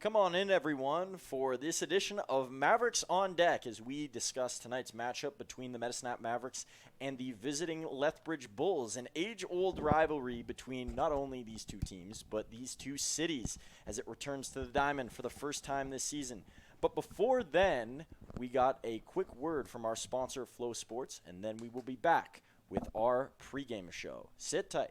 Come on in, everyone, for this edition of Mavericks on Deck as we discuss tonight's matchup between the Medicine Mavericks and the visiting Lethbridge Bulls, an age-old rivalry between not only these two teams, but these two cities as it returns to the Diamond for the first time this season. But before then, we got a quick word from our sponsor, Flow Sports, and then we will be back with our pregame show. Sit tight.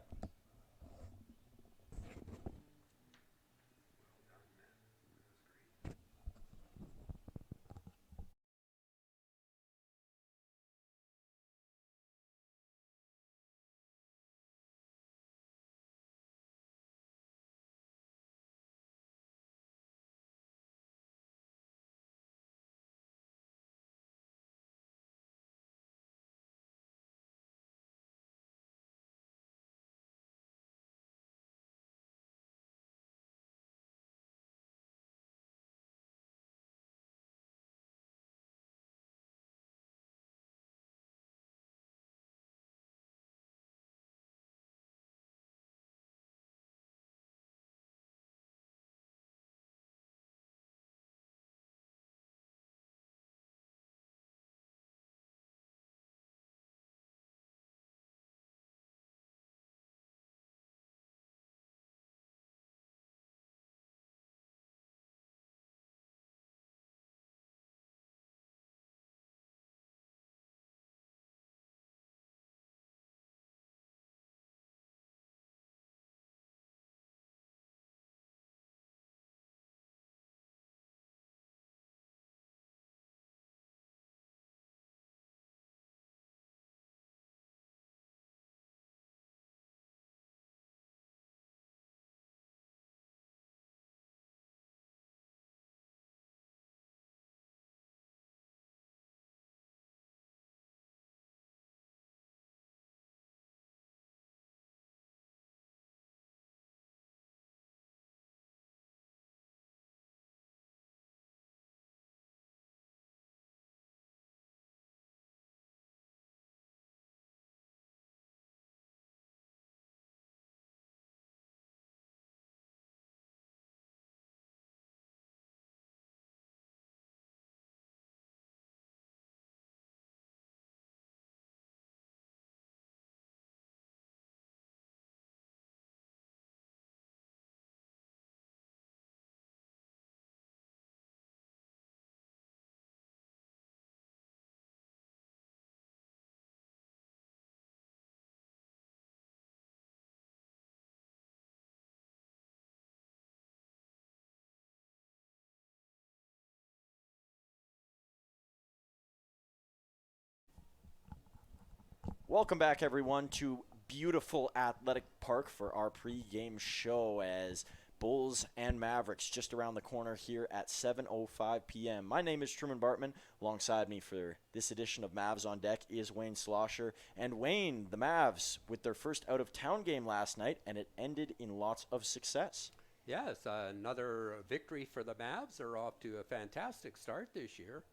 Welcome back, everyone, to beautiful Athletic Park for our pregame show as Bulls and Mavericks just around the corner here at 7:05 p.m. My name is Truman Bartman. Alongside me for this edition of Mavs on Deck is Wayne Slosher. And Wayne, the Mavs, with their first out-of-town game last night, and it ended in lots of success. Yes, another victory for the Mavs. They're off to a fantastic start this year.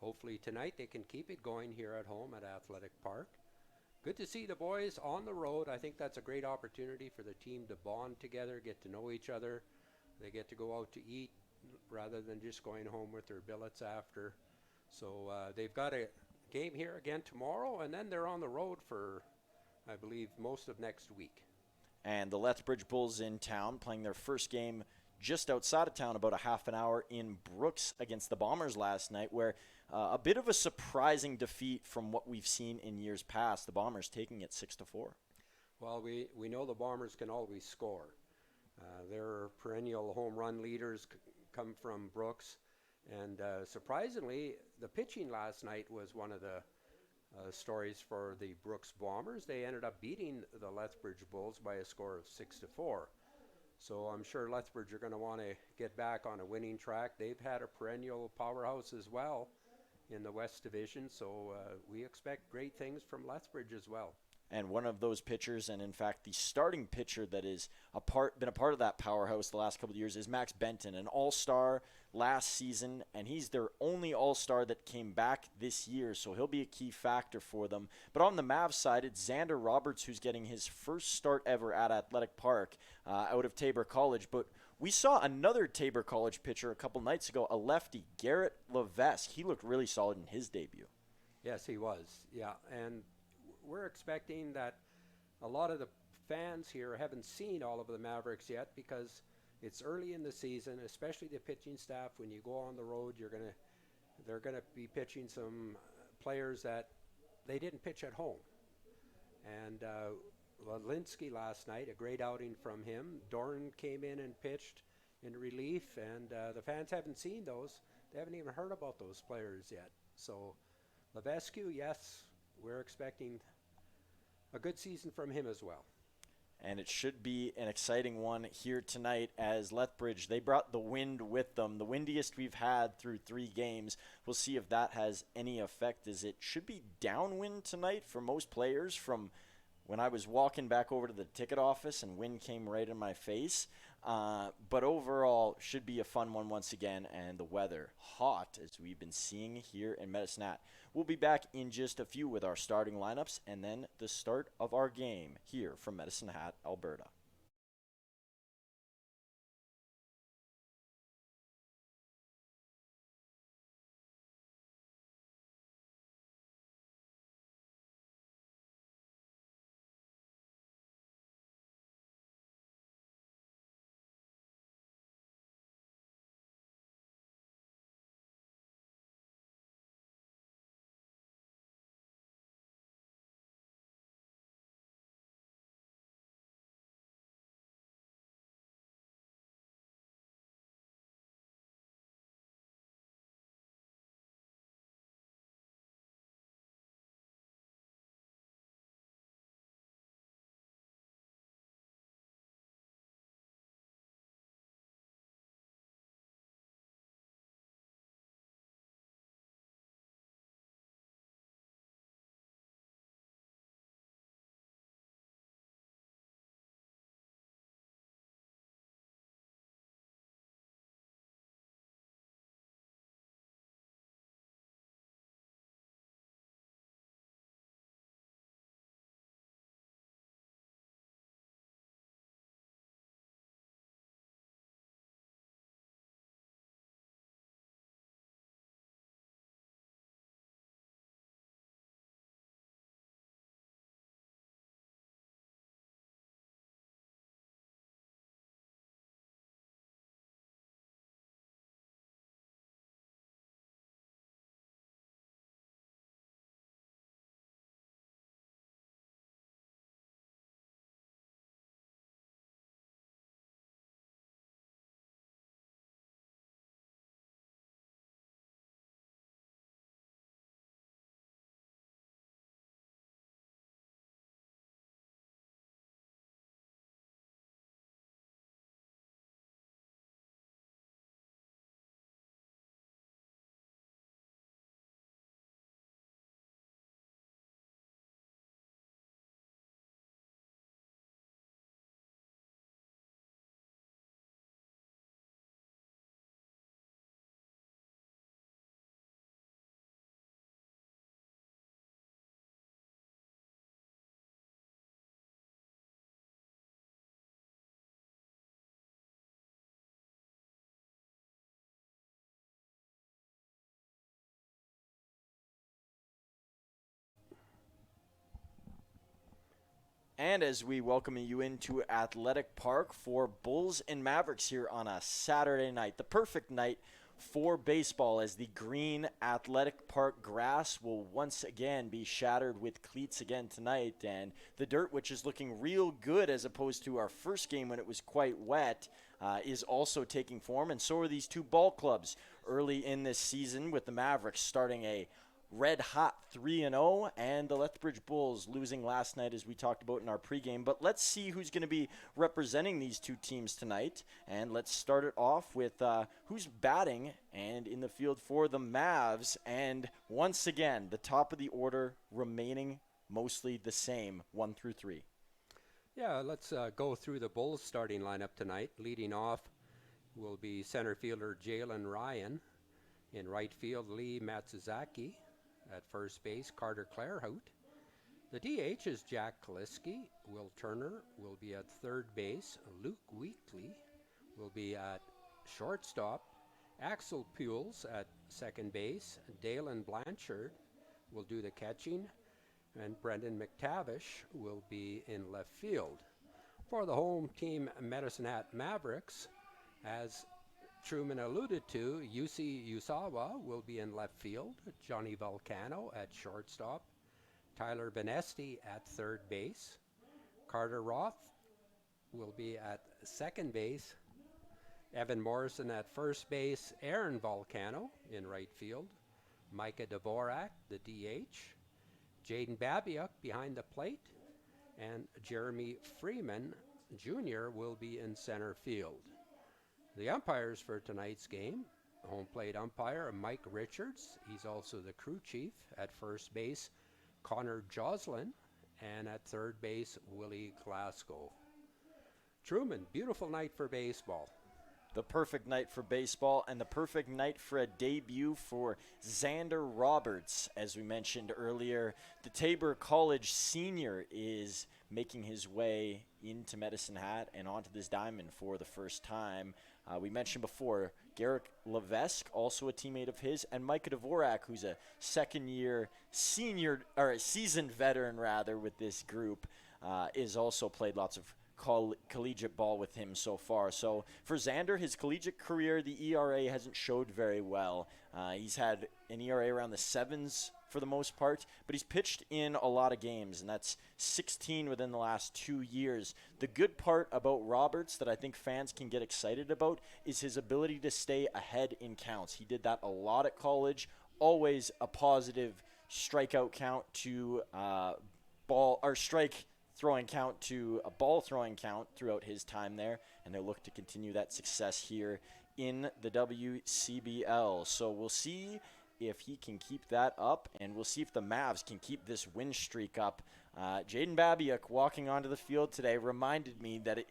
Hopefully tonight they can keep it going here at home at Athletic Park. Good to see the boys on the road. I think that's a great opportunity for the team to bond together, get to know each other. They get to go out to eat rather than just going home with their billets after. So they've got a game here again tomorrow, and then they're on the road for, I believe, most of next week. And the Lethbridge Bulls in town playing their first game just outside of town, about a half an hour in Brooks against the Bombers last night, where a bit of a surprising defeat from what we've seen in years past. The Bombers taking it 6-4. Well, we know the Bombers can always score. Their perennial home run leaders come from Brooks. And surprisingly, the pitching last night was one of the stories for the Brooks Bombers. They ended up beating the Lethbridge Bulls by a score of 6-4. So I'm sure Lethbridge are going to want to get back on a winning track. They've had a perennial powerhouse as well in the West Division, so we expect great things from Lethbridge as well. And one of those pitchers, and in fact the starting pitcher that is been a part of that powerhouse the last couple of years, is Max Benton, an all-star last season, and he's their only all-star that came back this year, so he'll be a key factor for them. But on the Mavs side, it's Xander Roberts who's getting his first start ever at Athletic Park out of Tabor College. But We saw another Tabor College pitcher a couple nights ago, a lefty, Garrett Levesque. He looked really solid in his debut. Yes, he was. Yeah, and we're expecting that a lot of the fans here haven't seen all of the Mavericks yet because it's early in the season, especially the pitching staff. When you go on the road, they're gonna be pitching some players that they didn't pitch at home. And Linsky last night, a great outing from him. Dorn came in and pitched in relief, and the fans haven't seen those. They haven't even heard about those players yet. So Levesque, yes, we're expecting a good season from him as well. And it should be an exciting one here tonight as Lethbridge, they brought the wind with them, the windiest we've had through 3 games. We'll see if that has any effect, as it should be downwind tonight for most players from when I was walking back over to the ticket office and wind came right in my face. But overall, should be a fun one once again, and the weather hot as we've been seeing here in Medicine Hat. We'll be back in just a few with our starting lineups and then the start of our game here from Medicine Hat, Alberta. And as we welcome you into Athletic Park for Bulls and Mavericks here on a Saturday night, the perfect night for baseball, as the green Athletic Park grass will once again be shattered with cleats again tonight, and the dirt, which is looking real good as opposed to our first game when it was quite wet, is also taking form, and so are these 2 ball clubs early in this season, with the Mavericks starting a red hot 3-0, and the Lethbridge Bulls losing last night, as we talked about in our pregame. But let's see who's going to be representing these 2 teams tonight, and let's start it off with who's batting and in the field for the Mavs. And once again, the top of the order remaining mostly the same, 1 through 3. Yeah, let's go through the Bulls starting lineup tonight. Leading off will be center fielder Jalen Ryan. In right field, Lee Matsuzaki. At first base, Carter Clairhout. The DH is Jack Kaliski. Will Turner will be at third base. Luke Weekly will be at shortstop. Axel Pules at second base. Dalen Blanchard will do the catching. And Brendan McTavish will be in left field. For the home team, Medicine Hat Mavericks, as Truman alluded to, Yusi Usawa will be in left field. Johnny Volcano at shortstop. Tyler Benesti at third base. Carter Roth will be at second base. Evan Morrison at first base. Aaron Volcano in right field. Micah Dvorak, the DH. Jaden Babiuk behind the plate. And Jeremy Freeman Jr. will be in center field. The umpires for tonight's game, home plate umpire Mike Richards. He's also the crew chief. At first base, Connor Joslin. And at third base, Willie Glasgow. Truman, beautiful night for baseball. The perfect night for baseball and the perfect night for a debut for Xander Roberts. As we mentioned earlier, the Tabor College senior is making his way into Medicine Hat and onto this diamond for the first time. We mentioned before, Garrick Levesque, also a teammate of his, and Micah Dvorak, who's a second-year senior, or a seasoned veteran, rather, with this group, is also played lots of collegiate ball with him so far. So for Xander, his collegiate career, the ERA hasn't showed very well. He's had an ERA around the 7s for the most part, but he's pitched in a lot of games, and that's 16 within the last 2 years. The good part about Roberts that I think fans can get excited about is his ability to stay ahead in counts. He did that a lot at college, always a positive strikeout count to strike throwing count to a ball throwing count throughout his time there, and they look to continue that success here in the WCBL. So we'll see if he can keep that up, and we'll see if the Mavs can keep this win streak up. Jaden Babiuk walking onto the field today reminded me that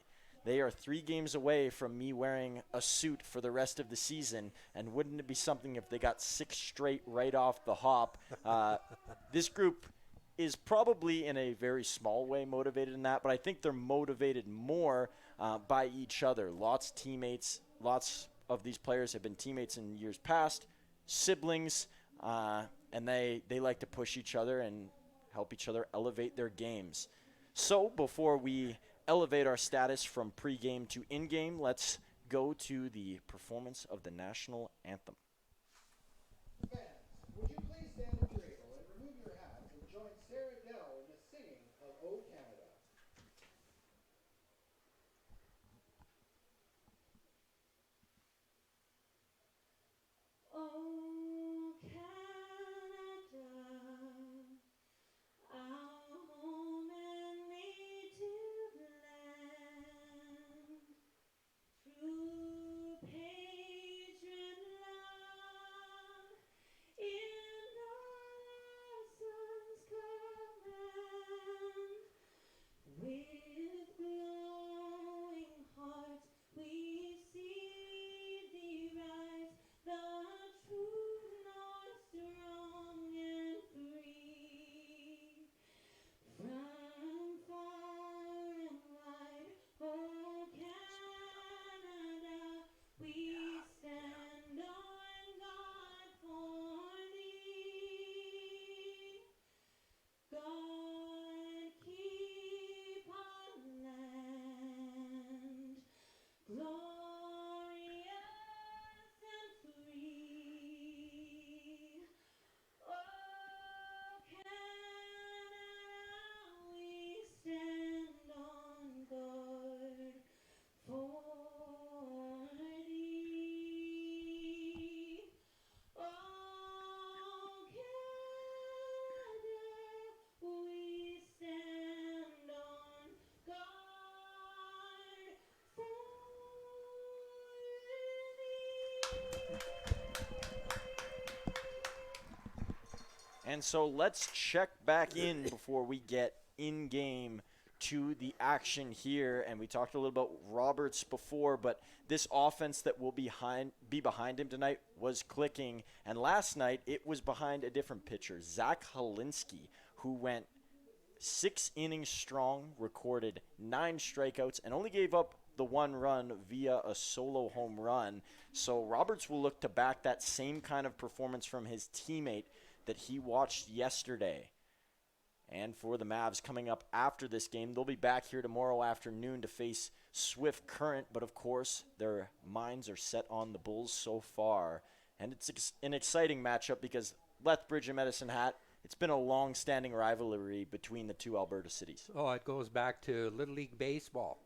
they are 3 games away from me wearing a suit for the rest of the season, and wouldn't it be something if they got 6 straight right off the hop? This group is probably in a very small way motivated in that, but I think they're motivated more by each other. Lots of these players have been teammates in years past, siblings, and they like to push each other and help each other elevate their games. So before we elevate our status from pregame to in-game, let's go to the performance of the national anthem. Fans, would you please stand at your table and remove your hats and join Sarah Dell in the singing of O Canada? Oh, Canada, our home and native land, through patron love, in our son's command, with glowing hearts we see thee rise, the true north, strong and free. From far and wide, oh Canada, we stand on guard for thee. God keep our land glorious and free. Oh, Canada, we stand on guard for thee. Oh, Canada, we stand on guard for And so let's check back in before we get in-game to the action here. And we talked a little about Roberts before, but this offense that will be behind him tonight was clicking. And last night, it was behind a different pitcher, Zach Holinsky, who went 6 innings strong, recorded 9 strikeouts, and only gave up the one run via a solo home run. So Roberts will look to back that same kind of performance from his teammate that he watched yesterday. And for the Mavs coming up after this game, they'll be back here tomorrow afternoon to face Swift Current. But of course, their minds are set on the Bulls so far. And it's an exciting matchup because Lethbridge and Medicine Hat, it's been a long-standing rivalry between the two Alberta cities. Oh, it goes back to Little League Baseball,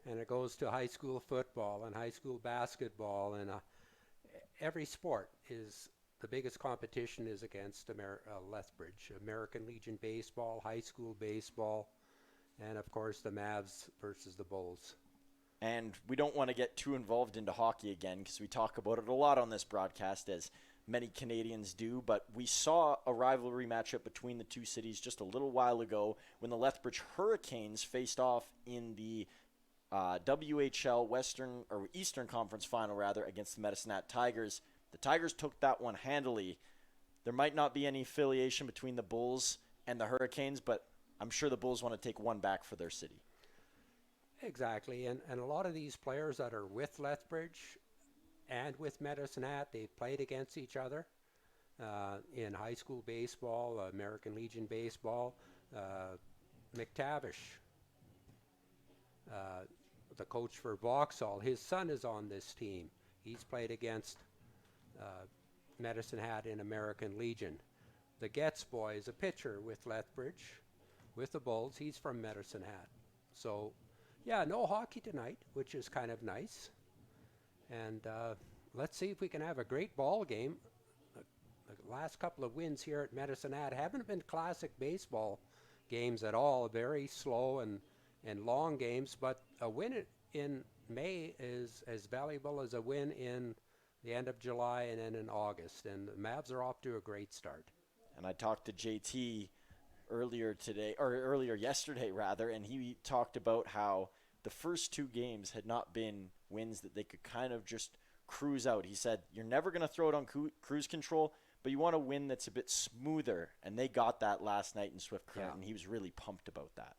and it goes to high school football and high school basketball, and every sport is the biggest competition is against Lethbridge. American Legion Baseball, high school baseball, and of course the Mavs versus the Bulls. And we don't want to get too involved into hockey again because we talk about it a lot on this broadcast, as many Canadians do, but we saw a rivalry matchup between the two cities just a little while ago when the Lethbridge Hurricanes faced off in the WHL Western or Eastern Conference final rather against the Medicine Hat Tigers. The Tigers took that one handily. There might not be any affiliation between the Bulls and the Hurricanes, but I'm sure the Bulls want to take one back for their city. Exactly, and a lot of these players that are with Lethbridge and with Medicine Hat, they've played against each other in high school baseball, American Legion Baseball. McTavish, the coach for Vauxhall, his son is on this team. He's played against Medicine Hat in American Legion. The Getz boy is a pitcher with Lethbridge, with the Bulls. He's from Medicine Hat. So, yeah, no hockey tonight, which is kind of nice. And let's see if we can have a great ball game. The last couple of wins here at Medicine Hat haven't been classic baseball games at all. Very slow and long games, but a win in May is as valuable as a win in the end of July and then in August. And the Mavs are off to a great start. And I talked to JT earlier yesterday, and he talked about how the first two games had not been wins that they could kind of just cruise out. He said, you're never going to throw it on cruise control, but you want a win that's a bit smoother. And they got that last night in Swift Current, and he was really pumped about that.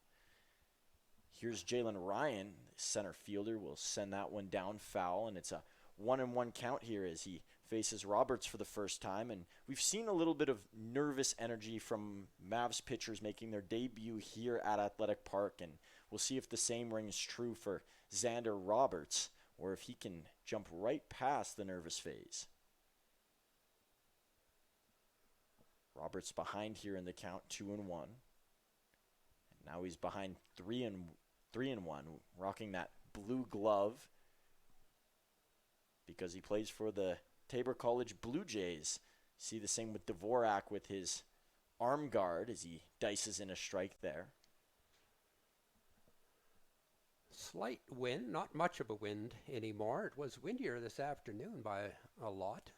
Here's Jalen Ryan, center fielder, will send that one down foul, and it's a 1-1 count here as he faces Roberts for the first time. And we've seen a little bit of nervous energy from Mavs pitchers making their debut here at Athletic Park, and we'll see if the same rings true for Xander Roberts or if he can jump right past the nervous phase. Roberts behind here in the count, 2-1. And now he's behind 3-1, rocking that blue glove because he plays for the Tabor College Blue Jays. See the same with Dvorak with his arm guard as he dices in a strike there. Slight wind, not much of a wind anymore. It was windier this afternoon by a lot.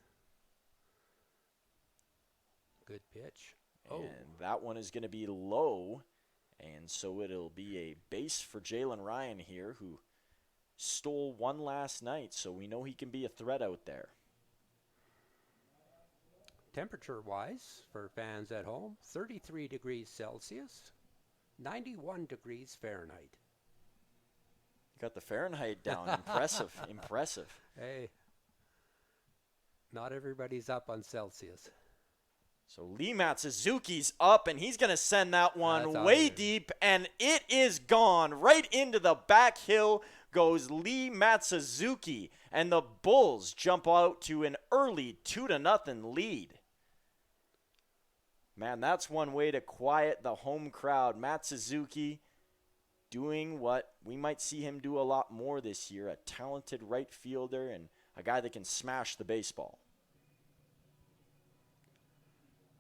Good pitch. And that one is going to be low, and so it'll be a base for Jalen Ryan here, who stole one last night, so we know he can be a threat out there. Temperature-wise, for fans at home, 33 degrees Celsius, 91 degrees Fahrenheit. Got the Fahrenheit down. Impressive, impressive. Hey, not everybody's up on Celsius. So Lee Matsuzuki's up, and he's going to send that one way deep, and it is gone. Right into the back hill goes Lee Matsuzuki, and the Bulls jump out to an early 2-0 lead. Man, that's one way to quiet the home crowd. Matsuzuki doing what we might see him do a lot more this year, a talented right fielder and a guy that can smash the baseball.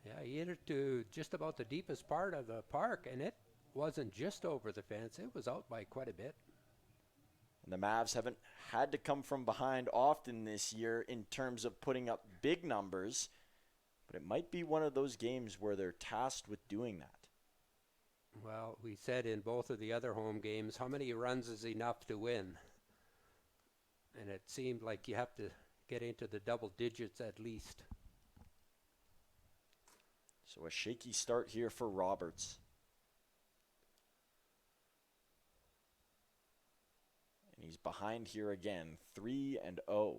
Yeah, he hit it to just about the deepest part of the park, and it wasn't just over the fence. It was out by quite a bit. And the Mavs haven't had to come from behind often this year in terms of putting up big numbers, but it might be one of those games where they're tasked with doing that. Well, we said in both of the other home games, how many runs is enough to win? And it seemed like you have to get into the double digits at least. So a shaky start here for Roberts. He's behind here again, 3-0.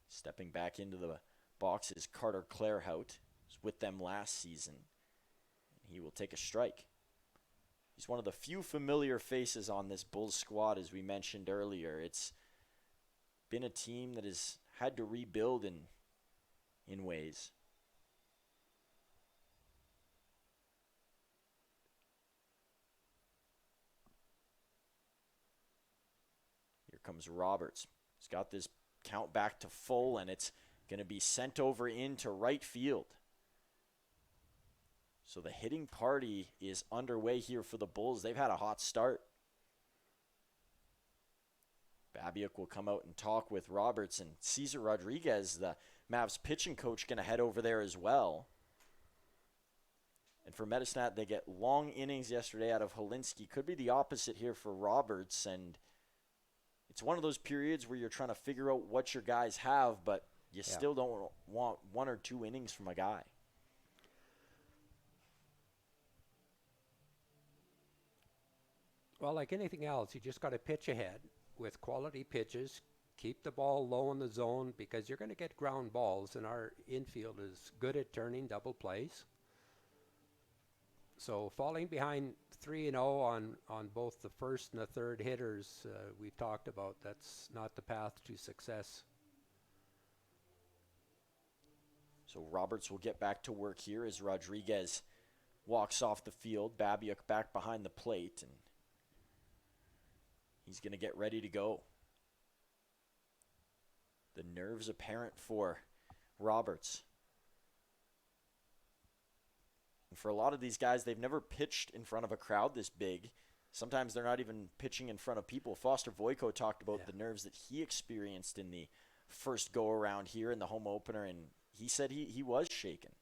Stepping back into the box is Carter Clairhout. He was with them last season. And he will take a strike. He's one of the few familiar faces on this Bulls squad, as we mentioned earlier. It's been a team that has had to rebuild in ways. Here comes Roberts. He's got this count back to full, and it's going to be sent over into right field. So the hitting party is underway here for the Bulls. They've had a hot start. Babiuk will come out and talk with Roberts, and Cesar Rodriguez, the Mavs pitching coach, going to head over there as well. And for Medicine, they get long innings yesterday out of Holinsky. Could be the opposite here for Roberts, and it's one of those periods where you're trying to figure out what your guys have, but you still don't want 1 or 2 innings from a guy. Well, like anything else, you just got to pitch ahead with quality pitches, keep the ball low in the zone because you're going to get ground balls, and our infield is good at turning double plays. So falling behind 3-0 on both the first and the third hitters we've talked about, that's not the path to success. So Roberts will get back to work here as Rodriguez walks off the field. Babiuk back behind the plate, and he's going to get ready to go. The nerves apparent for Roberts. And for a lot of these guys, they've never pitched in front of a crowd this big. Sometimes they're not even pitching in front of people. Foster Voiko talked about the nerves that he experienced in the first go-around here in the home opener, and he said he was shaken.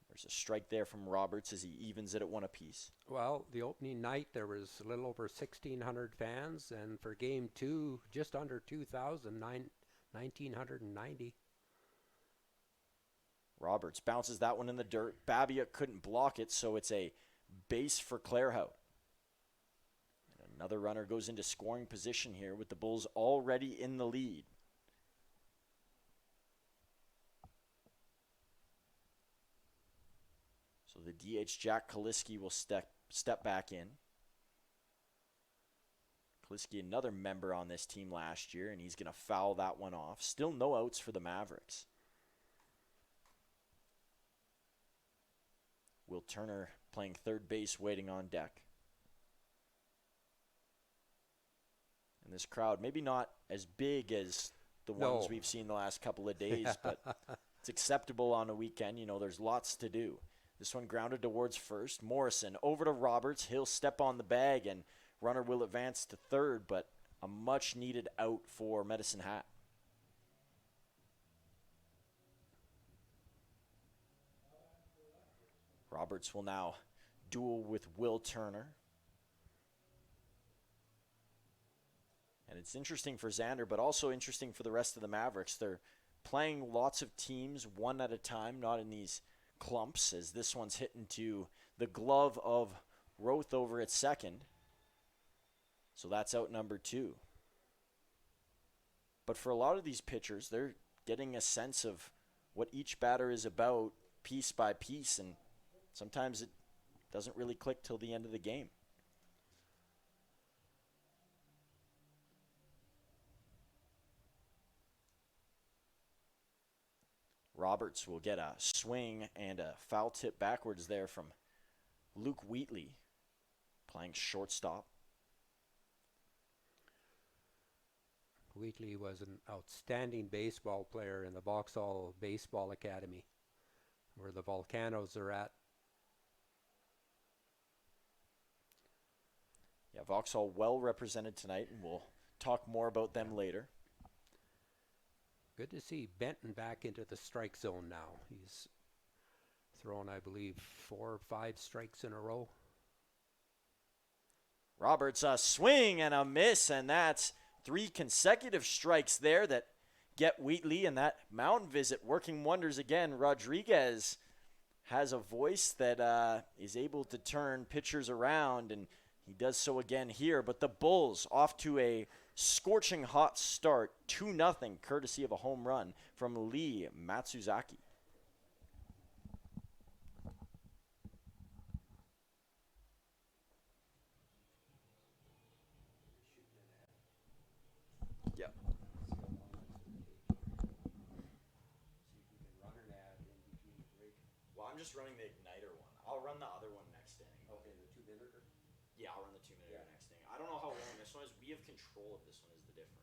There's a strike there from Roberts as he evens it at 1 apiece. Well, the opening night there was a little over 1,600 fans, and for game 2, just under 2,000, 1,990. Roberts bounces that one in the dirt. Babiuk couldn't block it, so it's a base for Clairhout. And another runner goes into scoring position here with the Bulls already in the lead. So the DH Jack Kaliski will step back in. Kaliski, another member on this team last year, and he's going to foul that one off. Still no outs for the Mavericks. Will Turner playing third base, waiting on deck. And this crowd, maybe not as big as the ones we've seen the last couple of days, but it's acceptable on a weekend. You know, there's lots to do. This one grounded towards first. Morrison over to Roberts. He'll step on the bag, and runner will advance to third, but a much-needed out for Medicine Hat. Roberts will now duel with Will Turner. And it's interesting for Xander, but also interesting for the rest of the Mavericks. They're playing lots of teams one at a time, not in these clumps, as this one's hitting to the glove of Roth over at second. So that's out number 2. But for a lot of these pitchers, they're getting a sense of what each batter is about piece by piece, and sometimes it doesn't really click till the end of the game. Roberts will get a swing and a foul tip backwards there from Luke Wheatley, playing shortstop. Wheatley was an outstanding baseball player in the Vauxhall Baseball Academy, where the Volcanoes are at. Yeah, Vauxhall well represented tonight, and we'll talk more about them later. Good to see Benton back into the strike zone now. He's thrown, I believe, 4 or 5 strikes in a row. Roberts, a swing and a miss, and that's 3 consecutive strikes there that get Wheatley, and that mound visit working wonders again. Rodriguez has a voice that is able to turn pitchers around, and he does so again here. But the Bulls off to a scorching hot start, 2-0, courtesy of a home run from Lee Matsuzaki. Yep. Well, I'm just running the igniter one. I'll run the other one next inning. Okay, the 2-minute. Yeah, I'll run the 2-minute next inning. I don't know how long this one is. We have control of this one is the difference.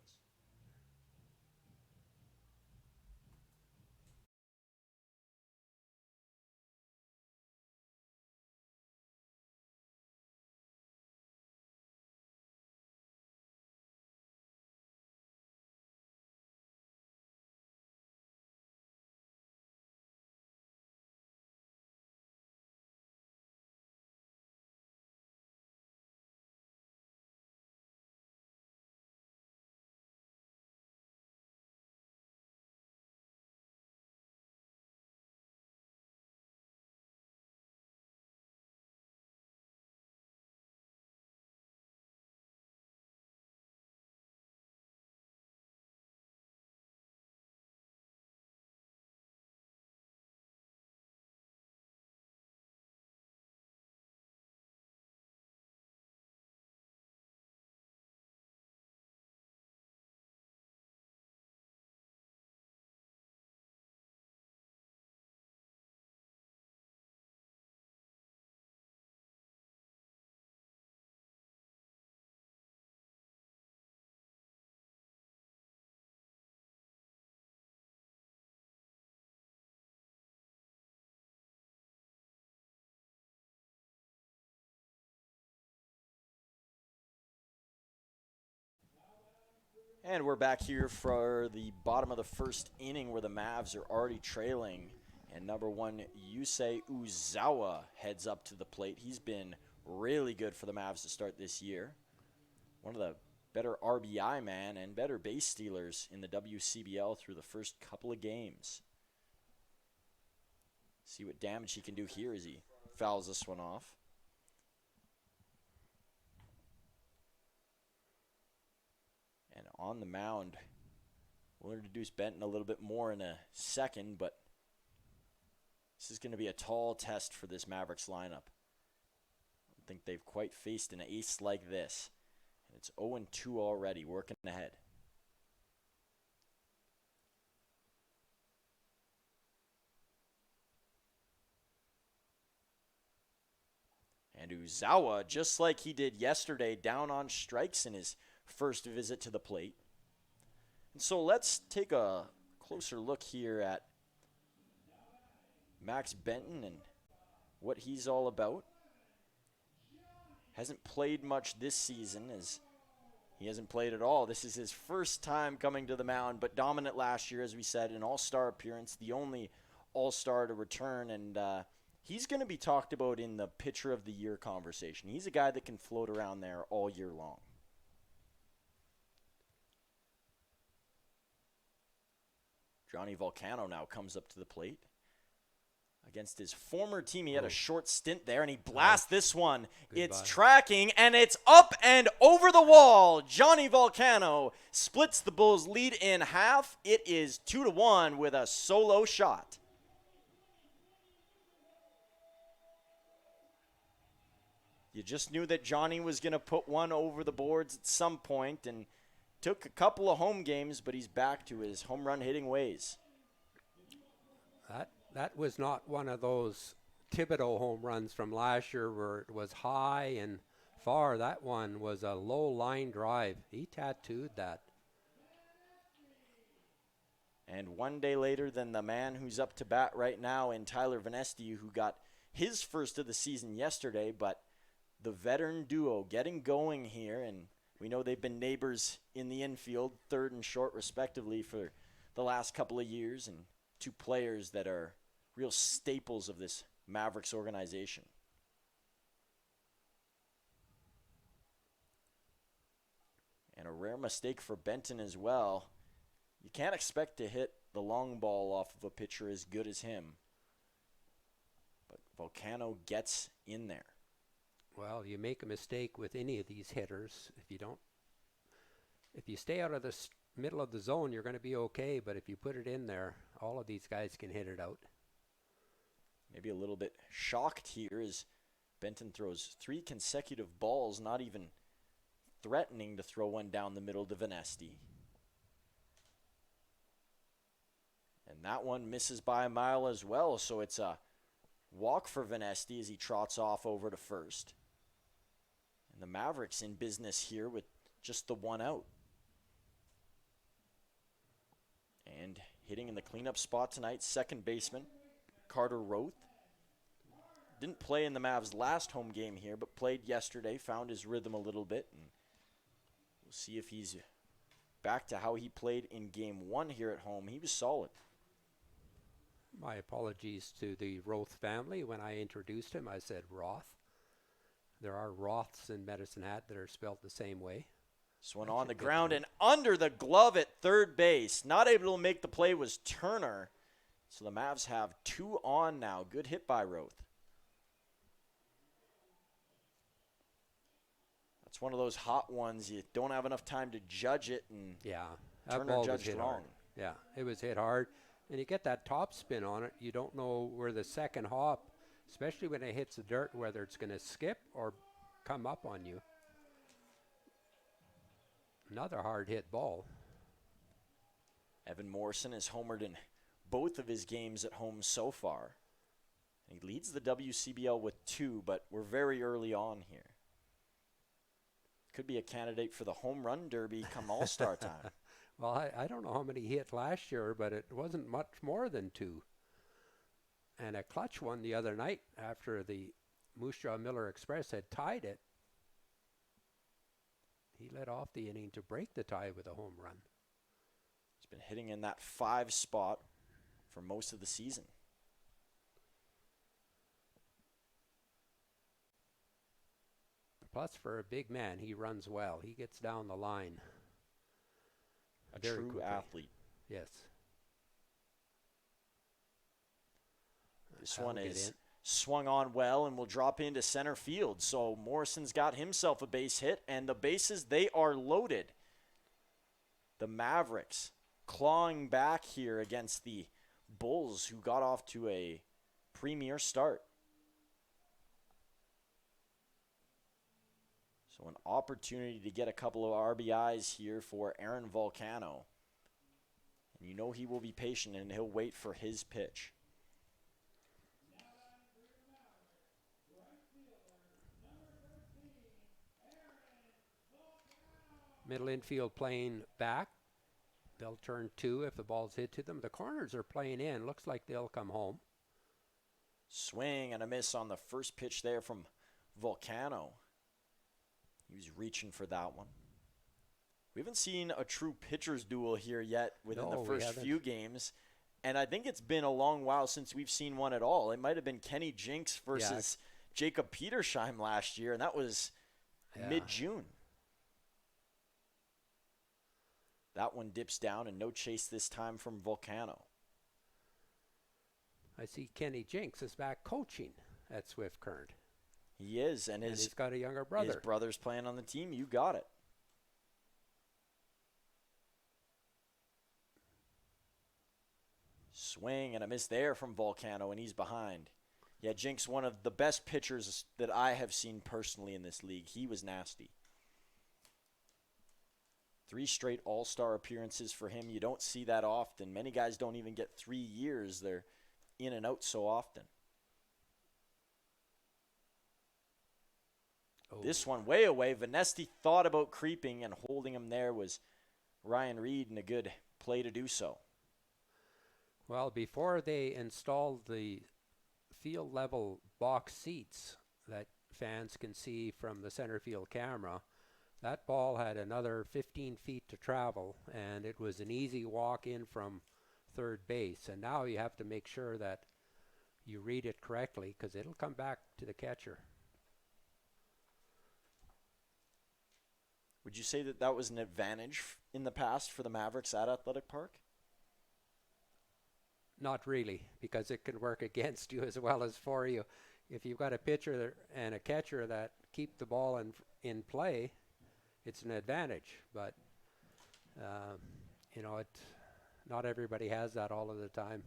And we're back here for the bottom of the first inning where the Mavs are already trailing. And number one, Yusei Uzawa heads up to the plate. He's been really good for the Mavs to start this year. One of the better RBI man and better base stealers in the WCBL through the first couple of games. See what damage he can do here as he fouls this one off. And on the mound, we'll introduce Benton a little bit more in a second, but this is going to be a tall test for this Mavericks lineup. I don't think they've quite faced an ace like this. And it's 0-2 already, working ahead. And Uzawa, just like he did yesterday, down on strikes in his first visit to the plate. And so let's take a closer look here at Max Benton and what he's all about. Hasn't played much this season, as he hasn't played at all. This is his first time coming to the mound, but dominant last year, as we said, an all-star appearance, the only all-star to return, and he's going to be talked about in the pitcher of the year conversation. He's a guy that can float around there all year long. Johnny Volcano now comes up to the plate. Against his former team, he had a short stint there, and he blasts this one. It's tracking, and it's up and over the wall. Johnny Volcano splits the Bulls' lead in half. It is 2-1 with a solo shot. You just knew that Johnny was going to put one over the boards at some point, and took a couple of home games, but he's back to his home run hitting ways. That was not one of those Thibodeau home runs from last year where it was high and far. That one was a low line drive. He tattooed that. And one day later than the man who's up to bat right now in Tyler Vanesti, who got his first of the season yesterday, but the veteran duo getting going here, and we know they've been neighbors in the infield, third and short respectively for the last couple of years, and two players that are real staples of this Mavericks organization. And a rare mistake for Benton as well. You can't expect to hit the long ball off of a pitcher as good as him. Volcano gets in there. Well, you make a mistake with any of these hitters. If you stay out of the middle of the zone, you're going to be okay. But if you put it in there, all of these guys can hit it out. Maybe a little bit shocked here as Benton throws 3 consecutive balls, not even threatening to throw one down the middle to Vanesti. And that one misses by a mile as well, so it's a walk for Vanesti as he trots off over to first. And the Mavericks in business here with just the 1 out. And hitting in the cleanup spot tonight, second baseman Carter Roth. Didn't play in the Mavs' last home game here, but played yesterday, found his rhythm a little bit, and we'll see if he's back to how he played in game 1 here at home. He was solid. My apologies to the Roth family. When I introduced him, I said Roth. There are Roths in Medicine Hat that are spelled the same way. This one on the ground and under the glove at third base. Not able to make the play was Turner. So the Mavs have 2 on now. Good hit by Roth. It's one of those hot ones. You don't have enough time to judge it, and yeah, that Turner ball was judged hit wrong. hard. Yeah, it was hit hard. And you get that top spin on it. You don't know where the second hop, especially when it hits the dirt, whether it's going to skip or come up on you. Another hard hit ball. Evan Morrison has homered in both of his games at home so far. He leads the WCBL with 2, but we're very early on here. Could be a candidate for the home run derby come All-Star time. Well, I don't know how many he hit last year, but it wasn't much more than 2. And a clutch one the other night after the Moose Jaw Miller Express had tied it. He led off the inning to break the tie with a home run. He's been hitting in that 5 spot for most of the season. Plus, for a big man, he runs well. He gets down the line. A very true quickly. athlete. Yes. This That'll one get is in. swung on well and will drop into center field. So Morrison's got himself a base hit, and the bases, they are loaded. The Mavericks clawing back here against the Bulls, who got off to a premier start. So an opportunity to get a couple of RBIs here for Aaron Volcano. And you know he will be patient and he'll wait for his pitch. Middle infield playing back. They'll turn 2 if the ball's hit to them. The corners are playing in. Looks like they'll come home. Swing and a miss on the first pitch there from Volcano. He was reaching for that one. We haven't seen a true pitcher's duel here yet within the first few games. And I think it's been a long while since we've seen one at all. It might have been Kenny Jinks versus Jacob Petersheim last year, and that was mid-June. That one dips down and no chase this time from Volcano. I see Kenny Jinks is back coaching at Swift Current. He is, and he's got a younger brother. His brother's playing on the team. You got it. Swing and a miss there from Volcano, and he's behind. Yeah, Jinx, one of the best pitchers that I have seen personally in this league. He was nasty. 3 straight all-star appearances for him. You don't see that often. Many guys don't even get 3 years. They're in and out so often. Oh. This one way away. Vanesti thought about creeping, and holding him there was Ryan Reed, and a good play to do so. Well, before they installed the field level box seats that fans can see from the center field camera, that ball had another 15 feet to travel, and it was an easy walk in from third base. And now you have to make sure that you read it correctly, because it'll come back to the catcher. Would you say that that was an advantage in the past for the Mavericks at Athletic Park? not really, because it can work against you as well as for you. If you've got a pitcher and a catcher that keep the ball in play, it's an advantage. But you know, not everybody has that all of the time.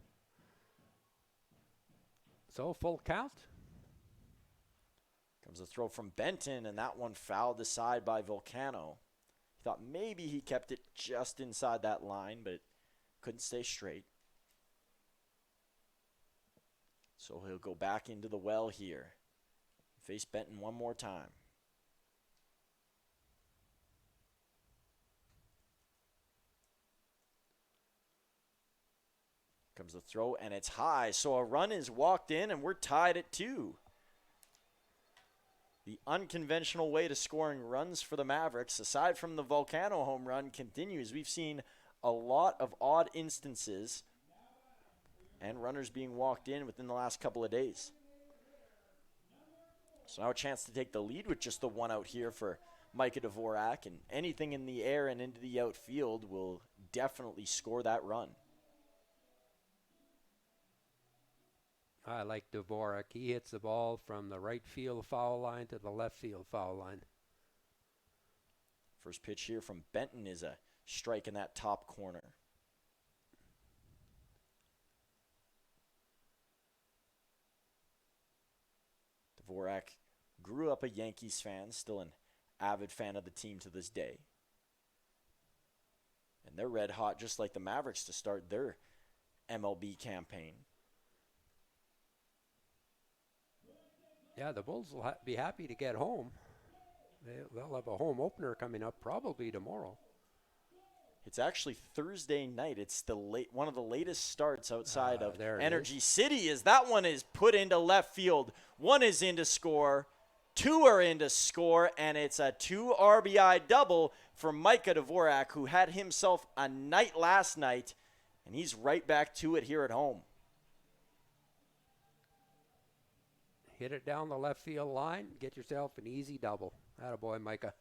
So full count. Comes a throw from Benton, and that one fouled aside by Volcano. He thought maybe he kept it just inside that line, but couldn't stay straight. So he'll go back into the well here. Face Benton one more time. Comes the throw, and it's high. So a run is walked in, and we're tied at 2. The unconventional way to scoring runs for the Mavericks, aside from the Volcano home run, continues. We've seen a lot of odd instances and runners being walked in within the last couple of days. So now a chance to take the lead with just the one out here for Micah Dvorak, and anything in the air and into the outfield will definitely score that run. I like Dvorak. He hits the ball from the right field foul line to the left field foul line. First pitch here from Benton is a strike in that top corner. Dvorak grew up a Yankees fan, still an avid fan of the team to this day. And they're red hot just like the Mavericks to start their MLB campaign. Yeah, the Bulls will be happy to get home. They'll have a home opener coming up probably tomorrow. It's actually Thursday night. It's the one of the latest starts outside of Energy City, as that one is put into left field. One is in to score, 2 are in to score, and it's a 2 RBI double for Micah Dvorak, who had himself a night last night, and he's right back to it here at home. Hit it down the left field line, get yourself an easy double. Attaboy, Micah.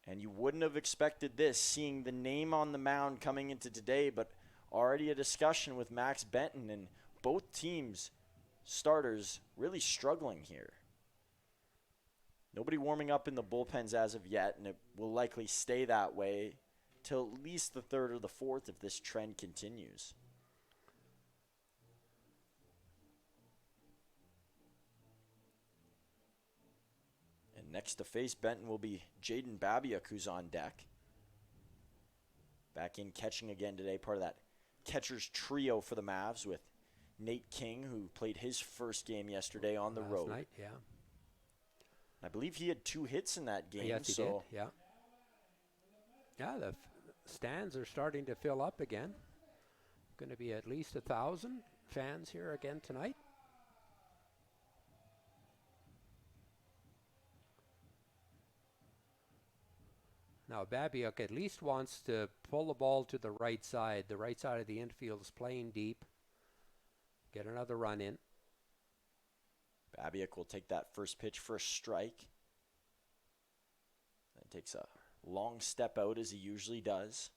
And you wouldn't have expected this, seeing the name on the mound coming into today, but already a discussion with Max Benton, and both teams' starters really struggling here. Nobody warming up in the bullpens as of yet, and it will likely stay that way till at least the 3rd or the 4th if this trend continues. Next to face Benton will be Jaden Babiak, who's on deck. Back in catching again today, part of that catcher's trio for the Mavs with Nate King, who played his first game yesterday on the road. Last night, yeah. I believe he had 2 hits in that game. Yes, he did, yeah. Yeah, the stands are starting to fill up again. Going to be at least 1,000 fans here again tonight. Now, Babiak at least wants to pull the ball to the right side. The right side of the infield is playing deep. Get another run in. Babiak will take that first pitch for a strike. Then takes a long step out as he usually does.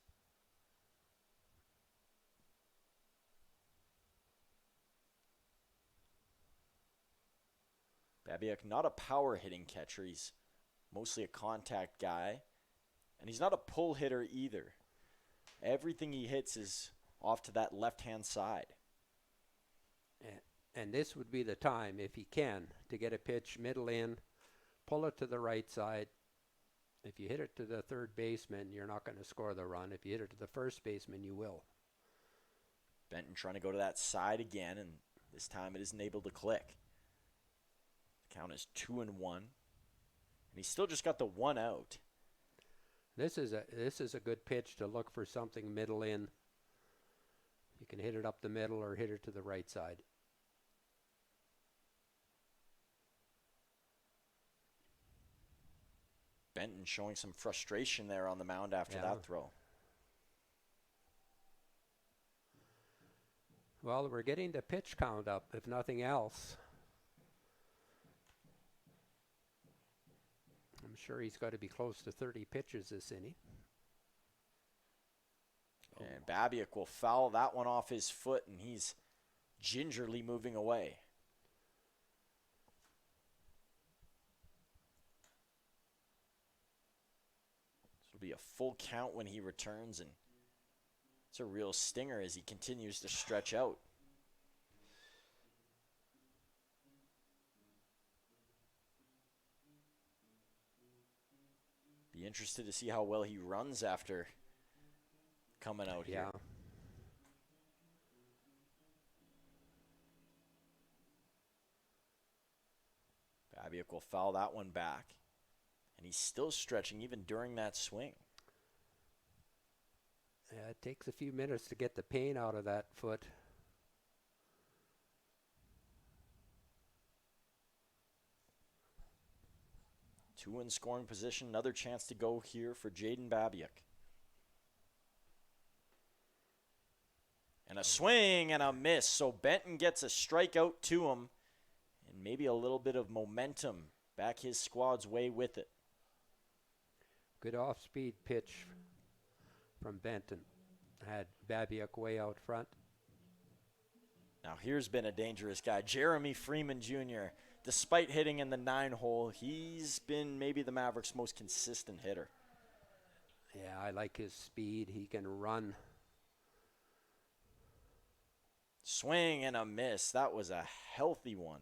Babiak, not a power hitting catcher. He's mostly a contact guy. And he's not a pull hitter either. Everything he hits is off to that left-hand side. And this would be the time, if he can, to get a pitch middle in, pull it to the right side. If you hit it to the third baseman, you're not going to score the run. If you hit it to the first baseman, you will. Benton trying to go to that side again, and this time it isn't able to click. The count is 2-1. And he's still just got the 1 out. This is a good pitch to look for something middle in. You can hit it up the middle or hit it to the right side. Benton showing some frustration there on the mound after that throw. Well, we're getting the pitch count up, if nothing else. I'm sure he's got to be close to 30 pitches this inning. And Babiak will foul that one off his foot, and he's gingerly moving away. This will be a full count when he returns, and it's a real stinger as he continues to stretch out. Be interested to see how well he runs after coming out here. Yeah. Babiak will foul that one back. And he's still stretching even during that swing. Yeah, it takes a few minutes to get the pain out of that foot. Two in scoring position. Another chance to go here for Jaden Babiak. And a swing and a miss. So Benton gets a strikeout to him. And maybe a little bit of momentum back his squad's way with it. Good off-speed pitch from Benton. Had Babiak way out front. Now here's been a dangerous guy. Jeremy Freeman Jr. Despite hitting in the 9-hole, he's been maybe the Mavericks' most consistent hitter. Yeah, I like his speed. He can run. Swing and a miss. That was a healthy one.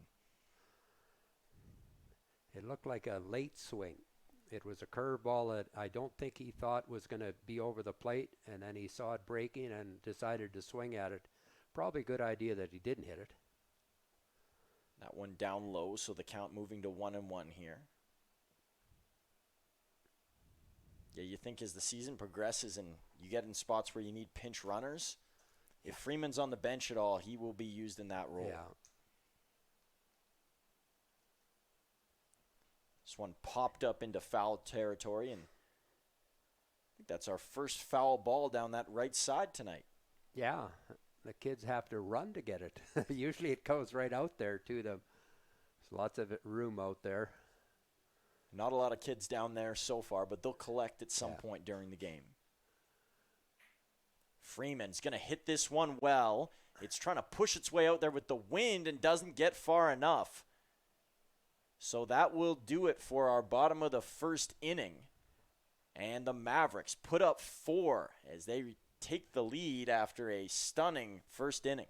It looked like a late swing. It was a curveball that I don't think he thought was going to be over the plate, and then he saw it breaking and decided to swing at it. Probably a good idea that he didn't hit it. That one down low, so the count moving to 1-1 here. Yeah, you think as the season progresses and you get in spots where you need pinch runners, if Freeman's on the bench at all, he will be used in that role. Yeah. This one popped up into foul territory, and I think that's our first foul ball down that right side tonight. Yeah, the kids have to run to get it. Usually it goes right out there to them. There's lots of room out there. Not a lot of kids down there so far, but they'll collect at some point during the game. Freeman's going to hit this one well. It's trying to push its way out there with the wind and doesn't get far enough. So that will do it for our bottom of the first inning. And the Mavericks put up 4 as they take the lead after a stunning first inning.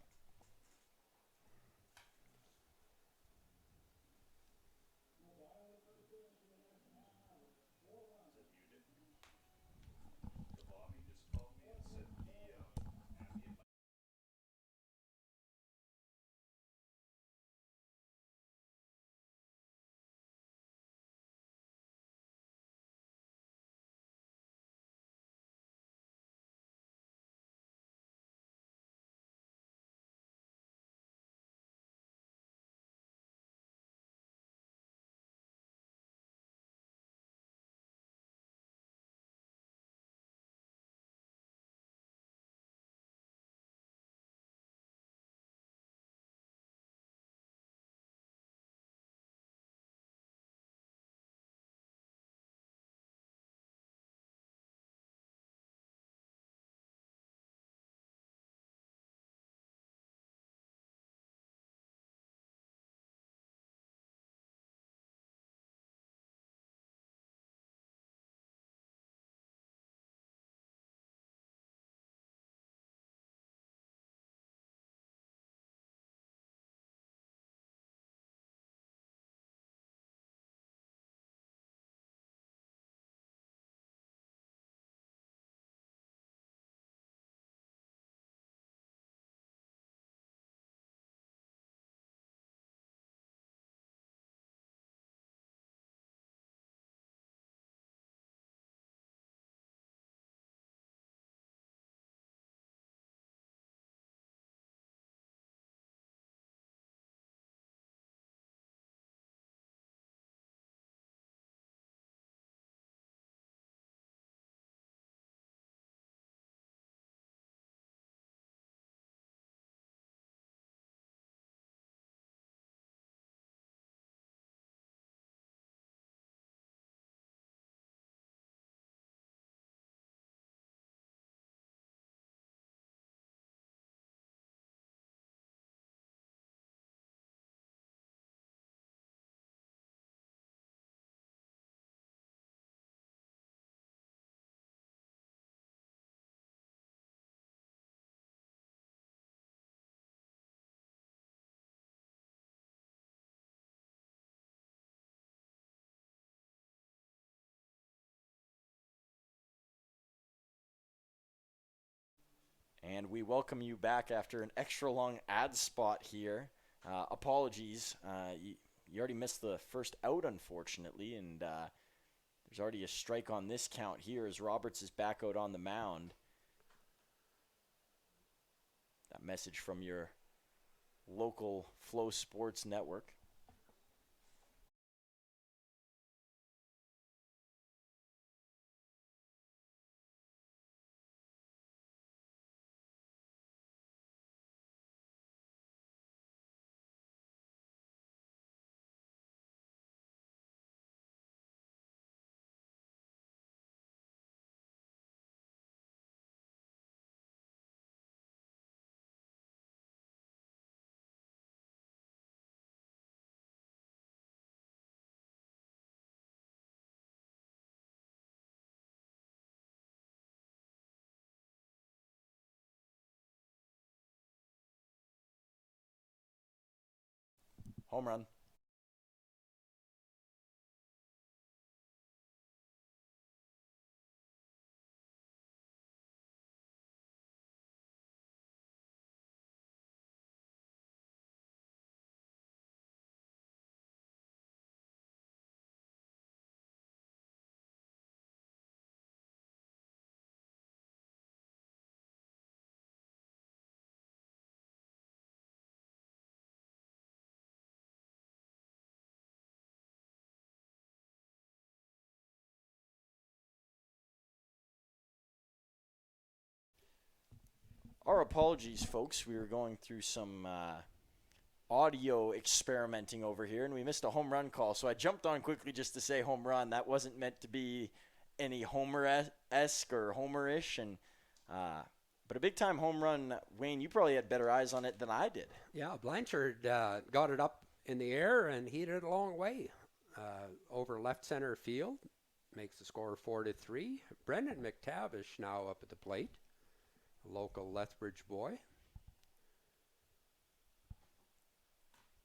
And we welcome you back after an extra long ad spot here. Apologies. You already missed the first out, unfortunately, and there's already a strike on this count here as Roberts is back out on the mound. That message from your local Flow Sports Network. Home run. Our apologies, folks. We were going through some audio experimenting over here, and we missed a home run call. So I jumped on quickly just to say home run. That wasn't meant to be any Homer-esque or Homer-ish. But a big-time home run, Wayne, you probably had better eyes on it than I did. Yeah, Blanchard got it up in the air and hit it a long way over left center field. Makes the score 4-3. Brendan McTavish now up at the plate. Local Lethbridge boy.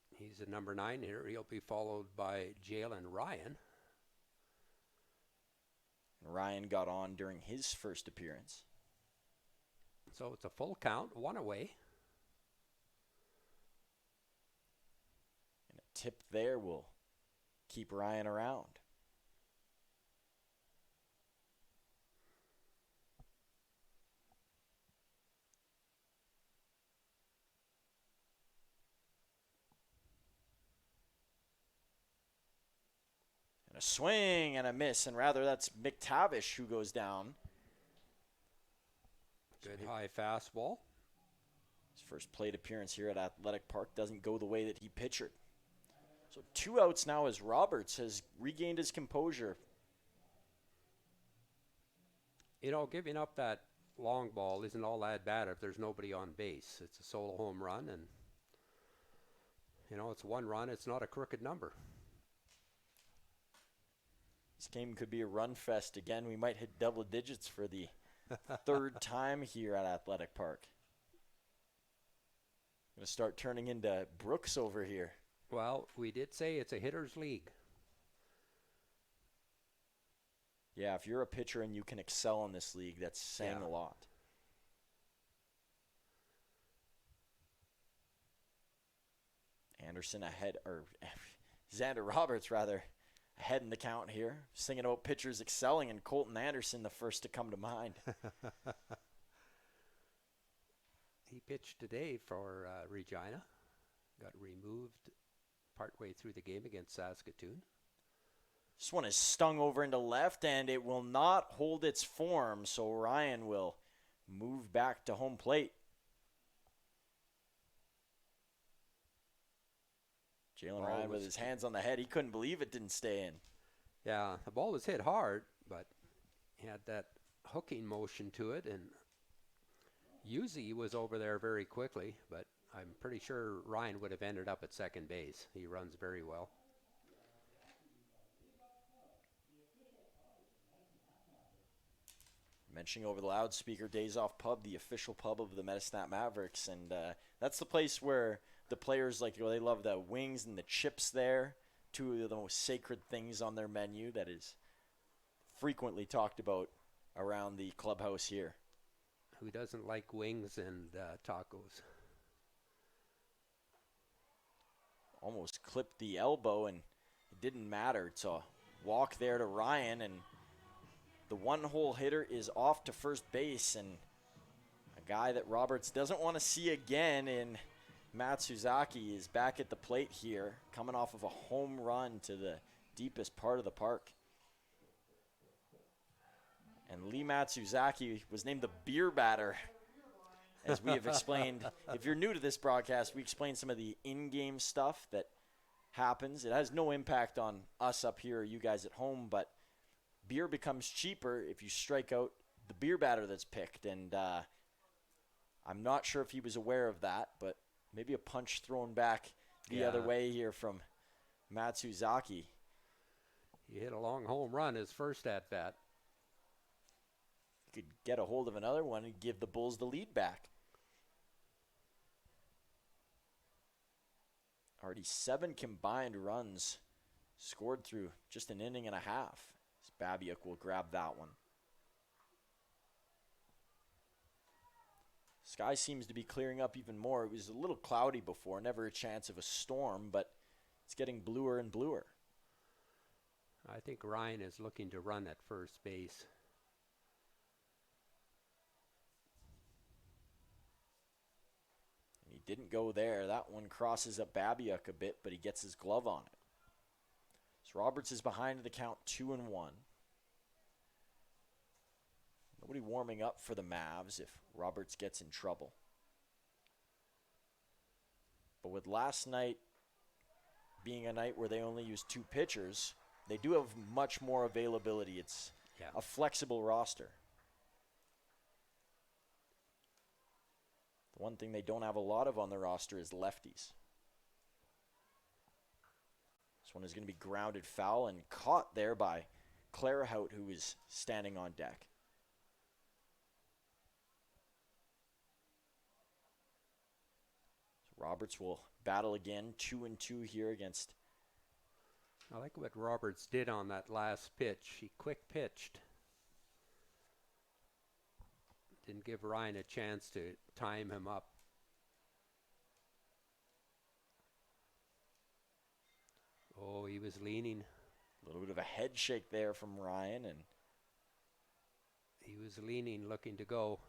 He's a number 9 here. He'll be followed by Jalen Ryan. Ryan got on during his first appearance. So it's a full count, 1 away. And a tip there will keep Ryan around. A swing and a miss, and rather that's McTavish who goes down. Good high fastball. His first plate appearance here at Athletic Park doesn't go the way that he pictured. So 2 outs now as Roberts has regained his composure. You know, giving up that long ball isn't all that bad if there's nobody on base. It's a solo home run, and, you know, it's 1 run. It's not a crooked number. This game could be a run fest again. We might hit double digits for the 3rd time here at Athletic Park. Going to start turning into Brooks over here. Well, we did say it's a hitter's league. Yeah, if you're a pitcher and you can excel in this league, that's saying a lot. Anderson ahead, or Xander Roberts rather, ahead in the count here. Singing about pitchers excelling, and Colton Anderson the first to come to mind. He pitched today for Regina. Got removed partway through the game against Saskatoon. This one is stung over into left, and it will not hold its form, so Ryan will move back to home plate. Jalen Ryan with his hands on the head. He couldn't believe it didn't stay in. Yeah, the ball was hit hard, but he had that hooking motion to it, and Yuzi was over there very quickly, but I'm pretty sure Ryan would have ended up at second base. He runs very well. Mentioning over the loudspeaker, Days Off Pub, the official pub of the Medisnap Mavericks, and that's the place where the players, like, they love the wings and the chips there. 2 of the most sacred things on their menu that is frequently talked about around the clubhouse here. Who doesn't like wings and tacos? Almost clipped the elbow, and it didn't matter. It's a walk there to Ryan, and the one-hole hitter is off to first base, and a guy that Roberts doesn't want to see again in Matsuzaki is back at the plate here, coming off of a home run to the deepest part of the park. And Lee Matsuzaki was named the beer batter, as we have explained. If you're new to this broadcast, we explain some of the in-game stuff that happens. It has no impact on us up here or you guys at home, but beer becomes cheaper if you strike out the beer batter that's picked. And I'm not sure if he was aware of that, but maybe a punch thrown back the other way here from Matsuzaki. He hit a long home run his first at-bat. Could get a hold of another one and give the Bulls the lead back. Already 7 combined runs scored through just an inning and a half. Babiuk will grab that one. Sky seems to be clearing up even more. It was a little cloudy before, never a chance of a storm, but it's getting bluer and bluer. I think Ryan is looking to run at first base. And he didn't go there. That one crosses up Babiuk a bit, but he gets his glove on it. So Roberts is behind the count 2-1. Nobody warming up for the Mavs if Roberts gets in trouble. But with last night being a night where they only used 2 pitchers, they do have much more availability. It's a flexible roster. The one thing they don't have a lot of on the roster is lefties. This one is going to be grounded foul and caught there by Clarahout, who is standing on deck. So Roberts will battle again, 2-2 here against. I like what Roberts did on that last pitch. He quick pitched. Didn't give Ryan a chance to time him up. Oh, he was leaning. A little bit of a head shake there from Ryan, and he was leaning, looking to go.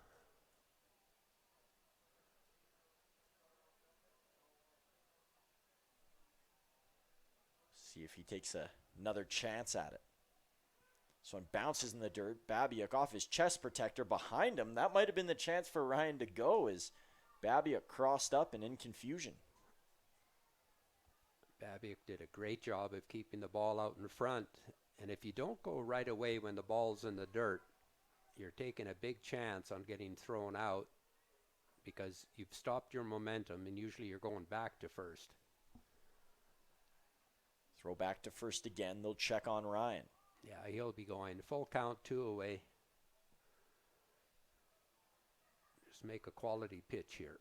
See if he takes another chance at it. So it bounces in the dirt. Babiuk off his chest protector behind him. That might have been the chance for Ryan to go as Babiuk crossed up and in confusion. Babiuk did a great job of keeping the ball out in front. And if you don't go right away when the ball's in the dirt, you're taking a big chance on getting thrown out because you've stopped your momentum and usually you're going back to first. Throw back to first again. They'll check on Ryan. Yeah, he'll be going full count, 2 away. Just make a quality pitch here.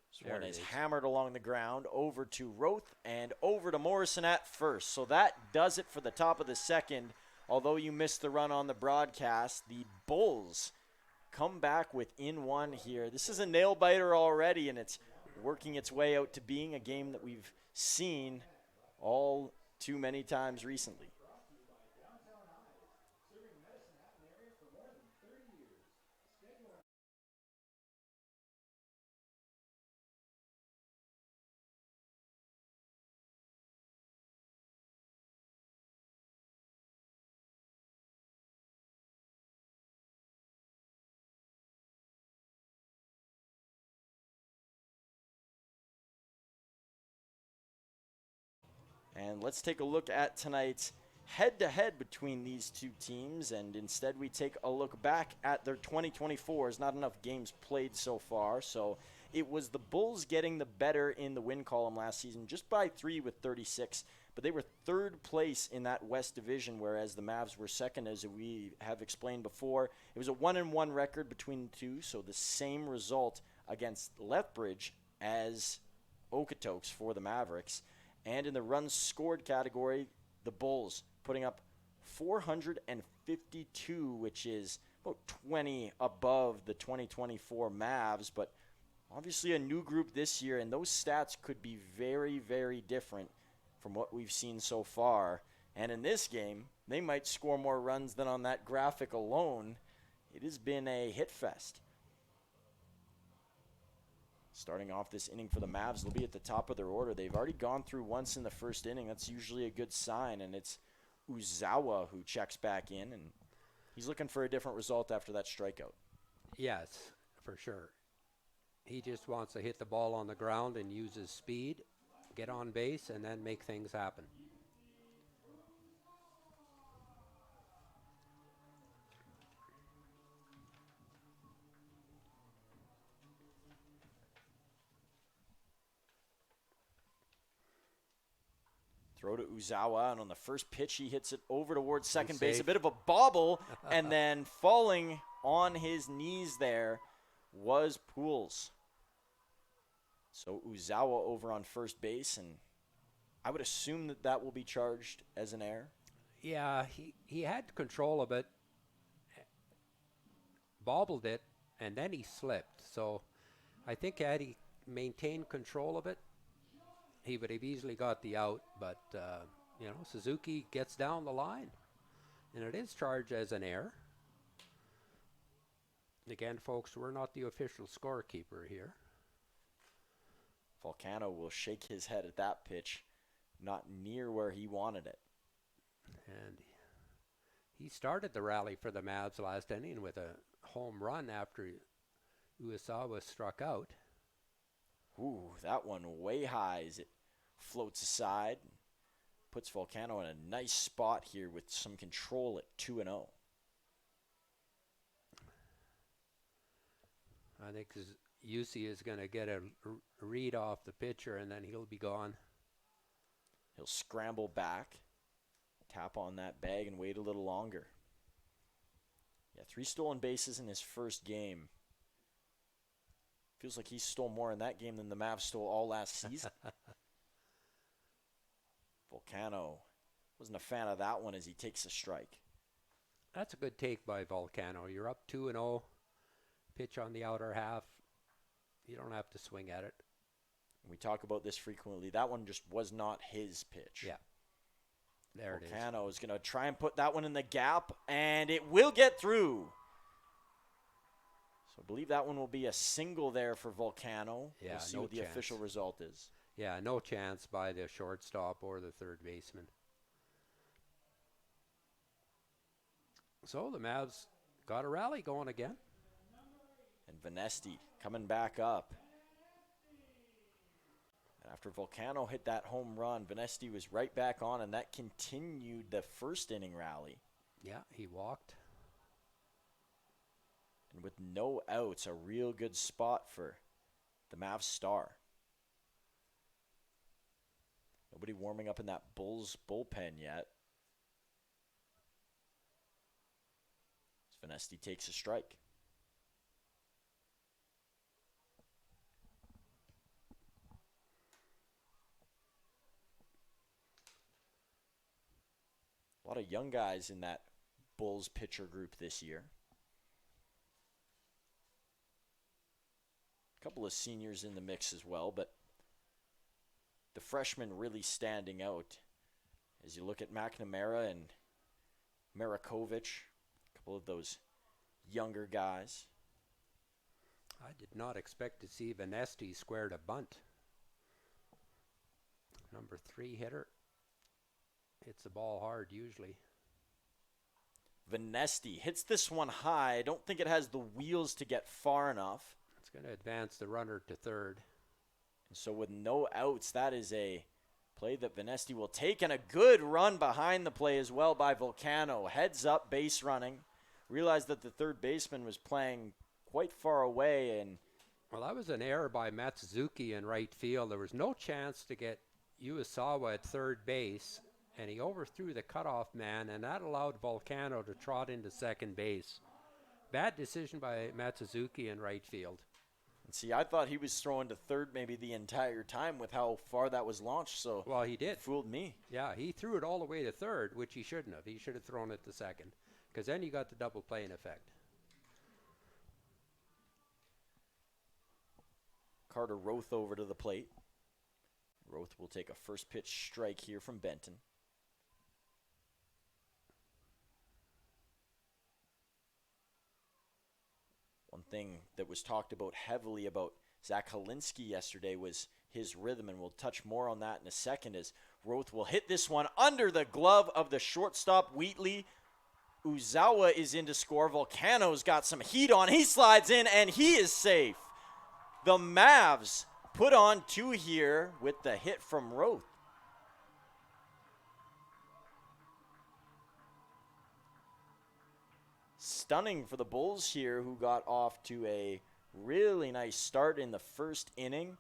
This one is hammered along the ground, over to Roth and over to Morrison at first. So that does it for the top of the second. Although you missed the run on the broadcast, the Bulls come back within 1 here. This is a nail-biter already, and it's working its way out to being a game that we've seen all too many times recently. And let's take a look at tonight's head-to-head between these two teams, and instead we take a look back at their 2024s. Not enough games played so far, so it was the Bulls getting the better in the win column last season, just by 3 with 36, but they were 3rd place in that West Division, whereas the Mavs were 2nd, as we have explained before. It was a 1-1 record between the two, so the same result against Lethbridge as Okotoks for the Mavericks. And in the runs scored category, the Bulls putting up 452, which is about 20 above the 2024 Mavs, but obviously a new group this year, and those stats could be very, very different from what we've seen so far. And in this game, they might score more runs than on that graphic alone. It has been a hit fest. Starting off this inning for the Mavs, they'll be at the top of their order. They've already gone through once in the first inning. That's usually a good sign, and it's Uzawa who checks back in, and he's looking for a different result after that strikeout. Yes, for sure. He just wants to hit the ball on the ground and use his speed, get on base, and then make things happen. Throw to Uzawa, and on the first pitch, he hits it over towards second He's base. A safe. bit of a bobble, and then falling on his knees there was Pools. So Uzawa over on first base, and I would assume that that will be charged as an error. Yeah, he had control of it, bobbled it, and then he slipped. So I think had he maintained control of it, he would have easily got the out. But, Suzuki gets down the line, and it is charged as an error. Again, folks, we're not the official scorekeeper here. Volcano will shake his head at that pitch, not near where he wanted it. And he started the rally for the Mavs last inning with a home run after Uesawa struck out. Ooh, that one way high as it floats aside. Puts Volcano in a nice spot here with some control at 2-0. I think Yusi is going to get a read off the pitcher, and then he'll be gone. He'll scramble back, tap on that bag, and wait a little longer. Yeah, 3 stolen bases in his first game. Feels like he stole more in that game than the Mavs stole all last season. Volcano wasn't a fan of that one as he takes a strike. That's a good take by Volcano. You're up 2-0, pitch on the outer half. You don't have to swing at it. We talk about this frequently. That one just was not his pitch. Yeah. There it is. Volcano is going to try and put that one in the gap, and it will get through. So I believe that one will be a single there for Volcano. Yeah, we'll see no what the chance. official result is. Yeah, no chance by the shortstop or the third baseman. So the Mavs got a rally going again. And Venesti coming back up. And after Volcano hit that home run, Venesti was right back on, and that continued the first inning rally. Yeah, he walked. And with no outs, a real good spot for the Mavs star. Nobody warming up in that Bulls bullpen yet. As Venesti takes a strike. A lot of young guys in that Bulls pitcher group this year. A couple of seniors in the mix as well, but the freshmen really standing out. As you look at McNamara and Marakovic, a couple of those younger guys. I did not expect to see Venesti squared a bunt. Number 3 hitter. Hits the ball hard usually. Venesti hits this one high. I don't think it has the wheels to get far enough. It's going to advance the runner to third. And so with no outs, that is a play that Venesti will take, and a good run behind the play as well by Volcano. Heads up, base running. Realized that the third baseman was playing quite far away. And Well, that was an error by Matsuzuki in right field. There was no chance to get Uesawa at third base, and he overthrew the cutoff man, and that allowed Volcano to trot into second base. Bad decision by Matsuzuki in right field. And see, I thought he was throwing to third maybe the entire time with how far that was launched. So Well, he did. it fooled me. Yeah, he threw it all the way to third, which he shouldn't have. He should have thrown it to second, because then you got the double play in effect. Carter Roth over to the plate. Roth will take a first pitch strike here from Benton. One thing that was talked about heavily about Zach Helinski yesterday was his rhythm, and we'll touch more on that in a second as Roth will hit this one under the glove of the shortstop, Wheatley. Uzawa is in to score. Volcano's got some heat on. He slides in, and he is safe. The Mavs put on 2 here with the hit from Roth. Stunning for the Bulls here, who got off to a really nice start in the first inning.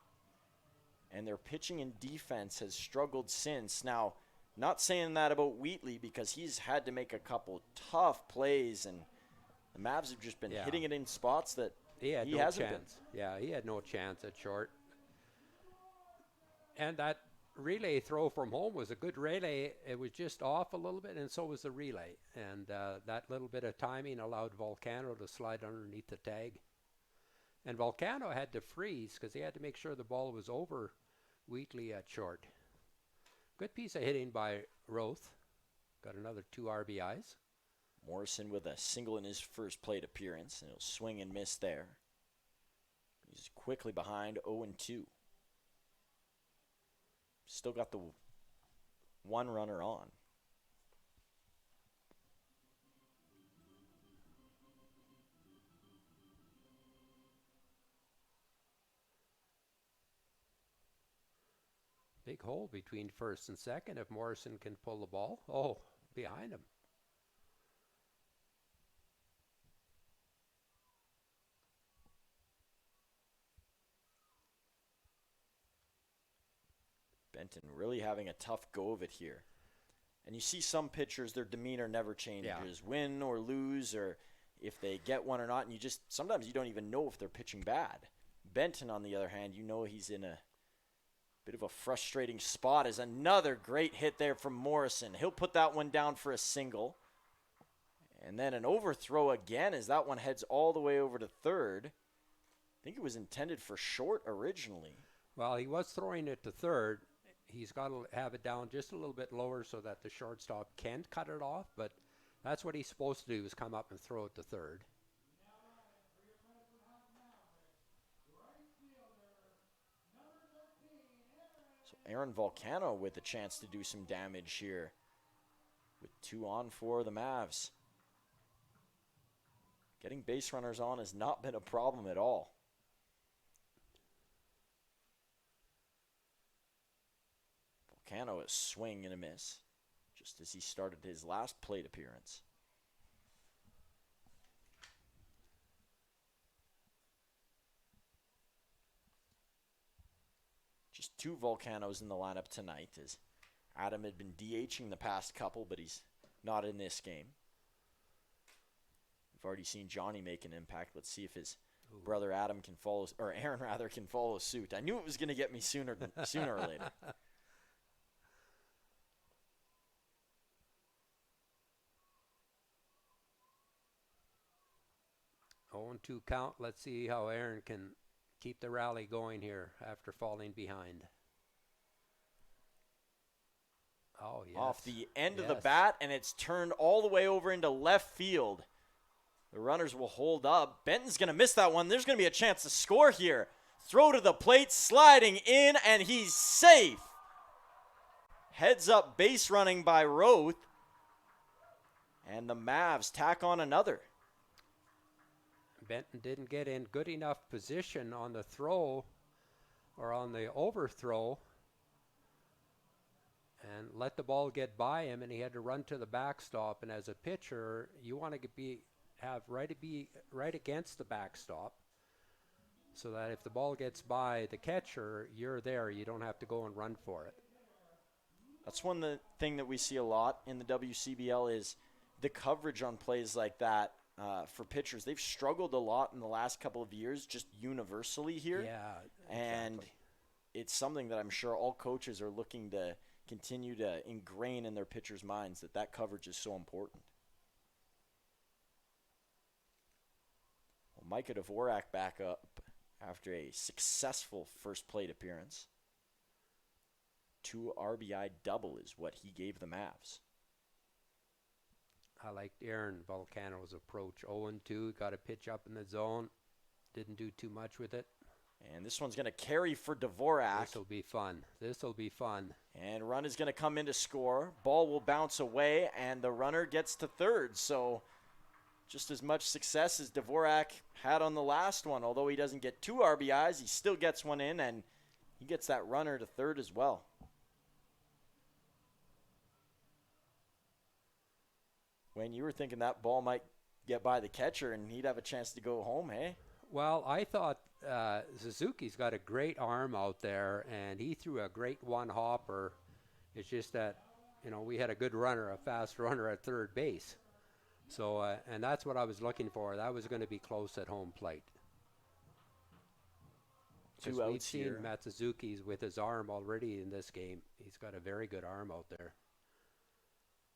And their pitching and defense has struggled since. Now, not saying that about Wheatley because he's had to make a couple tough plays, and the Mavs have just been hitting it in spots that he had no chance. Yeah, he had no chance at short. And that relay throw from home was a good relay. It was just off a little bit, and so was the relay. And that little bit of timing allowed Volcano to slide underneath the tag. And Volcano had to freeze because he had to make sure the ball was over Wheatley at short. Good piece of hitting by Roth. Got another 2 RBIs. Morrison with a single in his first plate appearance, and he'll swing and miss there. He's quickly behind 0-2. Still got the 1 runner on. Big hole between first and second if Morrison can pull the ball. Oh, behind him. Benton really having a tough go of it here. And you see some pitchers, their demeanor never changes. Win or lose, or if they get one or not, and you just, sometimes you don't even know if they're pitching bad. Benton, on the other hand, you know he's in a bit of a frustrating spot. As another great hit there from Morrison. He'll put that one down for a single. And then an overthrow again as that one heads all the way over to third. I think it was intended for short originally. Well, he was throwing it to third. He's got to have it down just a little bit lower so that the shortstop can cut it off, but that's what he's supposed to do, is come up and throw it to third. So Aaron Volcano with a chance to do some damage here with 2 on for the Mavs. Getting base runners on has not been a problem at all. Volcano a swing and a miss, just as he started his last plate appearance. Just 2 Volcanos in the lineup tonight, as Adam had been DHing the past couple, but he's not in this game. We've already seen Johnny make an impact. Let's see if his brother Adam can follow, or Aaron rather, can follow suit. I knew it was going to get me sooner or later. 0-2 count. Let's see how Aaron can keep the rally going here after falling behind. Oh, yes. Off the end of the bat, and it's turned all the way over into left field. The runners will hold up. Benton's going to miss that one. There's going to be a chance to score here. Throw to the plate, sliding in, and he's safe. Heads up base running by Roth. And the Mavs tack on another. Benton didn't get in good enough position on the throw or on the overthrow and let the ball get by him, and he had to run to the backstop. And as a pitcher, you want to be right against the backstop so that if the ball gets by the catcher, you're there. You don't have to go and run for it. That's one thing that we see a lot in the WCBL is the coverage on plays like that for pitchers. They've struggled a lot in the last couple of years, just universally here. Yeah, And exactly. it's something that I'm sure all coaches are looking to continue to ingrain in their pitchers' minds, that coverage is so important. Well, Micah Dvorak back up after a successful first plate appearance. 2 RBI double is what he gave the Mavs. I liked Aaron Volcano's approach. 0-2, got a pitch up in the zone. Didn't do too much with it. And this one's going to carry for Dvorak. This will be fun. This will be fun. And run is going to come in to score. Ball will bounce away, and the runner gets to third. So just as much success as Dvorak had on the last one. Although he doesn't get 2 RBIs, he still gets one in, and he gets that runner to third as well. When you were thinking that ball might get by the catcher and he'd have a chance to go home, hey? Well, I thought Suzuki's got a great arm out there, and he threw a great one-hopper. It's just that, we had a good runner, a fast runner at third base. So, and that's what I was looking for. That was going to be close at home plate. 2 We've outs seen here. Matt Suzuki's with his arm already in this game. He's got a very good arm out there.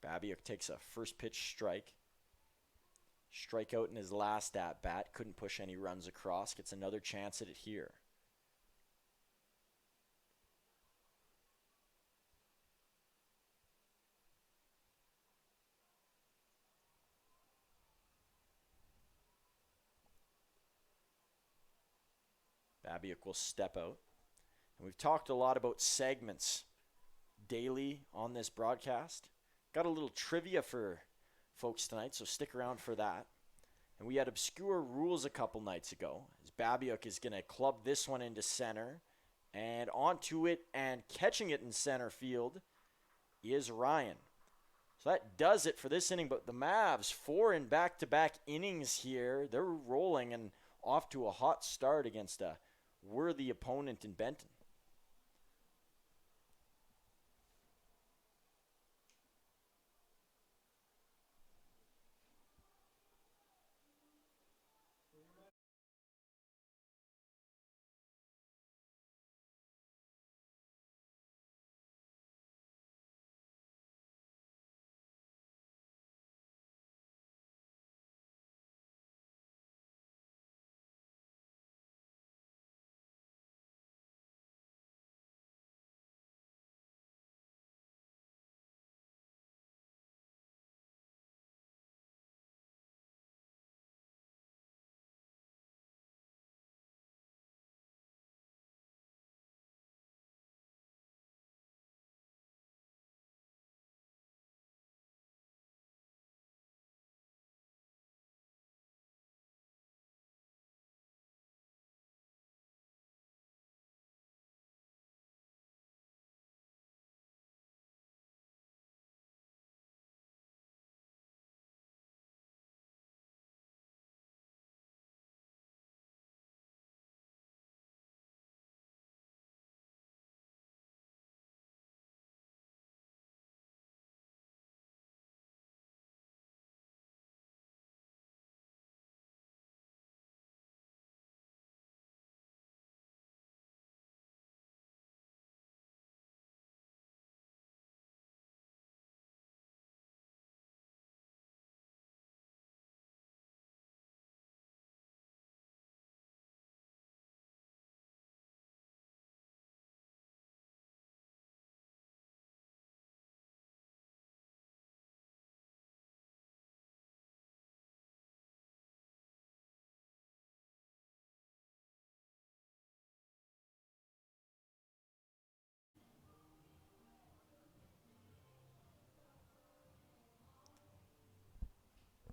Babiuk takes a first pitch strike. Strikeout in his last at bat. Couldn't push any runs across. Gets another chance at it here. Babiuk will step out. And we've talked a lot about segments daily on this broadcast. Got a little trivia for folks tonight, so stick around for that. And we had obscure rules a couple nights ago, as Babiuk is going to club this one into center. And onto it and catching it in center field is Ryan. So that does it for this inning, but the Mavs, 4 in back-to-back innings here. They're rolling and off to a hot start against a worthy opponent in Benton.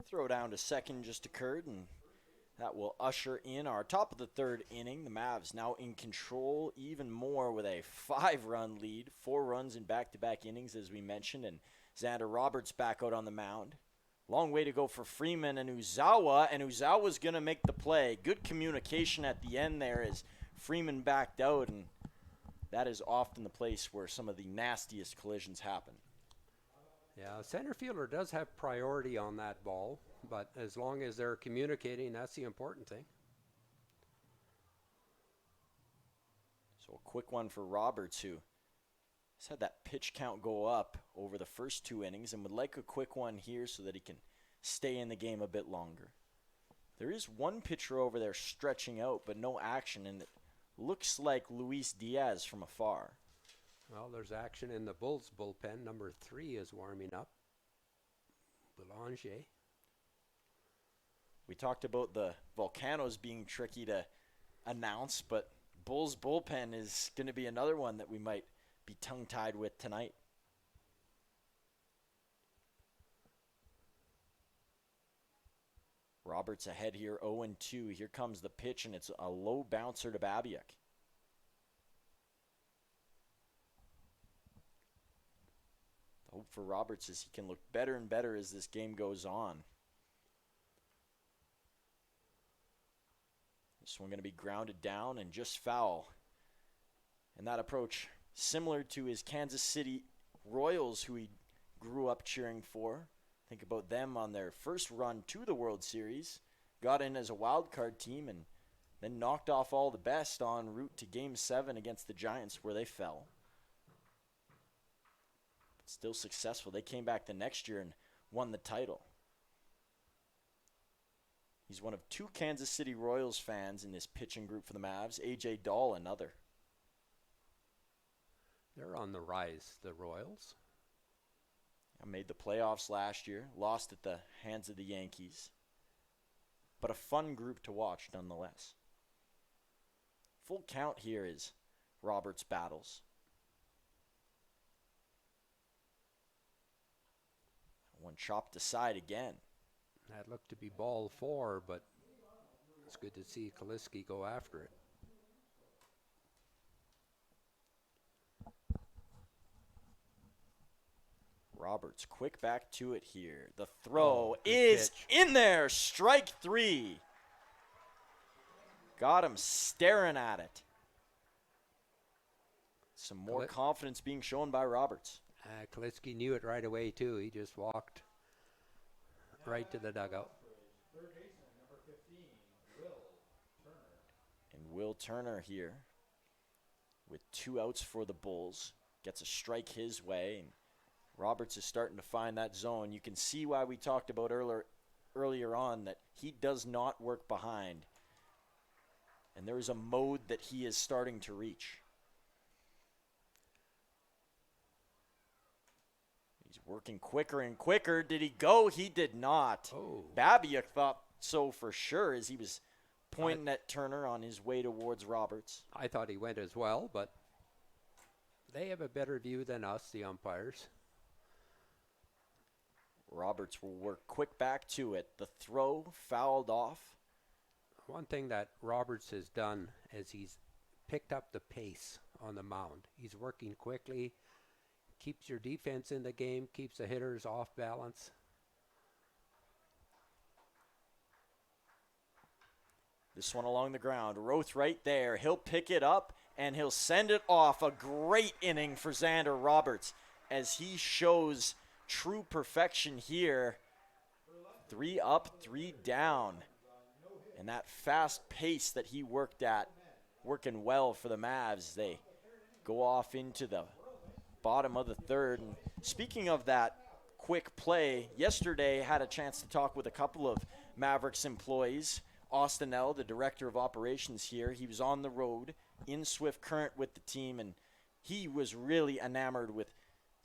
Throw down to second just occurred, and that will usher in our top of the third inning. The Mavs now in control even more with a 5-run lead. 4 runs in back-to-back innings, as we mentioned, and Xander Roberts back out on the mound. Long way to go for Freeman and Uzawa's going to make the play. Good communication at the end there as Freeman backed out, and that is often the place where some of the nastiest collisions happen. Yeah, center fielder does have priority on that ball, but as long as they're communicating, that's the important thing. So a quick one for Roberts, who has had that pitch count go up over the first 2 innings and would like a quick one here so that he can stay in the game a bit longer. There is one pitcher over there stretching out, but no action, and it looks like Luis Diaz from afar. Well, there's action in the Bulls bullpen. Number 3 is warming up. Boulanger. We talked about the Volcanoes being tricky to announce, but Bulls bullpen is going to be another one that we might be tongue-tied with tonight. Roberts ahead here, 0-2. Here comes the pitch, and it's a low bouncer to Babiak. The hope for Roberts is he can look better and better as this game goes on. This one going to be grounded down and just foul. And that approach, similar to his Kansas City Royals, who he grew up cheering for. Think about them on their first run to the World Series. Got in as a wild card team and then knocked off all the best en route to Game 7 against the Giants, where they fell. But still successful. They came back the next year and won the title. He's one of 2 Kansas City Royals fans in this pitching group for the Mavs. A.J. Dahl, another. They're on the rise, the Royals. Made the playoffs last year. Lost at the hands of the Yankees. But a fun group to watch nonetheless. Full count here is Roberts battles. One chopped aside again. That looked to be ball 4, but it's good to see Kaliski go after it. Roberts, quick back to it here. The throw is in there. Strike 3. Got him staring at it. Some more confidence being shown by Roberts. Kaliski knew it right away, too. He just walked right to the dugout. Third baseman, number 15, Will Turner. And Will Turner here with 2 outs for the Bulls. Gets a strike his way. And Roberts is starting to find that zone. You can see why we talked about earlier on that he does not work behind. And there is a mode that he is starting to reach. He's working quicker and quicker. Did he go? He did not. Oh. Babiak thought so for sure as he was pointing at Turner on his way towards Roberts. I thought he went as well, but they have a better view than us, the umpires. Roberts will work quick back to it. The throw fouled off. One thing that Roberts has done is he's picked up the pace on the mound. He's working quickly, keeps your defense in the game, keeps the hitters off balance. This one along the ground. Roth right there. He'll pick it up and he'll send it off. A great inning for Xander Roberts as he shows true perfection here. 3 up, 3 down. And that fast pace that he worked at, working well for the Mavs. They go off into the bottom of the 3rd. And speaking of that quick play, yesterday had a chance to talk with a couple of Mavericks employees. Austin L., the director of operations here, he was on the road in Swift Current with the team, and he was really enamored with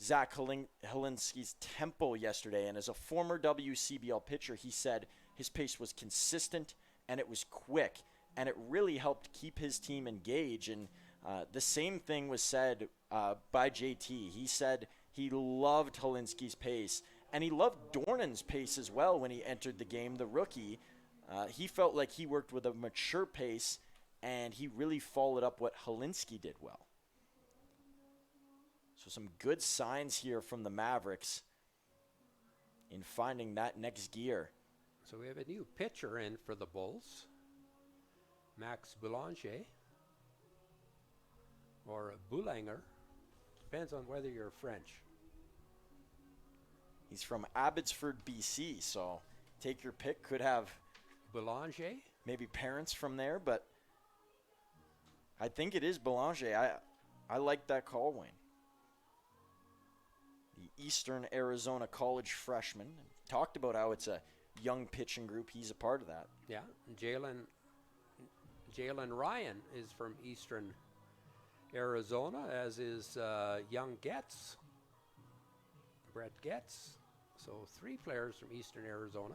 Zach Helinski's tempo yesterday. And as a former WCBL pitcher, he said his pace was consistent and it was quick, and it really helped keep his team engaged. And the same thing was said by JT. He said he loved Helinski's pace, and he loved Dornan's pace as well when he entered the game, the rookie. He felt like he worked with a mature pace, and he really followed up what Helinski did well. So some good signs here from the Mavericks in finding that next gear. So we have a new pitcher in for the Bulls, Max Boulanger, or Boulanger. Depends on whether you're French. He's from Abbotsford, BC, so take your pick. Could have Boulanger? maybe parents from there, but I think it is Boulanger. I like that call, Wayne. The Eastern Arizona College freshman. Talked about how it's a young pitching group. He's a part of that. Yeah. Jalen Ryan is from Eastern Arizona, as is young Getz, Brett Getz. So 3 players from Eastern Arizona.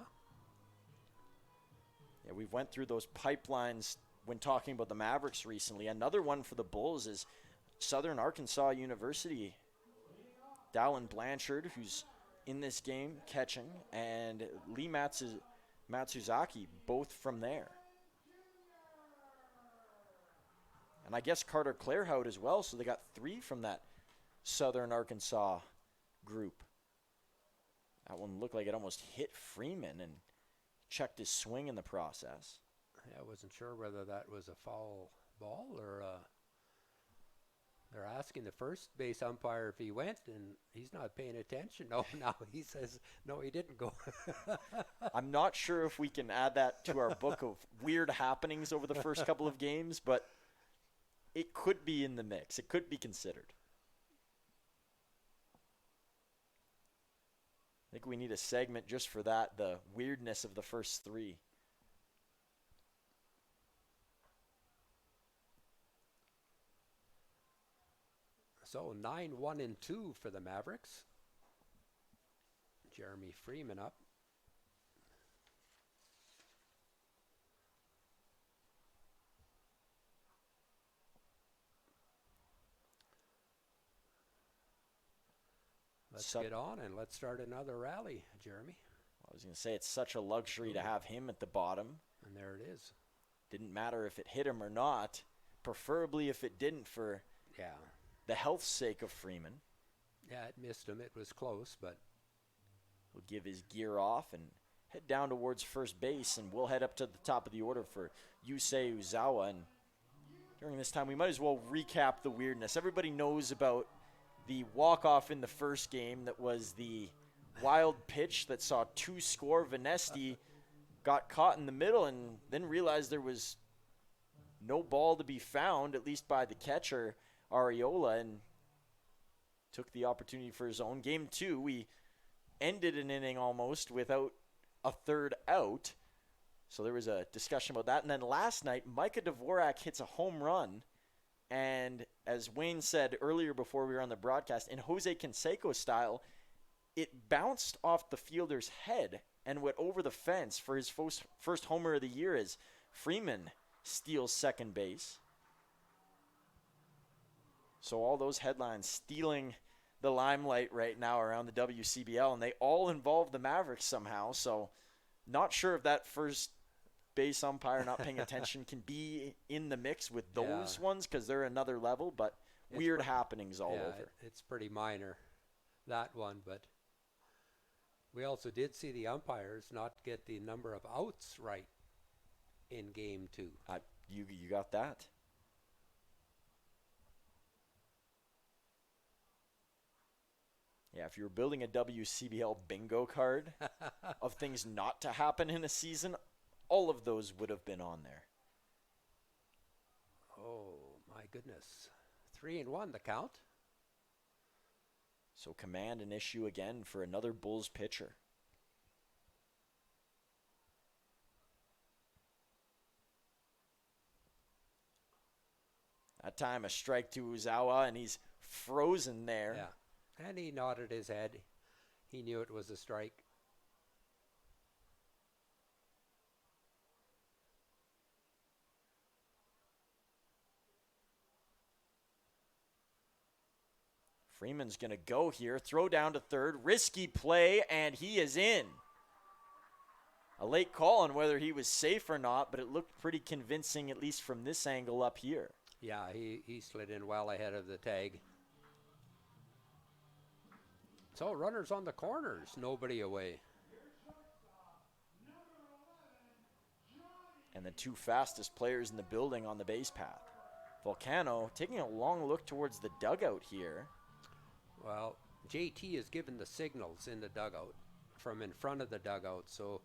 Yeah, we've went through those pipelines when talking about the Mavericks recently. Another one for the Bulls is Southern Arkansas University. Dallin Blanchard, who's in this game catching, and Lee Matsuzaki, both from there. And I guess Carter Clairhout as well, so they got 3 from that Southern Arkansas group. That one looked like it almost hit Freeman and checked his swing in the process. Yeah, I wasn't sure whether that was a foul ball or they're asking the first base umpire if he went, and he's not paying attention. No, now he says, no, he didn't go. I'm not sure if we can add that to our book of weird happenings over the first couple of games, but it could be in the mix. It could be considered. I think we need a segment just for that, the weirdness of the first 3. So 9-1-2 for the Mavericks. Jeremy Freeman up. Let's get on and let's start another rally, Jeremy. I was going to say, it's such a luxury to have him at the bottom. And there it is. Didn't matter if it hit him or not, preferably if it didn't for the health's sake of Freeman. Yeah, it missed him. It was close, but He'll give his gear off and head down towards first base, and we'll head up to the top of the order for Yusei Uzawa. And during this time, we might as well recap the weirdness. Everybody knows about the walk-off in the first game that was the wild pitch that saw 2 score. Vanesti got caught in the middle and then realized there was no ball to be found, at least by the catcher, Ariola, and took the opportunity for his own. Game 2, we ended an inning almost without a third out. So there was a discussion about that. And then last night, Micah Dvorak hits a home run. And as Wayne said earlier before we were on the broadcast, in Jose Canseco style, it bounced off the fielder's head and went over the fence for his first homer of the year as Freeman steals second base. So all those headlines stealing the limelight right now around the WCBL, and they all involve the Mavericks somehow. So not sure if that first base umpire not paying attention can be in the mix with those ones, because they're another level, but weird happenings all over. It's pretty minor, that one, but we also did see the umpires not get the number of outs right in game 2. You got that. Yeah, if you were building a WCBL bingo card of things not to happen in a season, all of those would have been on there. Oh, my goodness. 3-1 the count. So command an issue again for another Bulls pitcher. That time a strike to Uzawa, and he's frozen there. Yeah, and he nodded his head. He knew it was a strike. Freeman's going to go here, throw down to third, risky play, and he is in. A late call on whether he was safe or not, but it looked pretty convincing, at least from this angle up here. Yeah, he slid in well ahead of the tag. So runners on the corners, nobody away. And the 2 fastest players in the building on the base path. Volcano taking a long look towards the dugout here. Well, JT is given the signals in the dugout from in front of the dugout, so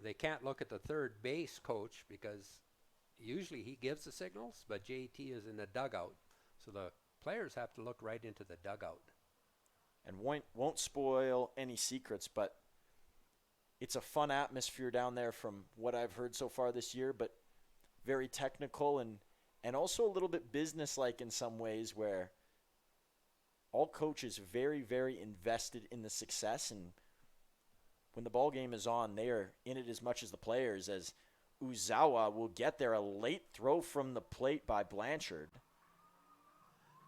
they can't look at the third base coach because usually he gives the signals, but JT is in the dugout, so the players have to look right into the dugout. And won't spoil any secrets, but it's a fun atmosphere down there from what I've heard so far this year, but very technical and also a little bit businesslike in some ways, where all coaches very, very invested in the success, and when the ball game is on, they are in it as much as the players, as Uzawa will get there. A late throw from the plate by Blanchard.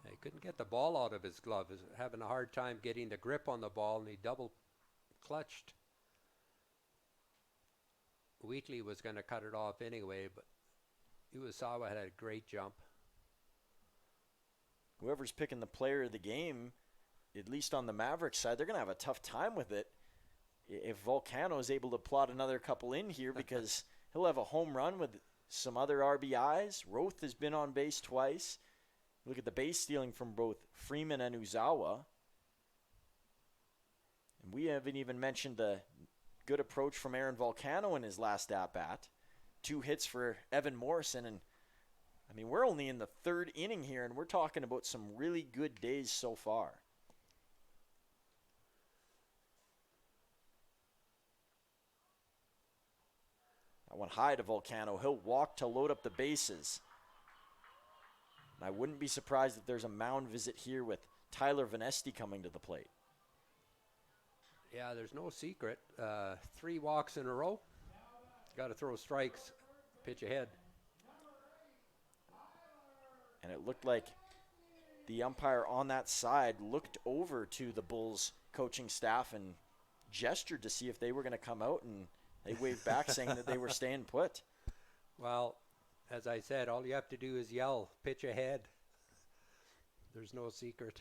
He couldn't get the ball out of his glove. He's having a hard time getting the grip on the ball, and he double clutched. Wheatley was going to cut it off anyway, but Uzawa had a great jump. Whoever's picking the player of the game, at least on the Mavericks side, they're going to have a tough time with it if Volcano is able to plot another couple in here, because he'll have a home run with some other RBIs. Roth has been on base twice. Look at the base stealing from both Freeman and Uzawa. And we haven't even mentioned the good approach from Aaron Volcano in his last at-bat. 2 hits for Evan Morrison, and I mean, we're only in the 3rd inning here, and we're talking about some really good days so far. That one high to Volcano. He'll walk to load up the bases. And I wouldn't be surprised if there's a mound visit here with Tyler Vanesti coming to the plate. Yeah, there's no secret. 3 walks in a row. Got to throw strikes, pitch ahead. And it looked like the umpire on that side looked over to the Bulls coaching staff and gestured to see if they were going to come out, and they waved back saying that they were staying put. Well, as I said, all you have to do is yell, pitch ahead. There's no secret.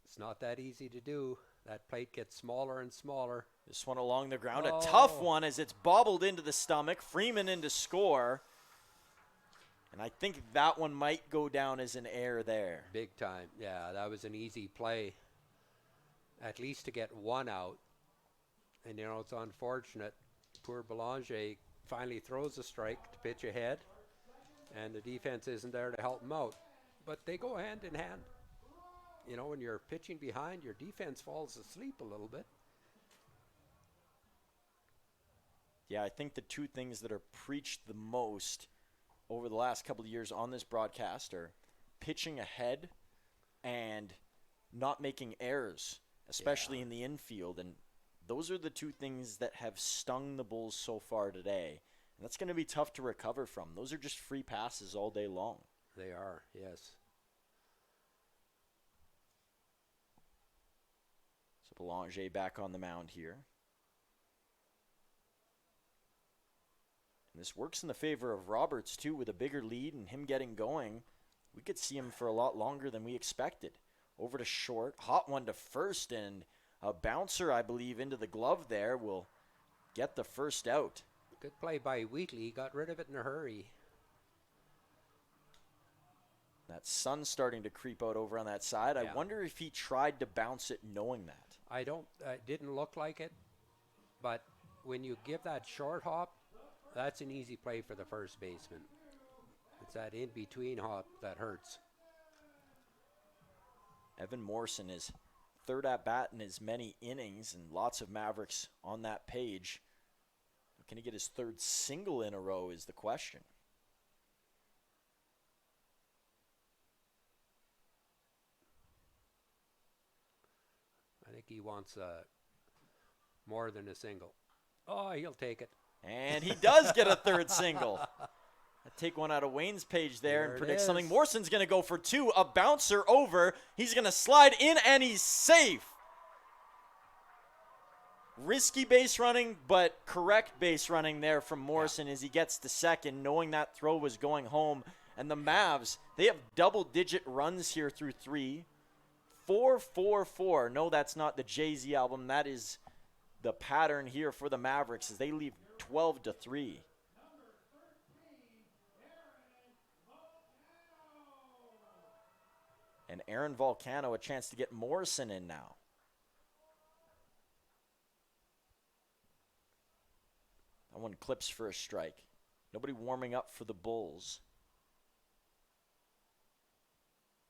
It's not that easy to do. That plate gets smaller and smaller. This one along the ground, Oh. a tough one as it's bobbled into the stomach. Freeman in to score. And I think that one might go down as an error there. Big time. Yeah, that was an easy play. At least to get 1 out. And, it's unfortunate. Poor Belanger finally throws a strike to pitch ahead. And the defense isn't there to help him out. But they go hand in hand. When you're pitching behind, your defense falls asleep a little bit. Yeah, I think the 2 things that are preached the most over the last couple of years on this broadcast are pitching ahead and not making errors, especially in the infield. And those are the 2 things that have stung the Bulls so far today. And that's going to be tough to recover from. Those are just free passes all day long. They are, yes. So Belanger back on the mound here. And this works in the favor of Roberts, too, with a bigger lead and him getting going. We could see him for a lot longer than we expected. Over to short. Hot one to first, and a bouncer, I believe, into the glove there will get the first out. Good play by Wheatley. He got rid of it in a hurry. That sun's starting to creep out over on that side. Yeah. I wonder if he tried to bounce it knowing that. It didn't look like it, but when you give that short hop, that's an easy play for the first baseman. It's that in-between hop that hurts. Evan Morrison is 3rd at bat in as many innings, and lots of Mavericks on that page. Can he get his 3rd single in a row is the question. I think he wants more than a single. Oh, he'll take it. And he does get a 3rd single. I take one out of Wayne's page there and There it predict is. something. Morrison's going to go for 2. A bouncer over. He's going to slide in, and he's safe. Risky base running, but correct base running there from Morrison as he gets to second, knowing that throw was going home. And the Mavs, they have double-digit runs here through 3. 4-4-4. No, that's not the Jay-Z album. That is the pattern here for the Mavericks as they leave 12-3. And Aaron Volcano a chance to get Morrison in now. That one clips for a strike. Nobody warming up for the Bulls.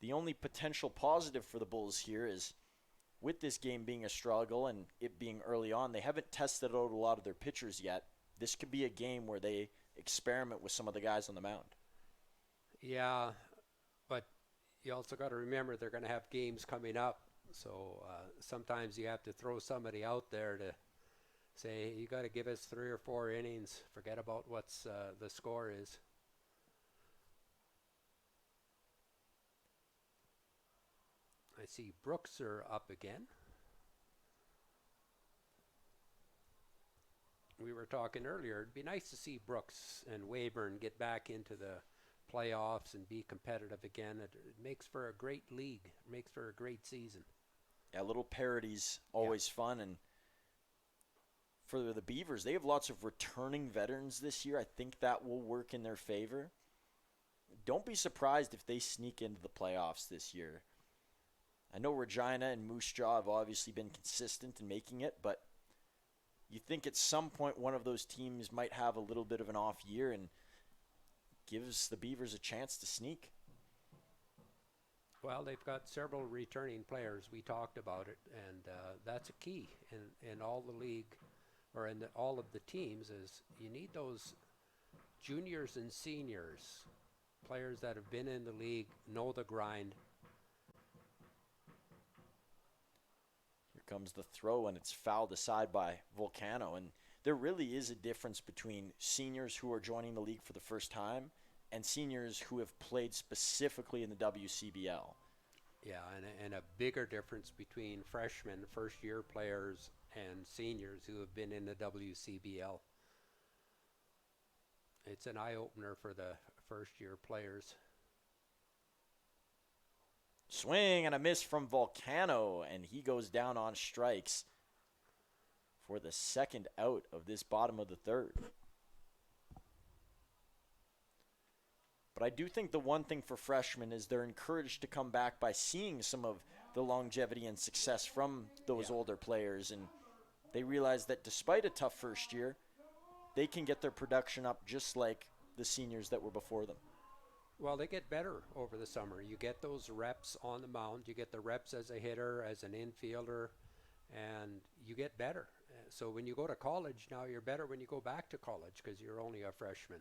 The only potential positive for the Bulls here is with this game being a struggle and it being early on, they haven't tested out a lot of their pitchers yet. This could be a game where they experiment with some of the guys on the mound. Yeah, but you also got to remember they're going to have games coming up. So sometimes you have to throw somebody out there to say, you got to give us 3 or 4 innings. Forget about what's the score is. I see Brooks are up again. We were talking earlier, it'd be nice to see Brooks and Weyburn get back into the playoffs and be competitive again. It makes for a great league. It makes for a great season. Yeah, little parodies, always fun. And for the Beavers, they have lots of returning veterans this year. I think that will work in their favor. Don't be surprised if they sneak into the playoffs this year. I know Regina and Moose Jaw have obviously been consistent in making it, but you think at some point one of those teams might have a little bit of an off year and gives the Beavers a chance to sneak. Well, they've got several returning players. We talked about it, and that's a key in all the league, or in all of the teams, is you need those juniors and seniors, players that have been in the league, know the grind. Comes the throw, and it's fouled aside by Volcano. And there really is a difference between seniors who are joining the league for the first time and seniors who have played specifically in the WCBL. Yeah, and a bigger difference between freshmen, first-year players, and seniors who have been in the WCBL. It's an eye-opener for the first-year players. Swing and a miss from Volcano, and he goes down on strikes for the second out of this bottom of the third. But I do think the one thing for freshmen is they're encouraged to come back by seeing some of the longevity and success from those older players, and they realize that despite a tough first year, they can get their production up just like the seniors that were before them. Well, they get better over the summer. You get those reps on the mound. You get the reps as a hitter, as an infielder, and you get better. So when you go to college, now you're better when you go back to college because you're only a freshman.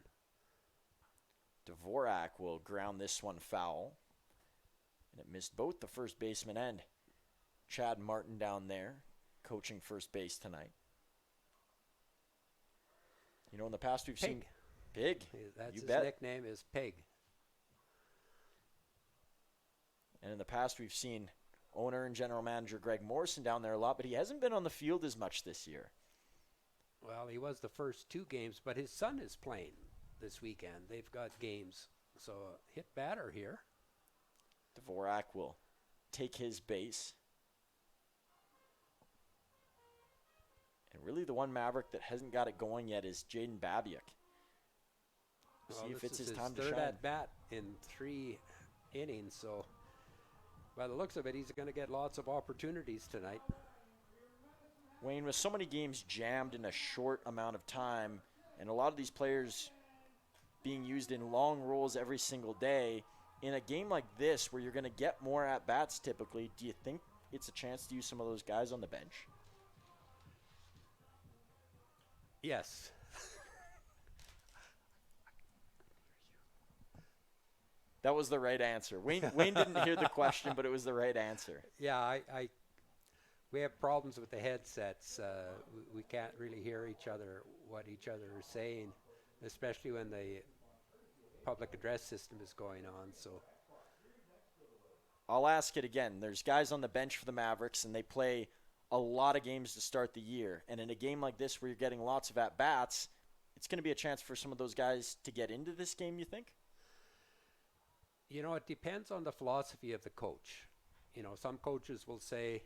Dvorak will ground this one foul. And it missed both the first baseman and Chad Martin down there, coaching first base tonight. You know, in the past we've seen Pig. That's you his bet. nickname is Pig. And in the past, we've seen owner and general manager Greg Morrison down there a lot, but he hasn't been on the field as much this year. Well, he was the first 2 games, but his son is playing this weekend. They've got games. So hit batter here. Dvorak will take his base. And really the one Maverick that hasn't got it going yet is Jaden Babiak. See if it's his time to shine. Third at bat in 3 innings, so by the looks of it, he's going to get lots of opportunities tonight. Wayne, with so many games jammed in a short amount of time, and a lot of these players being used in long roles every single day, in a game like this where you're going to get more at-bats typically, do you think it's a chance to use some of those guys on the bench? Yes. That was the right answer. Wayne didn't hear the question, but it was the right answer. Yeah, we have problems with the headsets. We can't really hear each other, what each other are saying, especially when the public address system is going on. So I'll ask it again. There's guys on the bench for the Mavericks, and they play a lot of games to start the year. And in a game like this where you're getting lots of at-bats, it's going to be a chance for some of those guys to get into this game, you think? You know, it depends on the philosophy of the coach. You know, some coaches will say,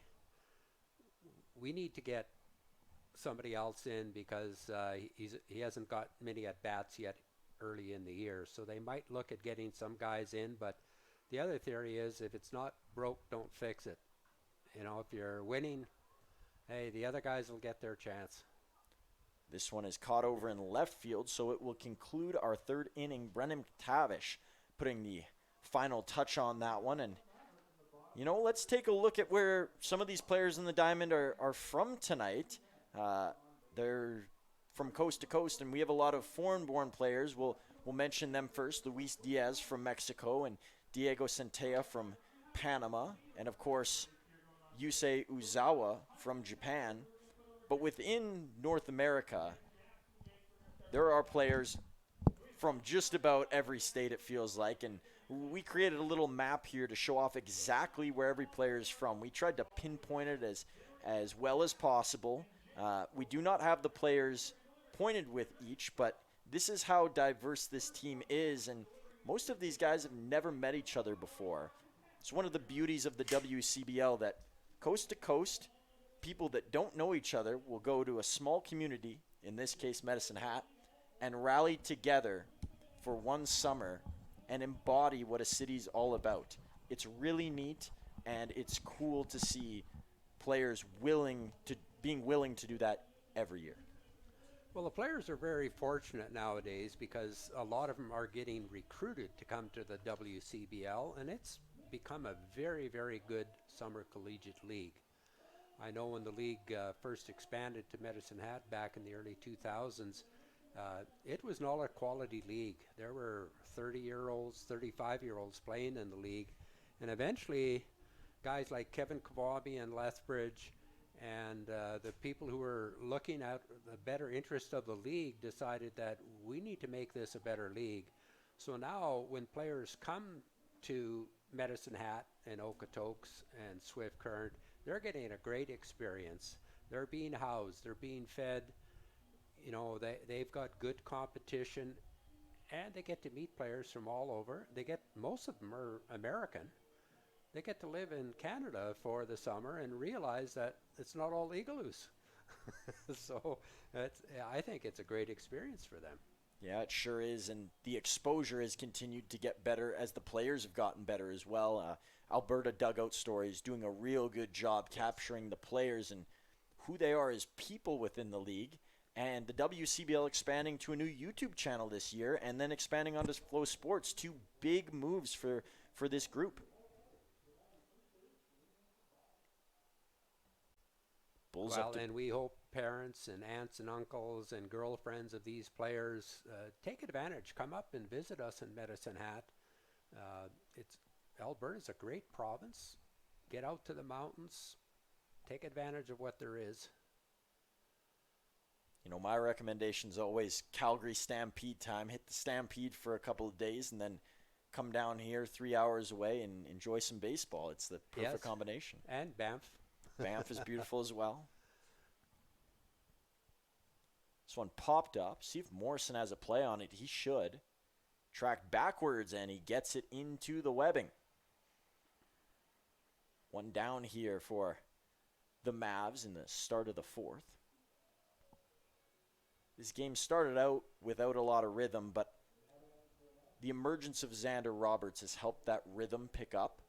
we need to get somebody else in because he hasn't got many at-bats yet early in the year. So they might look at getting some guys in, but the other theory is if it's not broke, don't fix it. You know, if you're winning, hey, the other guys will get their chance. This one is caught over in left field, so it will conclude our third inning. Brendan Tavish putting the final touch on that one. And, you know, let's take a look at where some of these players in the diamond are from tonight. They're from coast to coast, and we have a lot of foreign-born players. We'll mention them first. Luis Diaz from Mexico and Diego Centella from Panama. And, of course, Yusei Uzawa from Japan. But within North America, there are players from just about every state, it feels like. And we created a little map here to show off exactly where every player is from. We tried to pinpoint it as well as possible. We do not have the players pointed with each, but this is how diverse this team is. And most of these guys have never met each other before. It's one of the beauties of the WCBL that coast to coast, people that don't know each other will go to a small community, in this case Medicine Hat, and rally together for one summer and embody what a city's all about. It's really neat, and it's cool to see players being willing to do that every year. Well, the players are very fortunate nowadays because a lot of them are getting recruited to come to the WCBL, and it's become a very, very good summer collegiate league. I know when the league first expanded to Medicine Hat back in the early 2000s, it was not a quality league. There were 30-year-olds, 35-year-olds playing in the league, and eventually guys like Kevin Kawabi and Lethbridge and the people who were looking at the better interest of the league decided that we need to make this a better league. So now when players come to Medicine Hat and Okotoks and Swift Current, they're getting a great experience. They're being housed, they're being fed, you know, they've got good competition, and they get to meet players from all over. Most of them are American. They get to live in Canada for the summer and realize that it's not all Eagaloos. So I think it's a great experience for them. Yeah, it sure is, and the exposure has continued to get better as the players have gotten better as well. Alberta Dugout Stories doing a real good job capturing the players and who they are as people within the league, and the WCBL expanding to a new YouTube channel this year and then expanding onto Flow Sports. Two big moves for this group. Bulls well, and we hope parents and aunts and uncles and girlfriends of these players take advantage. Come up and visit us in Medicine Hat. Alberta's a great province. Get out to the mountains. Take advantage of what there is. You know, my recommendation is always Calgary Stampede time. Hit the Stampede for a couple of days and then come down here 3 hours away and enjoy some baseball. It's the perfect combination. And Banff. Banff is beautiful as well. This one popped up. See if Morrison has a play on it. He should. Track backwards, and he gets it into the webbing. One down here for the Mavs in the start of the fourth. This game started out without a lot of rhythm, but the emergence of Xander Roberts has helped that rhythm pick up.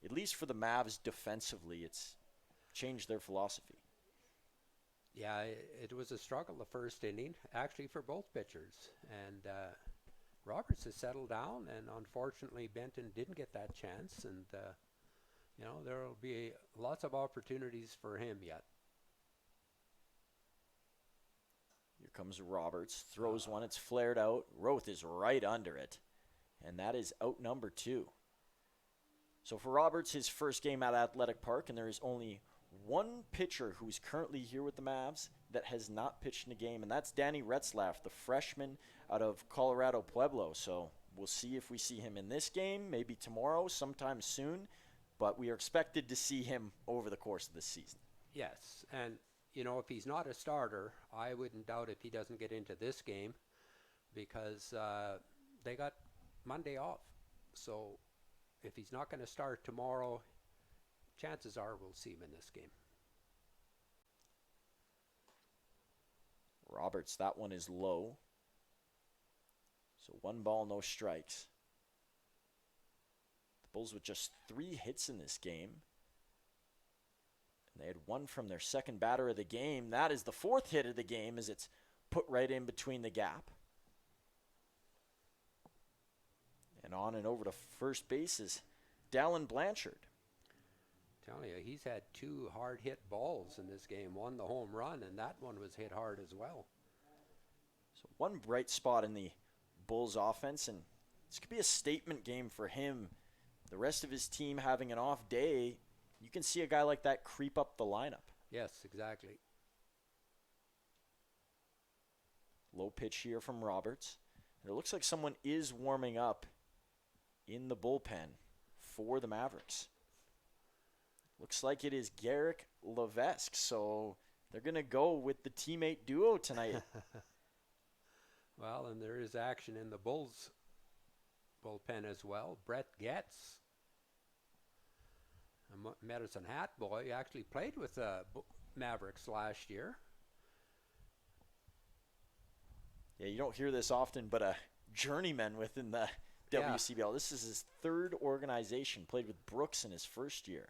At least for the Mavs defensively, it's changed their philosophy. Yeah, it was a struggle the first inning, actually for both pitchers. And Roberts has settled down, and unfortunately Benton didn't get that chance. And, you know, there will be lots of opportunities for him yet. Here comes Roberts, throws one, it's flared out. Roth is right under it, and that is out number 2. So for Roberts, his first game at Athletic Park, and there is only one pitcher who's currently here with the Mavs that has not pitched in a game, and that's Danny Retzlaff, the freshman out of Colorado Pueblo. So we'll see if we see him in this game, maybe tomorrow, sometime soon, but we are expected to see him over the course of this season. Yes, and you know, if he's not a starter, I wouldn't doubt if he doesn't get into this game because they got Monday off. So if he's not going to start tomorrow, chances are we'll see him in this game. Roberts, that one is low. So 1 ball, no strikes. Bulls with just 3 hits in this game. And they had 1 from their second batter of the game. That is the 4th hit of the game as it's put right in between the gap. And on and over to first base is Dallin Blanchard. Telling you, he's had 2 hard hit balls in this game. One the home run, and that one was hit hard as well. So one bright spot in the Bulls offense, and this could be a statement game for him. The rest of his team having an off day, you can see a guy like that creep up the lineup. Yes, exactly. Low pitch here from Roberts. And it looks like someone is warming up in the bullpen for the Mavericks. Looks like it is Garrick Levesque, so they're going to go with the teammate duo tonight. Well, and there is action in the Bulls bullpen as well. Brett Getz, a Medicine Hat boy, he actually played with the Mavericks last year. Yeah, you don't hear this often, but a journeyman within the WCBL. This is his 3rd organization. Played with Brooks in his first year.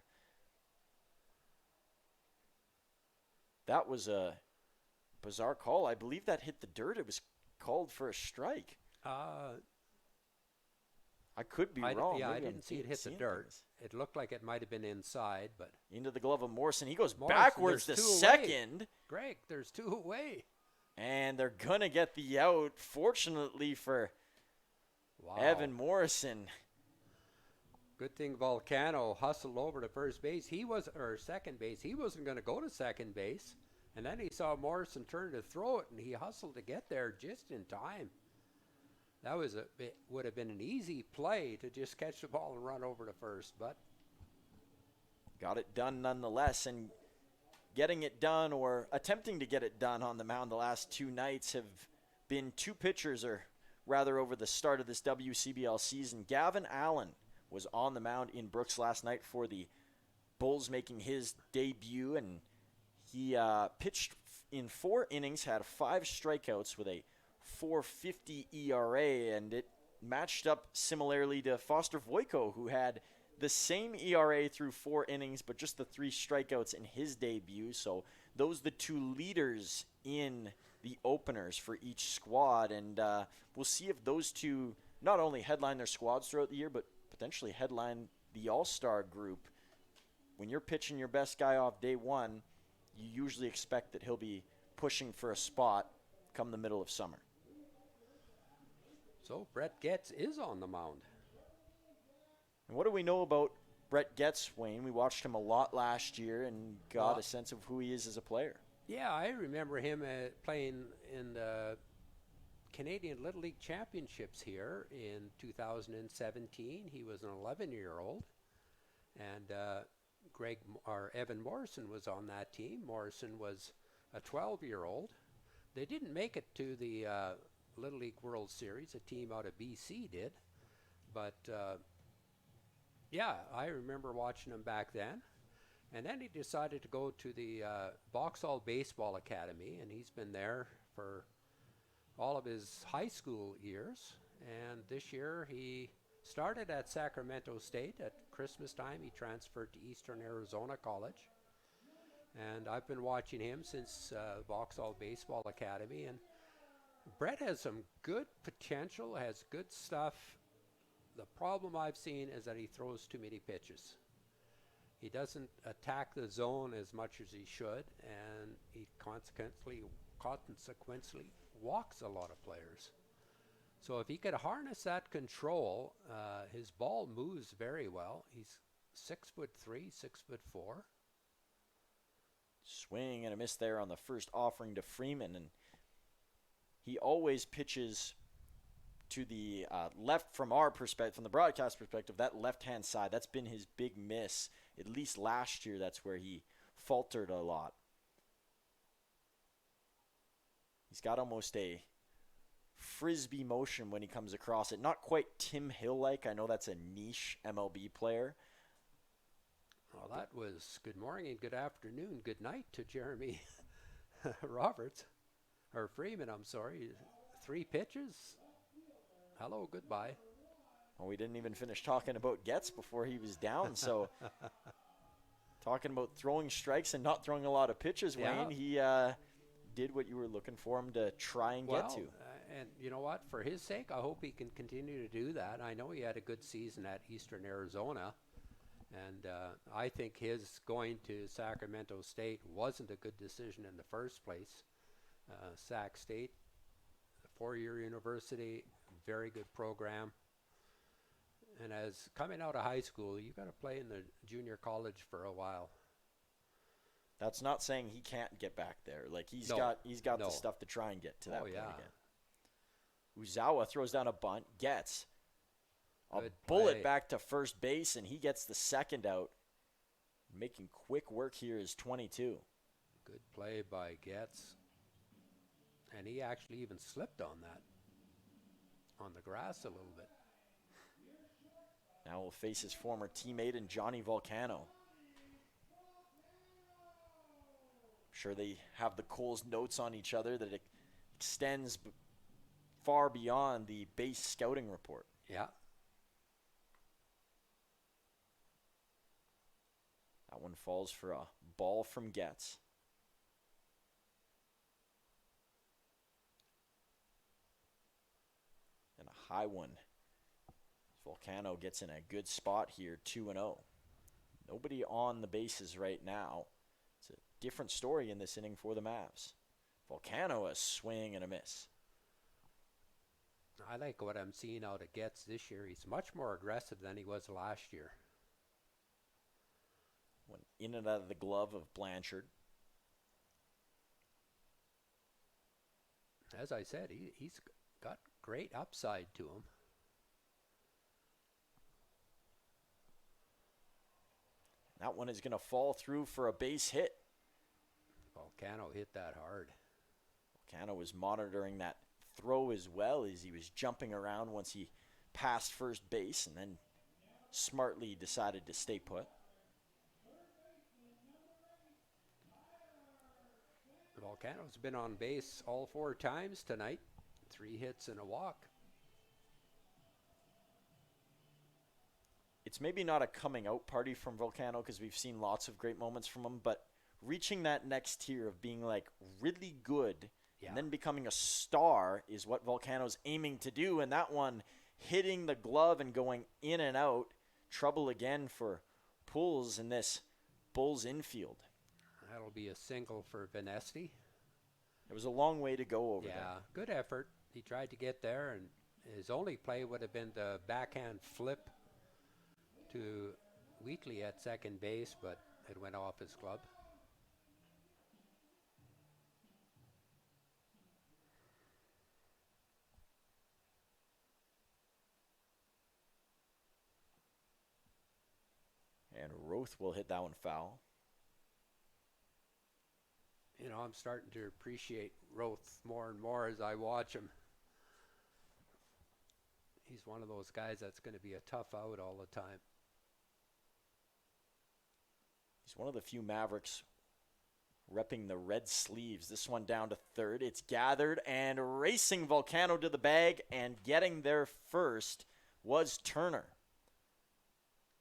That was a bizarre call. I believe that hit the dirt. It was called for a strike. I could be wrong. Yeah, I Maybe didn't see it hit the dirt. things. It looked like it might have been inside, but Into the glove of Morrison. He goes Morrison, backwards to there's 2 away. second. Greg, there's 2 away. And they're going to get the out, fortunately for Wow. Evan Morrison. Good thing Volcano hustled over to first base. Or second base. He wasn't going to go to second base. And then he saw Morrison turn to throw it, and he hustled to get there just in time. That would have been an easy play to just catch the ball and run over to first, but Got it done nonetheless, and getting it done or attempting to get it done on the mound the last 2 nights have been 2 pitchers, or rather over the start of this WCBL season. Gavin Allen was on the mound in Brooks last night for the Bulls, making his debut, and he pitched in 4 innings, had 5 strikeouts with a 4.50 ERA, and it matched up similarly to Foster Voiko, who had the same ERA through 4 innings, but just the 3 strikeouts in his debut. So those are the 2 leaders in the openers for each squad, and we'll see if those 2 not only headline their squads throughout the year, but potentially headline the all-star group. When you're pitching your best guy off day 1, you usually expect that he'll be pushing for a spot come the middle of summer. so Brett Getz is on the mound. And what do we know about Brett Getz, Wayne? We watched him a lot last year and got a sense of who he is as a player. Yeah, I remember him playing in the Canadian Little League Championships here in 2017. He was an 11-year-old, and Evan Morrison was on that team. Morrison was a 12-year-old. They didn't make it to the Little League World Series. A team out of BC did, but yeah, I remember watching him back then. And then he decided to go to the Vauxhall Baseball Academy, and he's been there for all of his high school years. And this year he started at Sacramento State. At Christmas time, he transferred to Eastern Arizona College. And I've been watching him since Vauxhall Baseball Academy. And Brett has some good potential, has good stuff. The problem I've seen is that he throws too many pitches. He doesn't attack the zone as much as he should, and he consequently walks a lot of players. So if he could harness that control, his ball moves very well. He's 6'3", 6'4". Swing and a miss there on the first offering to Freeman, and he always pitches to the left from our perspective, from the broadcast perspective, that left-hand side. That's been his big miss. At least last year, that's where he faltered a lot. He's got almost a frisbee motion when he comes across it. Not quite Tim Hill-like. I know that's a niche MLB player. Well, that was good morning and good afternoon, good night to Jeremy Roberts, or Freeman, I'm sorry. 3 pitches. Hello, goodbye. Well, we didn't even finish talking about Getz before he was down. So, talking about throwing strikes and not throwing a lot of pitches, Yeah. Wayne, he did what you were looking for him to try and get to. And you know what? For his sake, I hope he can continue to do that. I know he had a good season at Eastern Arizona, and I think his going to Sacramento State wasn't a good decision in the first place. Sac State, a four-year university, very good program. And as coming out of high school, you got to play in the junior college for a while. That's not saying he can't get back there. Like he's No, got no. the stuff to try and get to that Oh, point yeah. again. Uzawa throws down a bunt, gets a Good bullet play. back to first base, and he gets the second out. Making quick work here is 22. Good play by Getz. And he actually even slipped on that, on the grass a little bit. Now will face his former teammate and Johnny Volcano. I'm sure they have the Coles notes on each other that it extends far beyond the base scouting report. Yeah. That one falls for a ball from Getz. And a high one. Volcano gets in a good spot here, 2-0. Nobody on the bases right now. It's a different story in this inning for the Mavs. Volcano a swing and a miss. I like what I'm seeing out of Getz this year. He's much more aggressive than he was last year. Went in and out of the glove of Blanchard. As I said, he's got great upside to him. That one is going to fall through for a base hit. Volcano hit that hard. Volcano was monitoring that throw as well as he was jumping around once he passed first base and then smartly decided to stay put. Volcano's been on base all 4 times tonight. 3 hits and a walk. It's maybe not a coming out party from Volcano because we've seen lots of great moments from him, but reaching that next tier of being like really good and then becoming a star is what Volcano's aiming to do. And that one hitting the glove and going in and out. Trouble again for Pools in this Bulls infield. That'll be a single for Venesti. It was a long way to go over there. Yeah, good effort. He tried to get there, and his only play would have been the backhand flip to Wheatley at second base, but it went off his glove. And Roth will hit that one foul. You know, I'm starting to appreciate Roth more and more as I watch him. He's one of those guys that's going to be a tough out all the time. He's one of the few Mavericks repping the red sleeves. This one down to third. It's gathered and racing Volcano to the bag, and getting there first was Turner.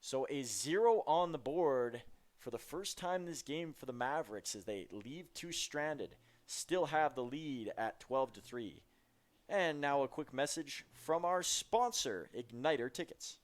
So a 0 on the board for the first time this game for the Mavericks as they leave 2 stranded. Still have the lead at 12-3. And now a quick message from our sponsor, Igniter Tickets.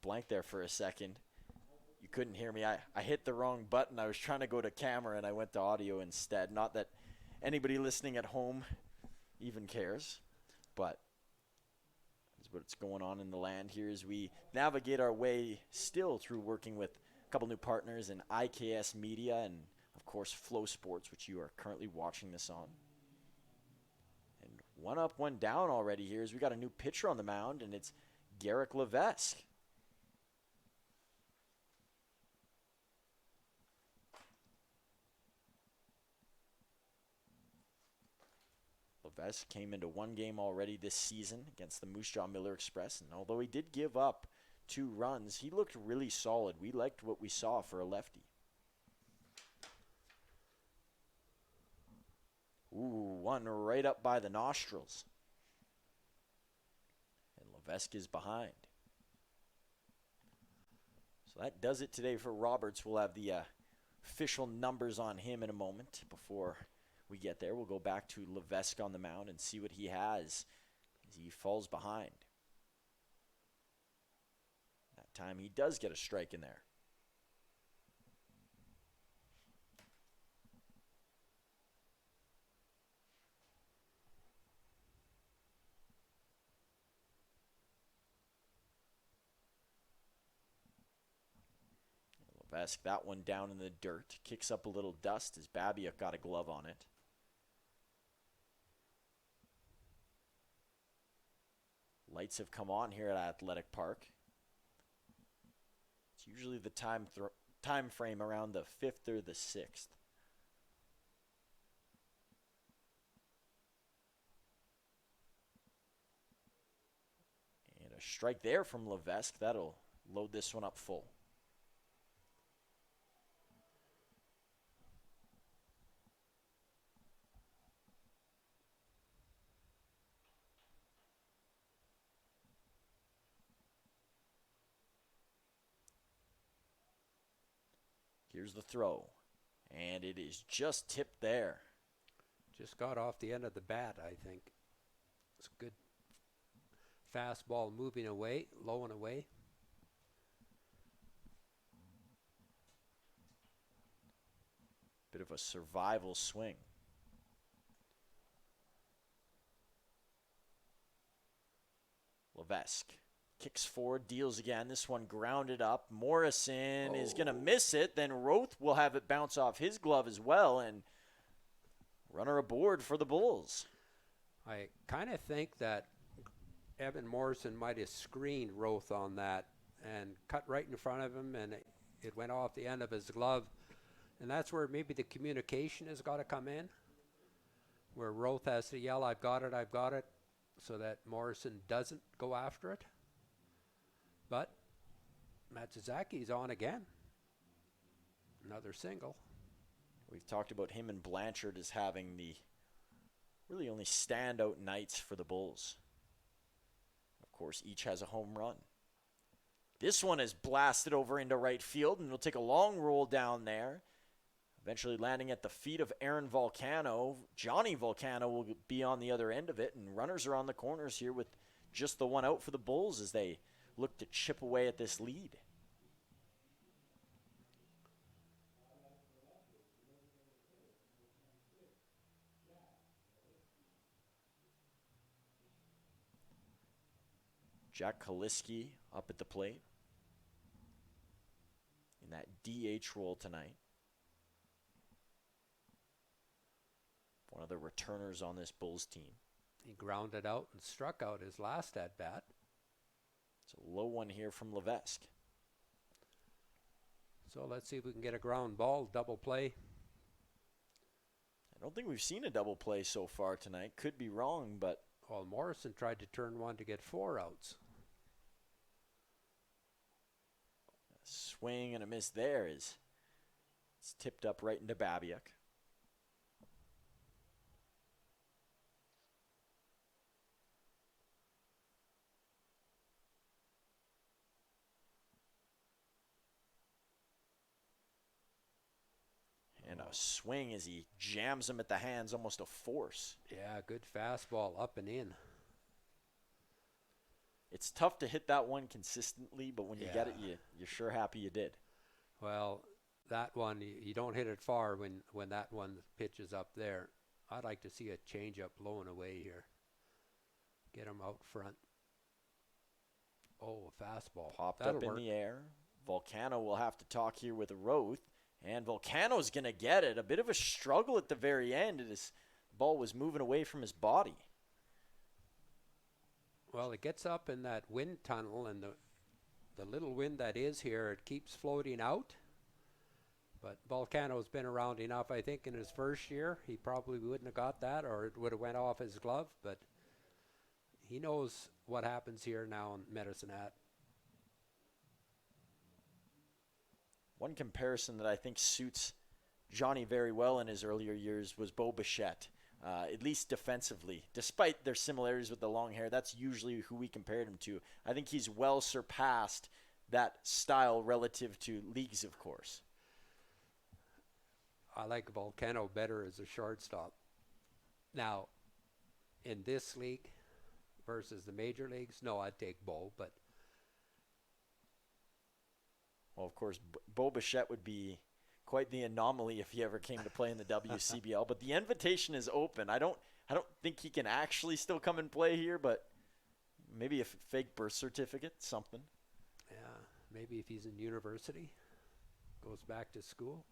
blank there for a second. You couldn't hear me. I hit the wrong button. I was trying to go to camera and I went to audio instead. Not that anybody listening at home even cares, but that's what's going on in the land here as we navigate our way still through working with a couple new partners in IKS Media and, of course, Flow Sports, which you are currently watching this on. And one up, one down already here as we got a new pitcher on the mound, and it's Garrick Levesque. Levesque came into one game already this season against the Moose Jaw Miller Express, and although he did give up 2 runs, he looked really solid. We liked what we saw for a lefty. Ooh, one right up by the nostrils. And Levesque is behind. So that does it today for Roberts. We'll have the official numbers on him in a moment. Before we get there, we'll go back to Levesque on the mound and see what he has as he falls behind. That time he does get a strike in there. Levesque, that one down in the dirt, kicks up a little dust as Babiuk got a glove on it. Lights have come on here at Athletic Park. It's usually the time frame around the 5th or the 6th. And a strike there from Levesque. That'll load this one up full. Here's the throw, and it is just tipped there. Just got off the end of the bat, I think. It's good fastball moving away, low and away. Bit of a survival swing. Levesque kicks forward, deals again. This one grounded up. Morrison is going to miss it. Then Roth will have it bounce off his glove as well. And runner aboard for the Bulls. I kind of think that Evan Morrison might have screened Roth on that and cut right in front of him, and it went off the end of his glove. And that's where maybe the communication has got to come in, where Roth has to yell, I've got it, so that Morrison doesn't go after it. But Matsuzaki's on again. Another single. We've talked about him and Blanchard as having the really only standout nights for the Bulls. Of course, each has a home run. This one is blasted over into right field, and it'll take a long roll down there, eventually landing at the feet of Aaron Volcano. Johnny Volcano will be on the other end of it, and runners are on the corners here with just the one out for the Bulls as they look to chip away at this lead. Jack Kaliski up at the plate in that DH role tonight. One of the returners on this Bulls team. He grounded out and struck out his last at-bat. It's a low one here from Levesque. So let's see if we can get a ground ball, double play. I don't think we've seen a double play so far tonight. Could be wrong, but... Well, Morrison tried to turn one to get 4 outs. A swing and a miss there is... It's tipped up right into Babiuk. And a swing as he jams him at the hands, almost a force. Yeah, good fastball up and in. It's tough to hit that one consistently, but when you get it, Yeah. you're sure happy you did. Well, that one, you don't hit it far when that one pitches up there. I'd like to see a changeup blowing away here. Get him out front. Oh, a fastball. Popped That'll up in work. the air. Volcano will have to talk here with Roth, and Volcano's going to get it. A bit of a struggle at the very end. His ball was moving away from his body. Well, it gets up in that wind tunnel, and the little wind that is here, it keeps floating out. But Volcano's been around enough, I think, in his first year. He probably wouldn't have got that, or it would have went off his glove. But he knows what happens here now in Medicine Hat. One comparison that I think suits Johnny very well in his earlier years was Bo Bichette, at least defensively. Despite their similarities with the long hair, that's usually who we compared him to. I think he's well surpassed that style relative to leagues, of course. I like Volcano better as a shortstop. Now, in this league versus the major leagues, no, I'd take Bo, but Well, of course, Bo Bichette would be quite the anomaly if he ever came to play in the WCBL. But the invitation is open. I don't think he can actually still come and play here, but maybe a fake birth certificate, something. yeah, maybe if he's in university, goes back to school.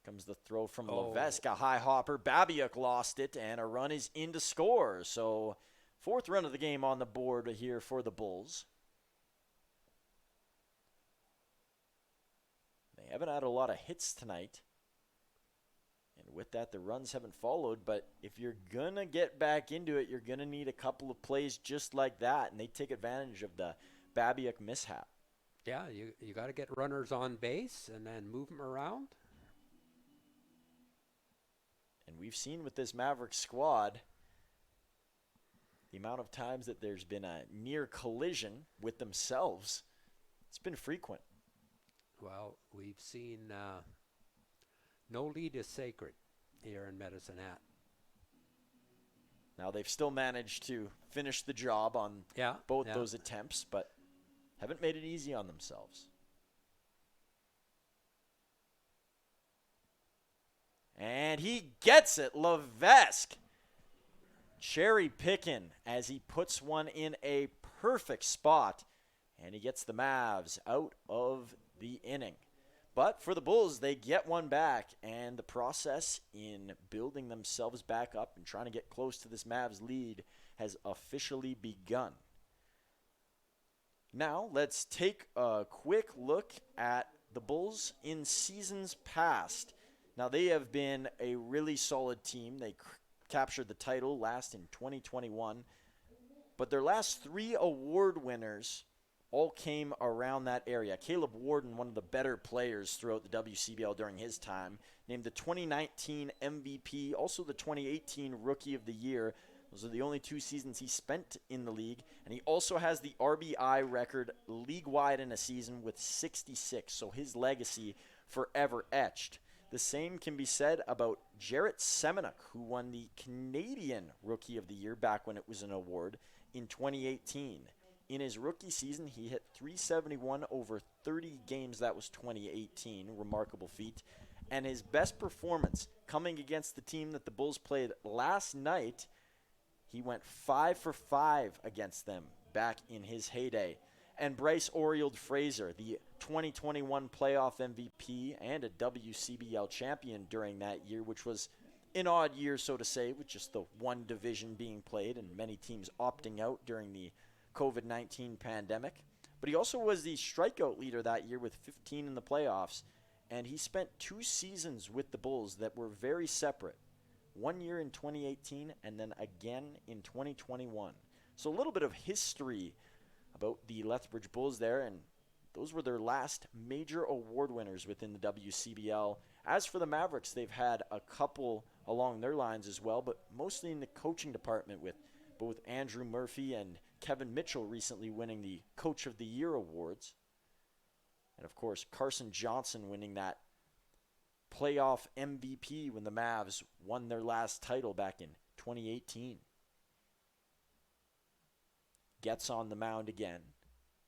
Comes the throw from Oh. Levesque, a high hopper. Babiuk lost it, and a run is in to score. So, fourth run of the game on the board here for the Bulls. They haven't had a lot of hits tonight. And with that, the runs haven't followed. But if you're going to get back into it, you're going to need a couple of plays just like that. And they take advantage of the Babiuk mishap. Yeah, you got to get runners on base and then move them around. And we've seen with this Mavericks squad the amount of times that there's been a near collision with themselves. It's been frequent. Well, we've seen no lead is sacred here in Medicine Hat. Now they've still managed to finish the job on both those attempts, but haven't made it easy on themselves. And he gets it, Levesque. Cherry picking as he puts one in a perfect spot. And he gets the Mavs out of the inning. But for the Bulls, they get one back. And the process in building themselves back up and trying to get close to this Mavs lead has officially begun. Now, let's take a quick look at the Bulls in seasons past. Now, they have been a really solid team. They captured the title last in 2021. But their last three award winners all came around that area. Caleb Warden, one of the better players throughout the WCBL during his time, named the 2019 MVP, also the 2018 Rookie of the Year. Those are the only 2 seasons he spent in the league. And he also has the RBI record league-wide in a season with 66. So his legacy forever etched. The same can be said about Jarrett Semenuk, who won the Canadian Rookie of the Year back when it was an award in 2018. In his rookie season, he hit .371 over 30 games. That was 2018. Remarkable feat. And his best performance coming against the team that the Bulls played last night, he went 5 for 5 against them back in his heyday. And Bryce Oriole Fraser, the 2021 playoff MVP and a WCBL champion during that year, which was an odd year, so to say, with just the one division being played and many teams opting out during the COVID-19 pandemic. But he also was the strikeout leader that year with 15 in the playoffs. And he spent 2 seasons with the Bulls that were very separate. 1 year in 2018 and then again in 2021. So a little bit of history about the Lethbridge Bulls there, and those were their last major award winners within the WCBL. As for the Mavericks, they've had a couple along their lines as well, but mostly in the coaching department with both Andrew Murphy and Kevin Mitchell recently winning the Coach of the Year awards. And of course, Carson Johnson winning that playoff MVP when the Mavs won their last title back in 2018. Gets on the mound again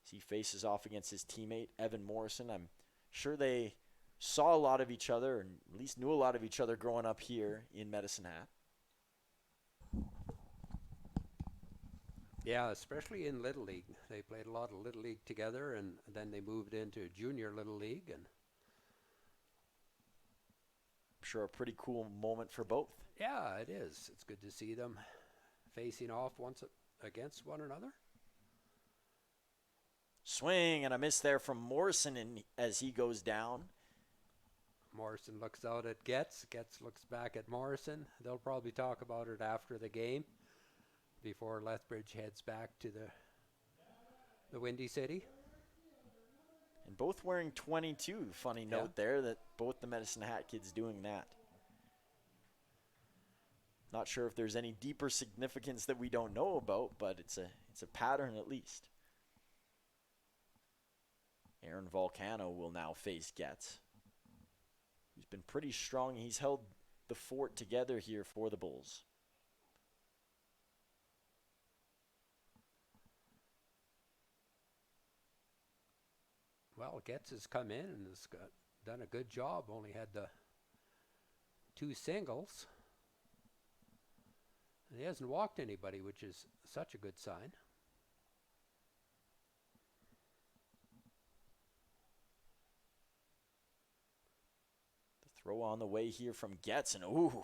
as he faces off against his teammate, Evan Morrison. I'm sure they saw a lot of each other, and at least knew a lot of each other growing up here in Medicine Hat. Yeah, especially in Little League. They played a lot of Little League together, and then they moved into Junior Little League. And I'm sure a pretty cool moment for both. yeah, it is. It's good to see them facing off once against one another. Swing and a miss there from Morrison as he goes down. Morrison looks out at Getz. Getz looks back at Morrison. They'll probably talk about it after the game before Lethbridge heads back to the Windy City. And both wearing 22. Funny note there that both the Medicine Hat kids doing that. Not sure if there's any deeper significance that we don't know about, but it's a pattern at least. Aaron Volcano will now face Getz, who's been pretty strong. He's held the fort together here for the Bulls. Well, Getz has come in and has done a good job. Only had the 2 singles. And he hasn't walked anybody, which is such a good sign. Throw on the way here from Getz, and ooh.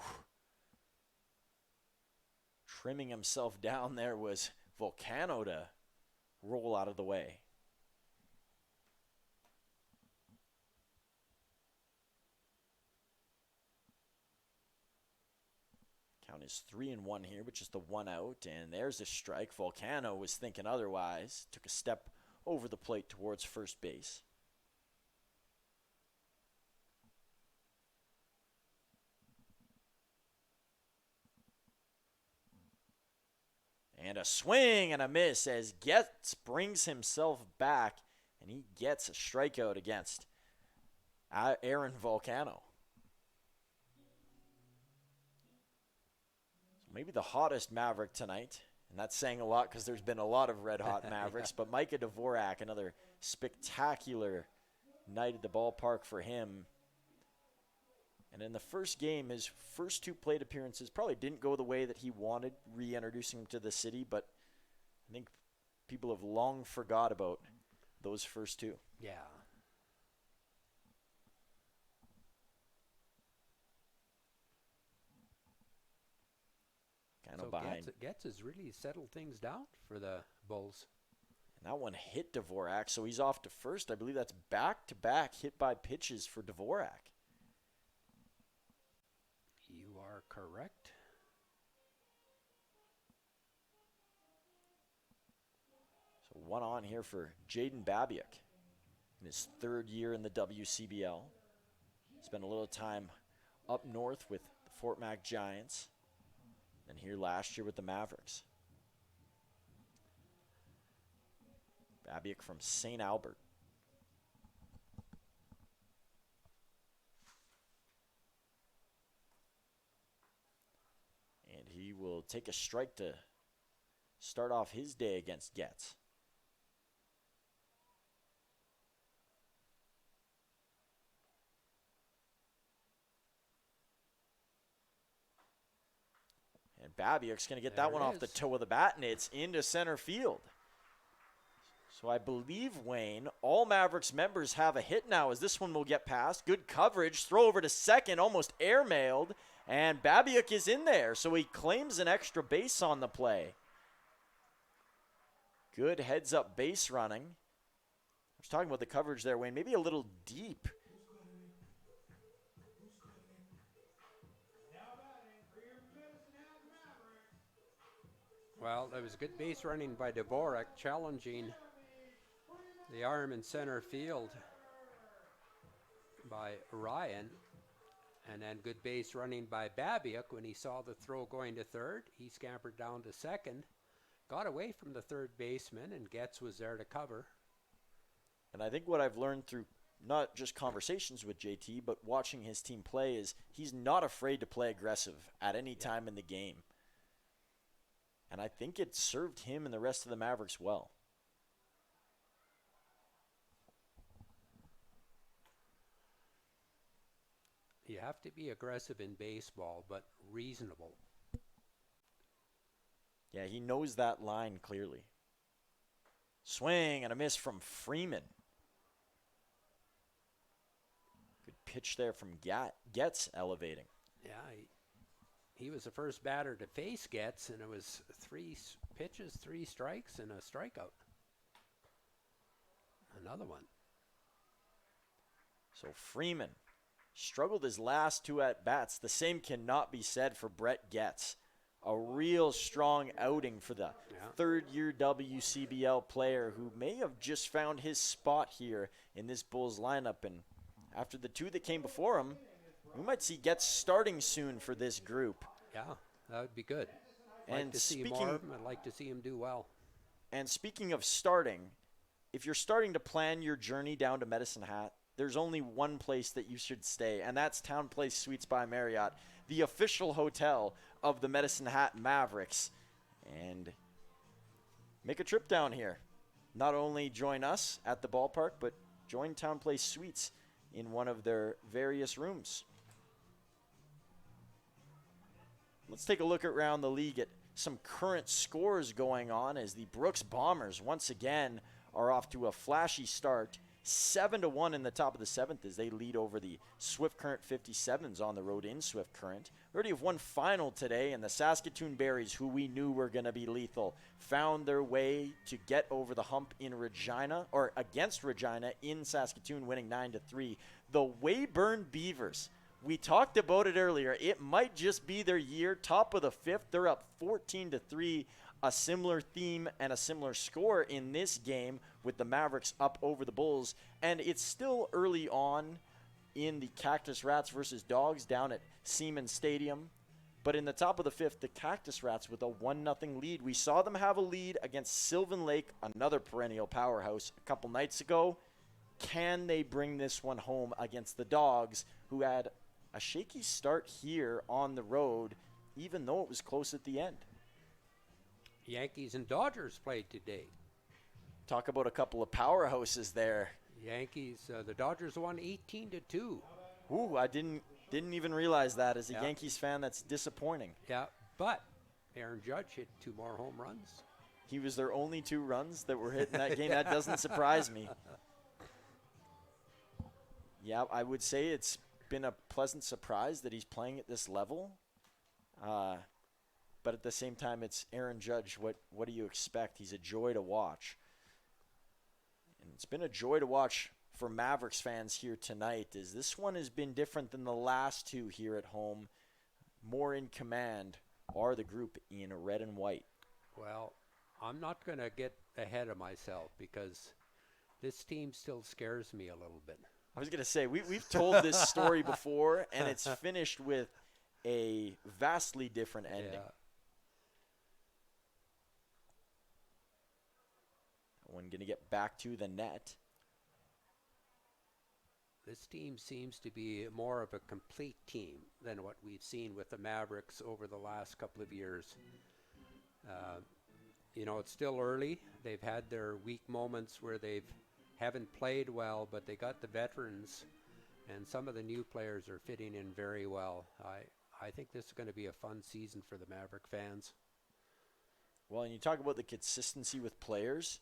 Trimming himself down there was Volcano to roll out of the way. Count is 3-1 here, with just the 1 out, and there's a strike. Volcano was thinking otherwise. Took a step over the plate towards first base. And a swing and a miss as Getz brings himself back, and he gets a strikeout against Aaron Volcano. So maybe the hottest Maverick tonight, and that's saying a lot because there's been a lot of red-hot Mavericks, but Micah Dvorak, another spectacular night at the ballpark for him. And in the first game, his first 2 plate appearances probably didn't go the way that he wanted, reintroducing him to the city, but I think people have long forgot about those first 2. Yeah. Kind of So behind. Getz has really settled things down for the Bulls. And that one hit Dvorak, so he's off to first. I believe that's back-to-back hit by pitches for Dvorak. You are correct. So 1 on here for Jaden Babiak in his 3rd year in the WCBL. Spent a little time up north with the Fort Mac Giants, and here last year with the Mavericks. Babiak from St. Albert. And he will take a strike to start off his day against Getz. And Babiak's going to get that one off the toe of the bat, and it's into center field. So I believe, Wayne, all Mavericks members have a hit now as this one will get past. Good coverage, throw over to second, almost airmailed, and Babiak is in there, so he claims an extra base on the play. Good heads-up base running. I was talking about the coverage there, Wayne, maybe a little deep. Well, there was good base running by Dvorak, challenging the arm in center field by Ryan. And then good base running by Babiak. When he saw the throw going to third, he scampered down to second, got away from the third baseman, and Getz was there to cover. And I think what I've learned through not just conversations with JT, but watching his team play is he's not afraid to play aggressive at any time in the game. And I think it served him and the rest of the Mavericks well. You have to be aggressive in baseball, but reasonable. Yeah, he knows that line clearly. Swing and a miss from Freeman. Good pitch there from Getz elevating. Yeah, he was the first batter to face Getz, and it was 3 pitches, 3 strikes, and a strikeout. Another one. So Freeman struggled his last 2 at-bats. The same cannot be said for Brett Getz. A real strong outing for the third-year WCBL player who may have just found his spot here in this Bulls lineup. And after the 2 that came before him, we might see Getz starting soon for this group. Yeah, that would be good. And I'd like to see him do well. And speaking of starting, if you're starting to plan your journey down to Medicine Hat, there's only one place that you should stay, and that's Town Place Suites by Marriott, the official hotel of the Medicine Hat Mavericks. And make a trip down here. Not only join us at the ballpark, but join Town Place Suites in one of their various rooms. Let's take a look around the league at some current scores going on as the Brooks Bombers once again are off to a flashy start. 7-1 in the top of the 7th as they lead over the Swift Current 57s on the road in Swift Current. We already have one final today, and the Saskatoon Berries, who we knew were going to be lethal, found their way to get over the hump in Regina, or against Regina in Saskatoon, winning 9-3. The Weyburn Beavers, we talked about it earlier. It might just be their year. Top of the 5th, they're up 14-3. A similar theme and a similar score in this game with the Mavericks up over the Bulls. And it's still early on in the Cactus Rats versus Dogs down at Siemens Stadium. But in the top of the 5th, the Cactus Rats with a 1-0 lead. We saw them have a lead against Sylvan Lake, another perennial powerhouse, a couple nights ago. Can they bring this one home against the Dogs, who had a shaky start here on the road, even though it was close at the end? Yankees and Dodgers played today. Talk about a couple of powerhouses there. Yankees, the Dodgers won 18-2. Ooh, I didn't even realize that. As a Yankees fan, that's disappointing. Yeah, but Aaron Judge hit 2 more home runs. He was their only 2 runs that were hit in that game. That doesn't surprise me. Yeah, I would say it's been a pleasant surprise that he's playing at this level. But at the same time, it's Aaron Judge. What do you expect? He's a joy to watch. And it's been a joy to watch for Mavericks fans here tonight, as this one has been different than the last 2 here at home. More in command are the group in red and white. Well, I'm not going to get ahead of myself because this team still scares me a little bit. I was going to say, we've told this story before, and it's finished with a vastly different ending. Yeah. One going to get back to the net. This team seems to be more of a complete team than what we've seen with the Mavericks over the last couple of years. It's still early. They've had their weak moments where they haven't played well, but they got the veterans, and some of the new players are fitting in very well. I think this is going to be a fun season for the Maverick fans. Well, and you talk about the consistency with players.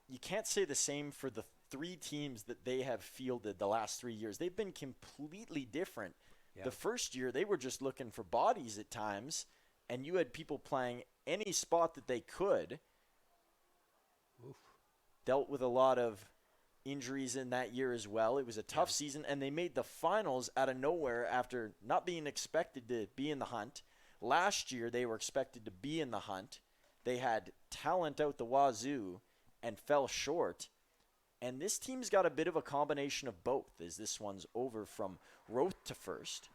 You can't say the same for the 3 teams that they have fielded the last 3 years. They've been completely different. Yeah. The first year, they were just looking for bodies at times, and you had people playing any spot that they could. Oof. Dealt with a lot of injuries in that year as well. It was a tough season, and they made the finals out of nowhere after not being expected to be in the hunt. Last year, they were expected to be in the hunt. They had talent out the wazoo and fell short. And this team's got a bit of a combination of both, as this one's over from Roth to first.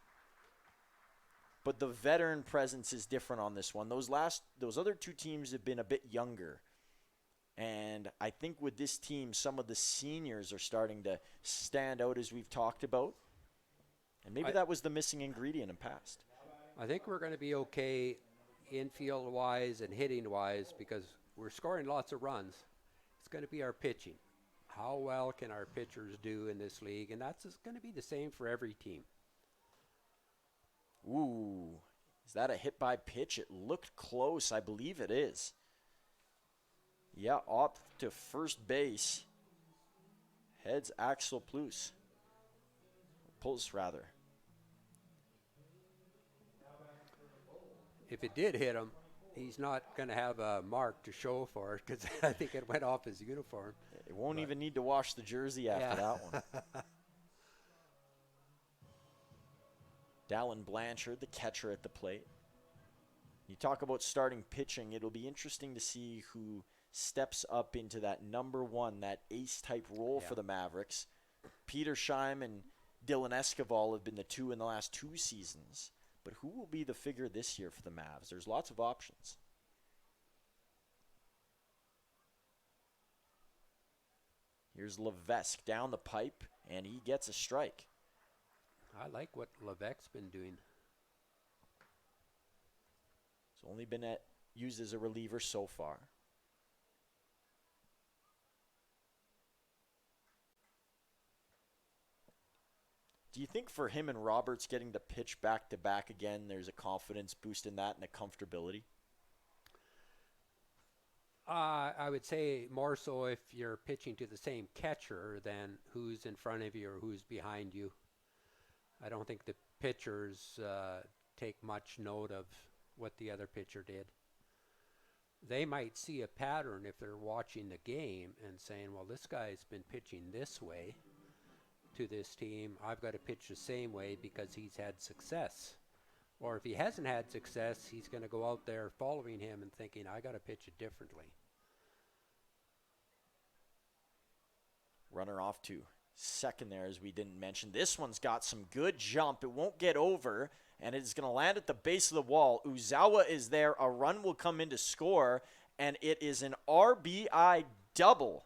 But the veteran presence is different on this one. Those other 2 teams have been a bit younger. And I think with this team, some of the seniors are starting to stand out, as we've talked about. And maybe that was the missing ingredient in past. I think we're going to be okay infield wise and hitting wise, because we're scoring lots of runs. It's going to be our pitching. How well can our pitchers do in this league? And that's going to be the same for every team. Ooh, is that a hit by pitch? It looked close. I believe it is. Yeah, up to first base. Heads Axel Plus. Pulse, rather. If it did hit him, he's not going to have a mark to show for it, because I think it went off his uniform. It won't even need to wash the jersey after that one. Dallin Blanchard, the catcher at the plate. You talk about starting pitching. It'll be interesting to see who steps up into that number one, that ace-type role for the Mavericks. Peter Scheim and Dylan Escobar have been the two in the last 2 seasons. But who will be the figure this year for the Mavs? There's lots of options. Here's Levesque down the pipe, and he gets a strike. I like what Levesque's been doing. It's only been used as a reliever so far. Do you think for him and Roberts getting to pitch back-to-back again, there's a confidence boost in that and a comfortability? I would say more so if you're pitching to the same catcher than who's in front of you or who's behind you. I don't think the pitchers take much note of what the other pitcher did. They might see a pattern if they're watching the game and saying, well, this guy's been pitching this way to this team. I've got to pitch the same way because he's had success. Or if he hasn't had success, he's going to go out there following him and thinking, I got to pitch it differently. Runner off to second there, as we didn't mention. This one's got some good jump. It won't get over, and it's going to land at the base of the wall. Uzawa is there. A run will come in to score, and it is an RBI double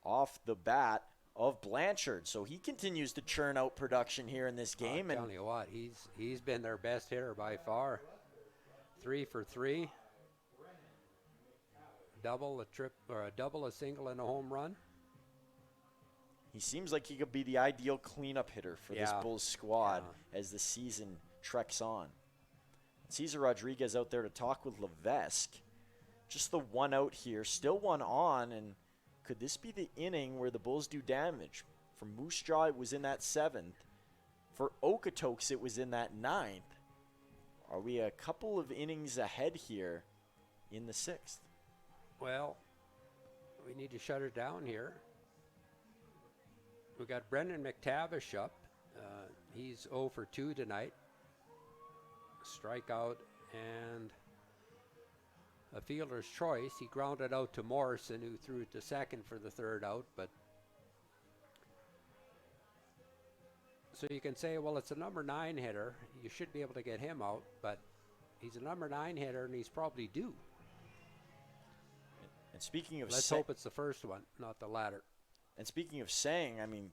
off the bat of Blanchard. So he continues to churn out production here in this game. I'm telling you what, he's been their best hitter by far. 3 for 3. Double, a single, and a home run. He seems like he could be the ideal cleanup hitter for this Bulls squad as the season treks on. Cesar Rodriguez out there to talk with Levesque. Just the one out here, still one on, and could this be the inning where the Bulls do damage? For Moose Jaw, it was in that 7th. For Okotoks, it was in that 9th. Are we a couple of innings ahead here in the 6th? Well, we need to shut it down here. We got Brendan McTavish up. He's 0 for 2 tonight. Strikeout and a fielder's choice. He grounded out to Morrison, who threw it to second for the 3rd out. But so you can say, well, it's a number 9 hitter. You should be able to get him out, but he's a number 9 hitter, and he's probably due. And speaking of, let's hope it's the first one, not the latter. And speaking of saying, I mean,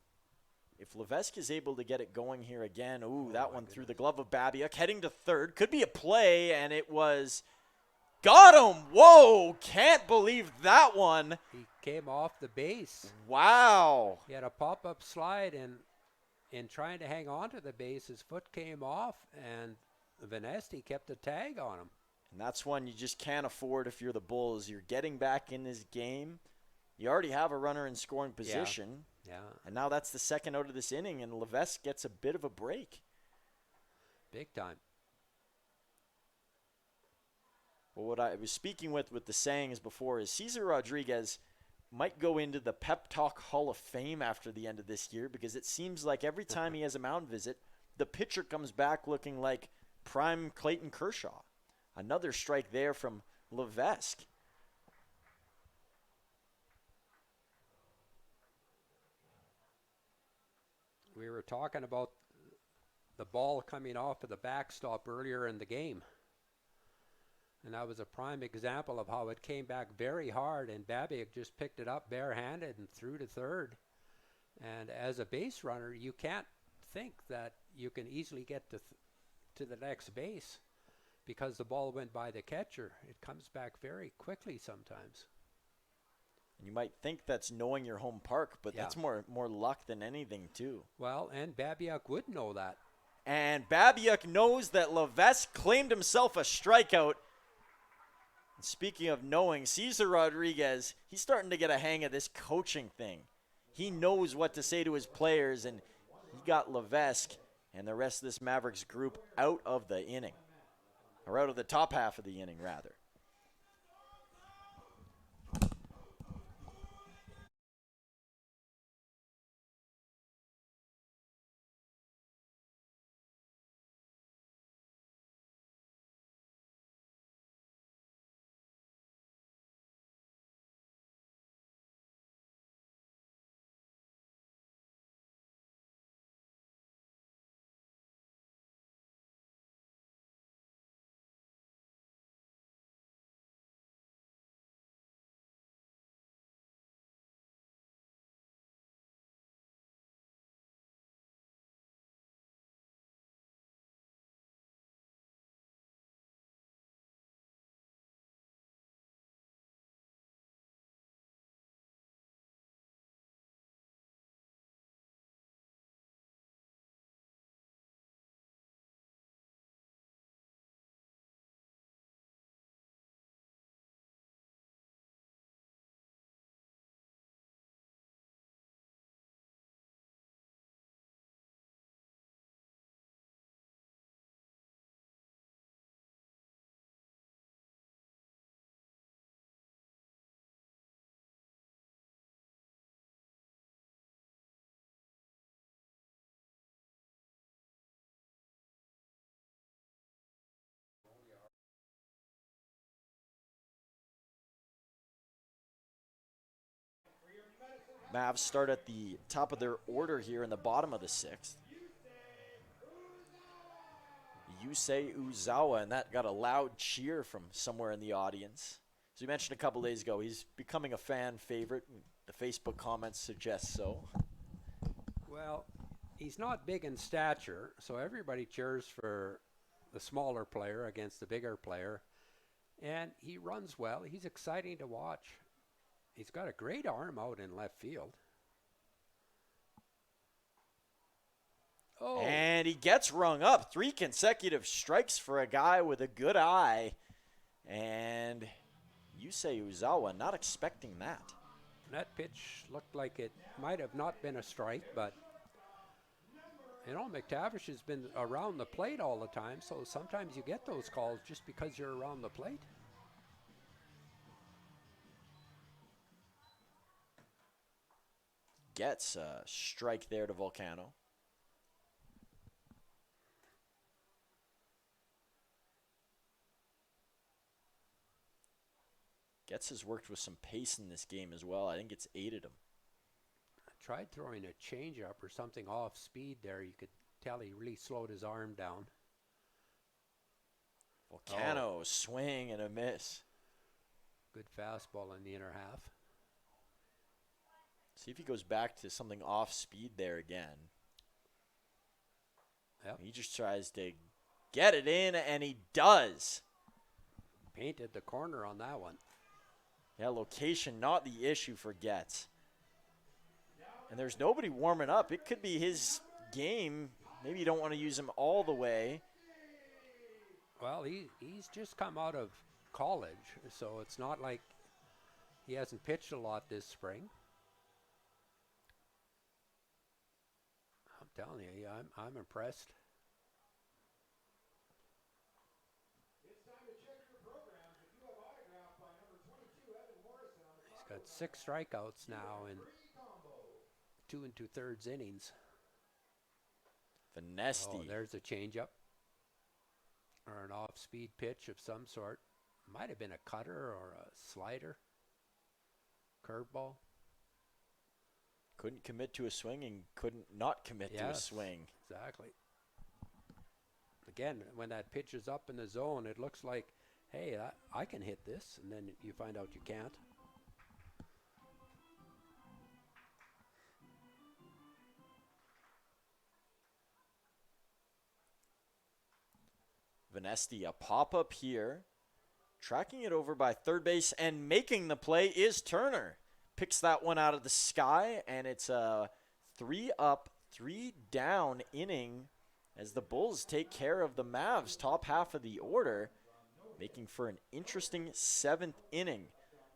if Levesque is able to get it going here again, that one through the glove of Babiuk, heading to 3rd, could be a play, and it was, got him! Whoa, can't believe that one. He came off the base. Wow. He had a pop-up slide, and in trying to hang on to the base, his foot came off, and Vanesti kept the tag on him. And that's one you just can't afford if you're the Bulls. You're getting back in this game. You already have a runner in scoring position. Yeah. And now that's the 2nd out of this inning, and Levesque gets a bit of a break. Big time. Well, what I was speaking with the sayings before is Cesar Rodriguez might go into the Pep Talk Hall of Fame after the end of this year, because it seems like every time he has a mound visit, the pitcher comes back looking like prime Clayton Kershaw. Another strike there from Levesque. We were talking about the ball coming off of the backstop earlier in the game. And that was a prime example of how it came back very hard, and Babiuk just picked it up barehanded and threw to 3rd. And as a base runner, you can't think that you can easily get to the next base, because the ball went by the catcher, it comes back very quickly sometimes. And you might think that's knowing your home park, but Yeah. that's more luck than anything, too. Well, and Babiak would know that. And Babiak knows that Levesque claimed himself a strikeout. And speaking of knowing, Cesar Rodriguez, he's starting to get a hang of this coaching thing. He knows what to say to his players, and he got Levesque and the rest of this Mavericks group out of the inning. Or out of the top half of the inning, rather. Mavs start at the top of their order here in the bottom of the sixth. Yusei Uzawa, and that got a loud cheer from somewhere in the audience. As we mentioned a couple days ago, he's becoming a fan favorite. The Facebook comments suggest so. Well, he's not big in stature, so everybody cheers for the smaller player against the bigger player. And he runs well. He's exciting to watch. He's got a great arm out in left field. Oh, And he gets rung up. 3 consecutive strikes for a guy with a good eye. And Yusei Uzawa not expecting that. that pitch looked like it might have not been a strike, but you know, McTavish has been around the plate all the time, so sometimes you get those calls just because you're around the plate. Gets a strike there to Volcano. Getz has worked with some pace in this game as well. I think it's aided him. I tried throwing a changeup or something off speed there. You could tell he really slowed his arm down. Volcano, swing and a miss. Good fastball in the inner half. See if he goes back to something off speed there again. Yep. He just tries to get it in, and he does. Painted the corner on that one. Yeah, location not the issue for Getz. And there's nobody warming up. It could be his game. Maybe you don't want to use him all the way. Well, he's just come out of college, so it's not like he hasn't pitched a lot this spring. I'm telling you, I'm impressed. It's time to check your programs. If you have autographed by number 22, Evan Morrison on the He's got 6 strikeouts now in free combo. 2 2/3 innings. Finesti. Oh, there's a changeup or an off-speed pitch of some sort. Might have been a cutter or a slider, curveball. Couldn't commit to a swing and couldn't not commit to a Yes, swing. Exactly. Again, when that pitch is up in the zone, it looks like, hey, I can hit this, and then you find out you can't. Benesti, a pop-up here. Tracking it over by third base and making the play is Turner. Picks that one out of the sky, and it's a 3-up, 3-down inning as the Bulls take care of the Mavs, top half of the order, making for an interesting 7th inning.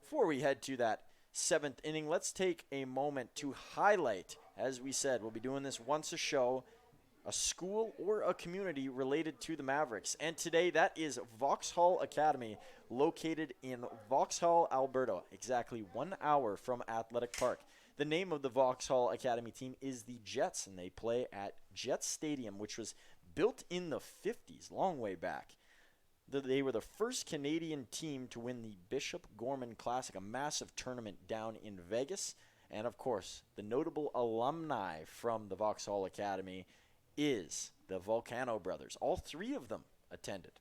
Before we head to that 7th inning, let's take a moment to highlight, as we said, we'll be doing this once a show, a school or a community related to the Mavericks. And today that is Vauxhall Academy, located in Vauxhall, Alberta, exactly 1 hour from Athletic Park. The name of the Vauxhall Academy team is the Jets, and they play at Jets Stadium, which was built in the 50s, long way back. They were the first Canadian team to win the Bishop Gorman Classic, a massive tournament down in Vegas. And of course, the notable alumni from the Vauxhall Academy is the Volcano brothers. All three of them attended.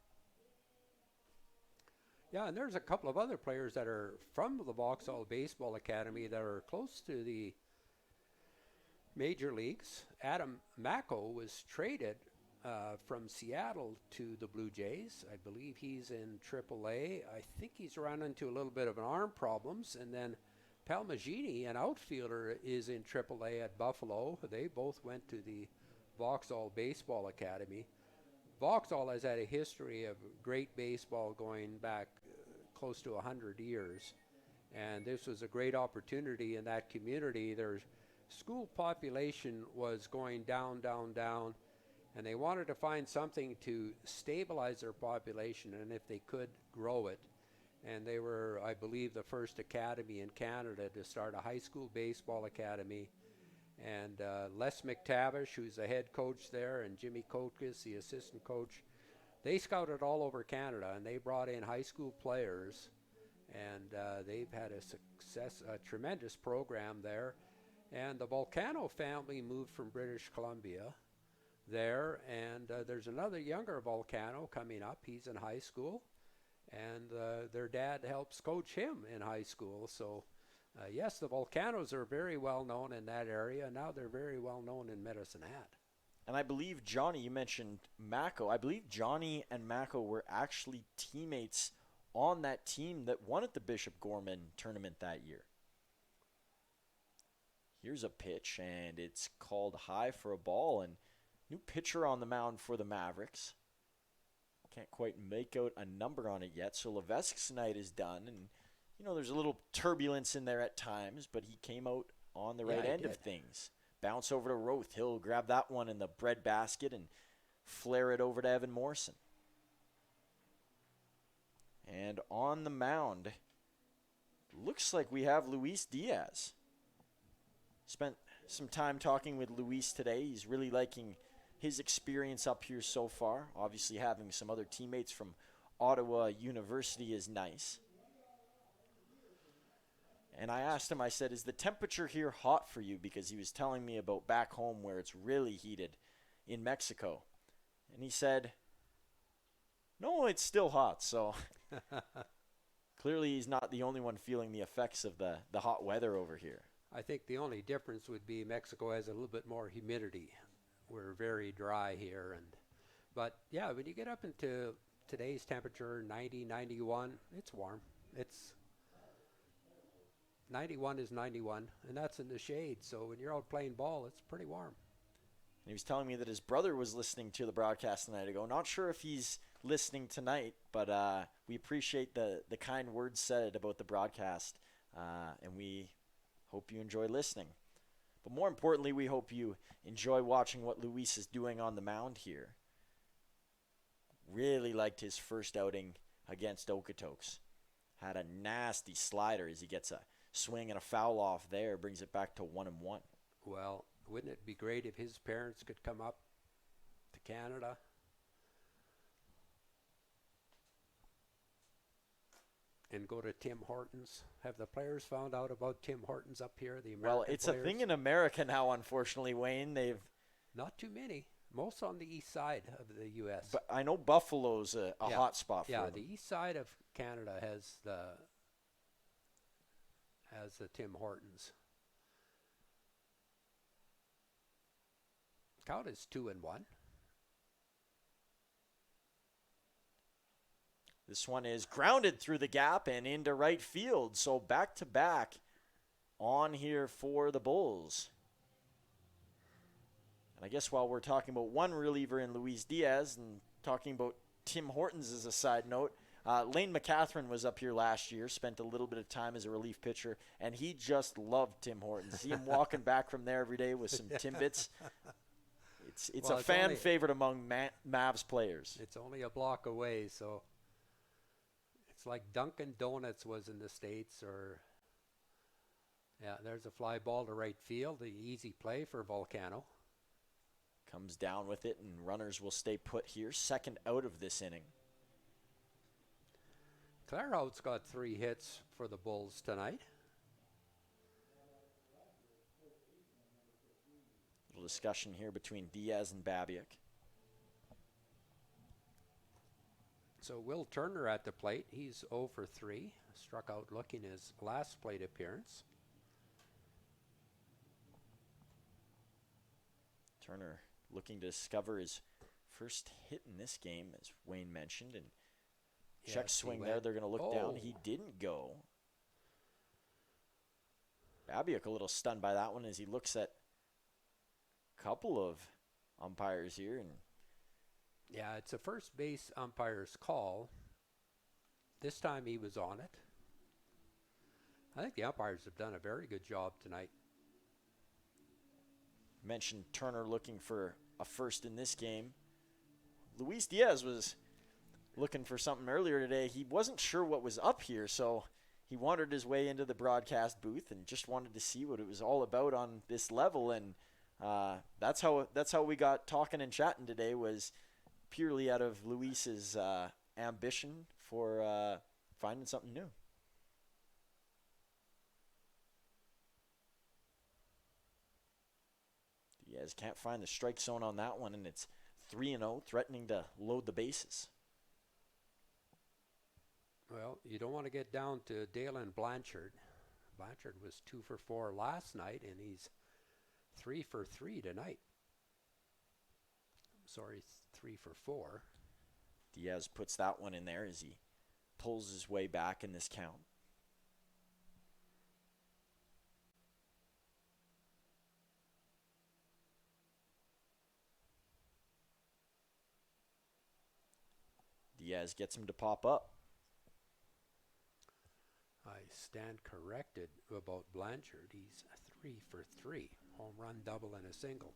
Yeah, and there's a couple of other players that are from the Vauxhall Baseball Academy that are close to the major leagues. Adam Mako was traded from Seattle to the Blue Jays. I believe he's in AAA. I think he's run into a little bit of an arm problems. And then Palmagini, an outfielder, is in AAA at Buffalo. They both went to the Vauxhall Baseball Academy. Vauxhall has had a history of great baseball going back close to 100 years. And this was a great opportunity in that community. Their school population was going down, down, down. And they wanted to find something to stabilize their population, and if they could, grow it. And they were, I believe, the first academy in Canada to start a high school baseball academy. And Les McTavish, who's the head coach there, and Jimmy Kotkis, the assistant coach, they scouted all over Canada, and they brought in high school players. And they've had a tremendous program there. And the Volcano family moved from British Columbia there, and there's another younger Volcano coming up. He's in high school, and their dad helps coach him in high school. So yes, the Volcanos are very well known in that area. Now they're very well known in Medicine Hat. And I believe, Johnny, you mentioned Mako. I believe Johnny and Mako were actually teammates on that team that won at the Bishop Gorman tournament that year. Here's a pitch, and it's called high for a ball, and new pitcher on the mound for the Mavericks. Can't quite make out a number on it yet, so Levesque's night is done. And, you know, there's a little turbulence in there at times, but he came out on the right end of things. Bounce over to Roth. He'll grab that one in the bread basket and flare it over to Evan Morrison. And on the mound, looks like we have Luis Diaz. Spent some time talking with Luis today. He's really liking his experience up here so far. Obviously having some other teammates from Ottawa University is nice. And I asked him, I said, is the temperature here hot for you? Because he was telling me about back home where it's really heated in Mexico. And he said, no, it's still hot. So clearly he's not the only one feeling the effects of the hot weather over here. I think the only difference would be Mexico has a little bit more humidity. We're very dry here, but yeah, when you get up into today's temperature, 90, 91, it's warm. It's 91 is 91, and that's in the shade. So when you're out playing ball, it's pretty warm. And he was telling me that his brother was listening to the broadcast a night ago. Not sure if he's listening tonight, but we appreciate the kind words said about the broadcast, and we hope you enjoy listening. But more importantly, we hope you enjoy watching what Luis is doing on the mound here. Really liked his first outing against Okotoks. Had a nasty slider as he gets a swing and a foul off there, brings it back to 1-1. Well, wouldn't it be great if his parents could come up to Canada? And go to Tim Hortons. Have the players found out about Tim Hortons up here? The American Well, it's players? a thing in America now, unfortunately, Wayne. They've Not too many. Most on the east side of the U.S. But I know Buffalo's a hot spot for Yeah, them. the east side of Canada has the Tim Hortons. Count is 2-1. This one is grounded through the gap and into right field. So back to back on here for the Bulls. And I guess while we're talking about one reliever in Luis Diaz and talking about Tim Hortons as a side note, Lane McCatherine was up here last year, spent a little bit of time as a relief pitcher, and he just loved Tim Hortons. See him walking back from there every day with some Timbits. It's a fan favorite among Mavs players. It's only a block away, so it's like Dunkin' Donuts was in the States, or yeah, there's a fly ball to right field, the easy play for Volcano. Comes down with it, and runners will stay put here. Second out of this inning. Clairhout's got 3 hits for the Bulls tonight. Little discussion here between Diaz and Babiak. So Will Turner at the plate. He's 0 for 3. Struck out looking his last plate appearance. Turner looking to discover his first hit in this game, as Wayne mentioned, and check swing there. They're going to look down. He didn't go. Babiak a little stunned by that one as he looks at a couple of umpires here. And yeah, it's a first base umpire's call. This time he was on it. I think the umpires have done a very good job tonight. Mentioned Turner looking for a first in this game. Luis Diaz was looking for something earlier today. He wasn't sure what was up here, so he wandered his way into the broadcast booth and just wanted to see what it was all about on this level. And that's how we got talking and chatting today, was purely out of Luis's ambition for finding something new. Diaz can't find the strike zone on that one, and it's 3-0, threatening to load the bases. Well, you don't want to get down to Dalen Blanchard. Blanchard was 2 for 4 last night, and he's 3 for 3 tonight. Sorry, 3 for 4. Diaz puts that one in there as he pulls his way back in this count. Diaz gets him to pop up. I stand corrected about Blanchard. He's 3 for 3. Home run, double, and a single.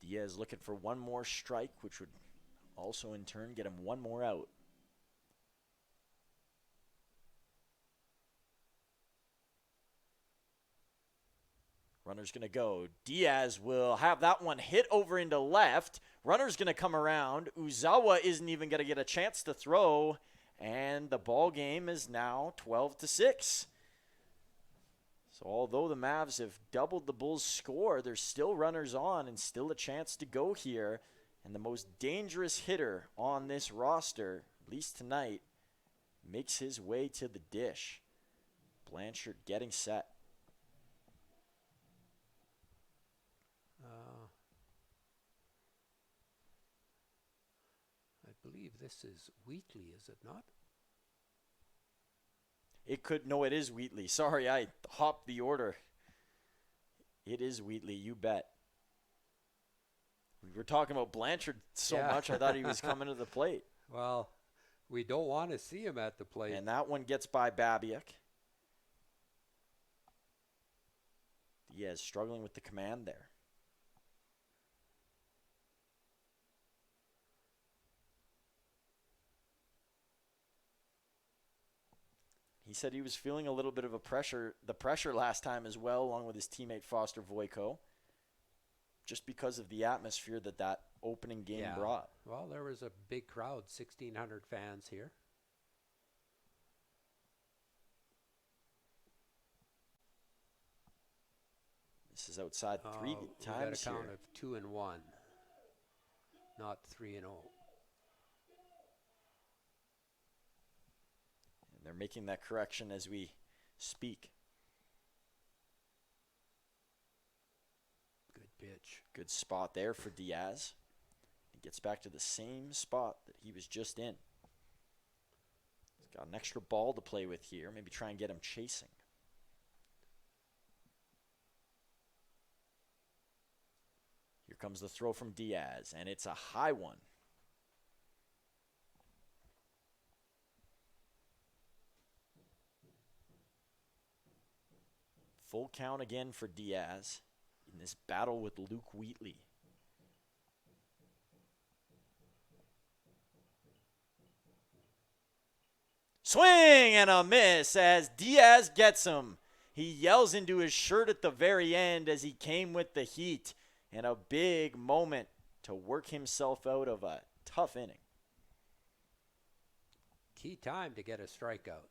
Diaz looking for one more strike, which would also in turn get him one more out. Runner's going to go. Diaz will have that one hit over into left. Runner's going to come around. Uzawa isn't even going to get a chance to throw. And the ball game is now 12-6. So although the Mavs have doubled the Bulls' score, there's still runners on and still a chance to go here. And the most dangerous hitter on this roster, at least tonight, makes his way to the dish. Blanchard getting set. I believe this is Wheatley, is it not? It is Wheatley. Sorry, I hopped the order. It is Wheatley, you bet. We were talking about Blanchard so much, I thought he was coming to the plate. Well, we don't want to see him at the plate. And that one gets by Babiak. Diaz struggling with the command there. He said he was feeling a little bit of the pressure last time as well, along with his teammate Foster Voiko, just because of the atmosphere that opening game brought. Well, there was a big crowd, 1,600 fans here. This is outside 3 times here. We got a count here. of 2 and 1, not 3 and 0. They're making that correction as we speak. Good pitch. Good spot there for Diaz. He gets back to the same spot that he was just in. He's got an extra ball to play with here. Maybe try and get him chasing. Here comes the throw from Diaz, and it's a high one. Full count again for Diaz in this battle with Luke Wheatley. Swing and a miss as Diaz gets him. He yells into his shirt at the very end as he came with the heat, and a big moment to work himself out of a tough inning. Key time to get a strikeout.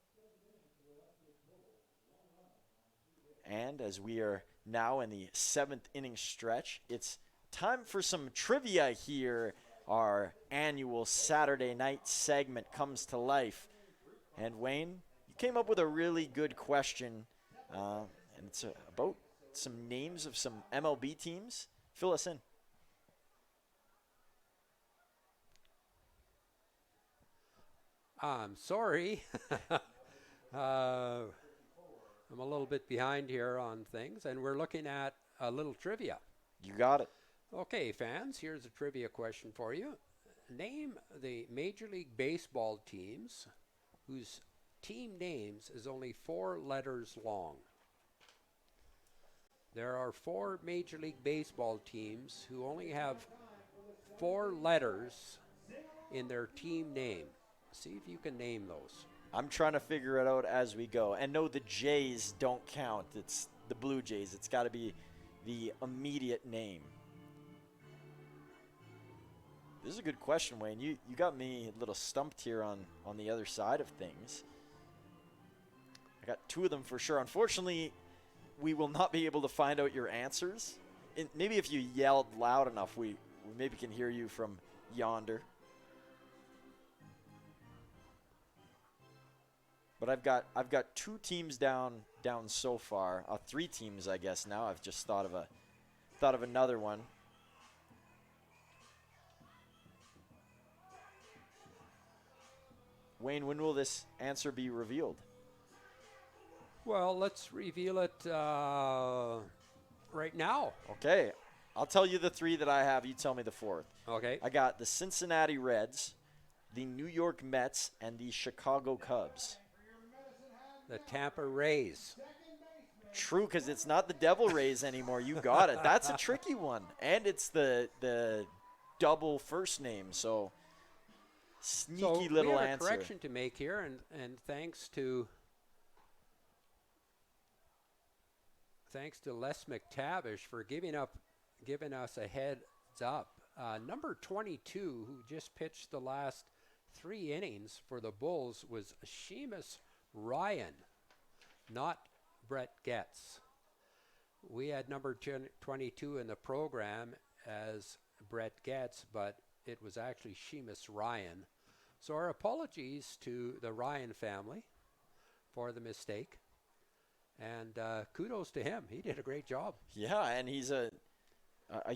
And as we are now in the 7th inning stretch, it's time for some trivia here. Our annual Saturday night segment comes to life. And Wayne, you came up with a really good question, and it's about some names of some MLB teams. Fill us in. I'm sorry. I'm a little bit behind here on things, and we're looking at a little trivia. You got it. Okay, fans, here's a trivia question for you. Name the Major League Baseball teams whose team names is only 4 letters long. There are 4 Major League Baseball teams who only have 4 letters in their team name. See if you can name those. I'm trying to figure it out as we go. And no, the Jays don't count. It's the Blue Jays. It's got to be the immediate name. This is a good question, Wayne. You got me a little stumped here on the other side of things. I got 2 of them for sure. Unfortunately, we will not be able to find out your answers. Maybe if you yelled loud enough, we maybe can hear you from yonder. But I've got 2 teams down so far. 3 teams, I guess. Now I've just thought of another one. Wayne, when will this answer be revealed? Well, let's reveal it right now. Okay, I'll tell you the 3 that I have. You tell me the 4th. Okay. I got the Cincinnati Reds, the New York Mets, and the Chicago Cubs. The Tampa Rays. True, because it's not the Devil Rays anymore. You got it. That's a tricky one. And it's the double first name, so sneaky little we have answer. a correction to make here, and thanks to Les McTavish for giving us a heads up. Number 22, who just pitched the last 3 innings for the Bulls, was Seamus Ryan, not Brett Getz. We had number 22 in the program as Brett Getz, but it was actually Seamus Ryan. So our apologies to the Ryan family for the mistake. And kudos to him. He did a great job. Yeah, and he's a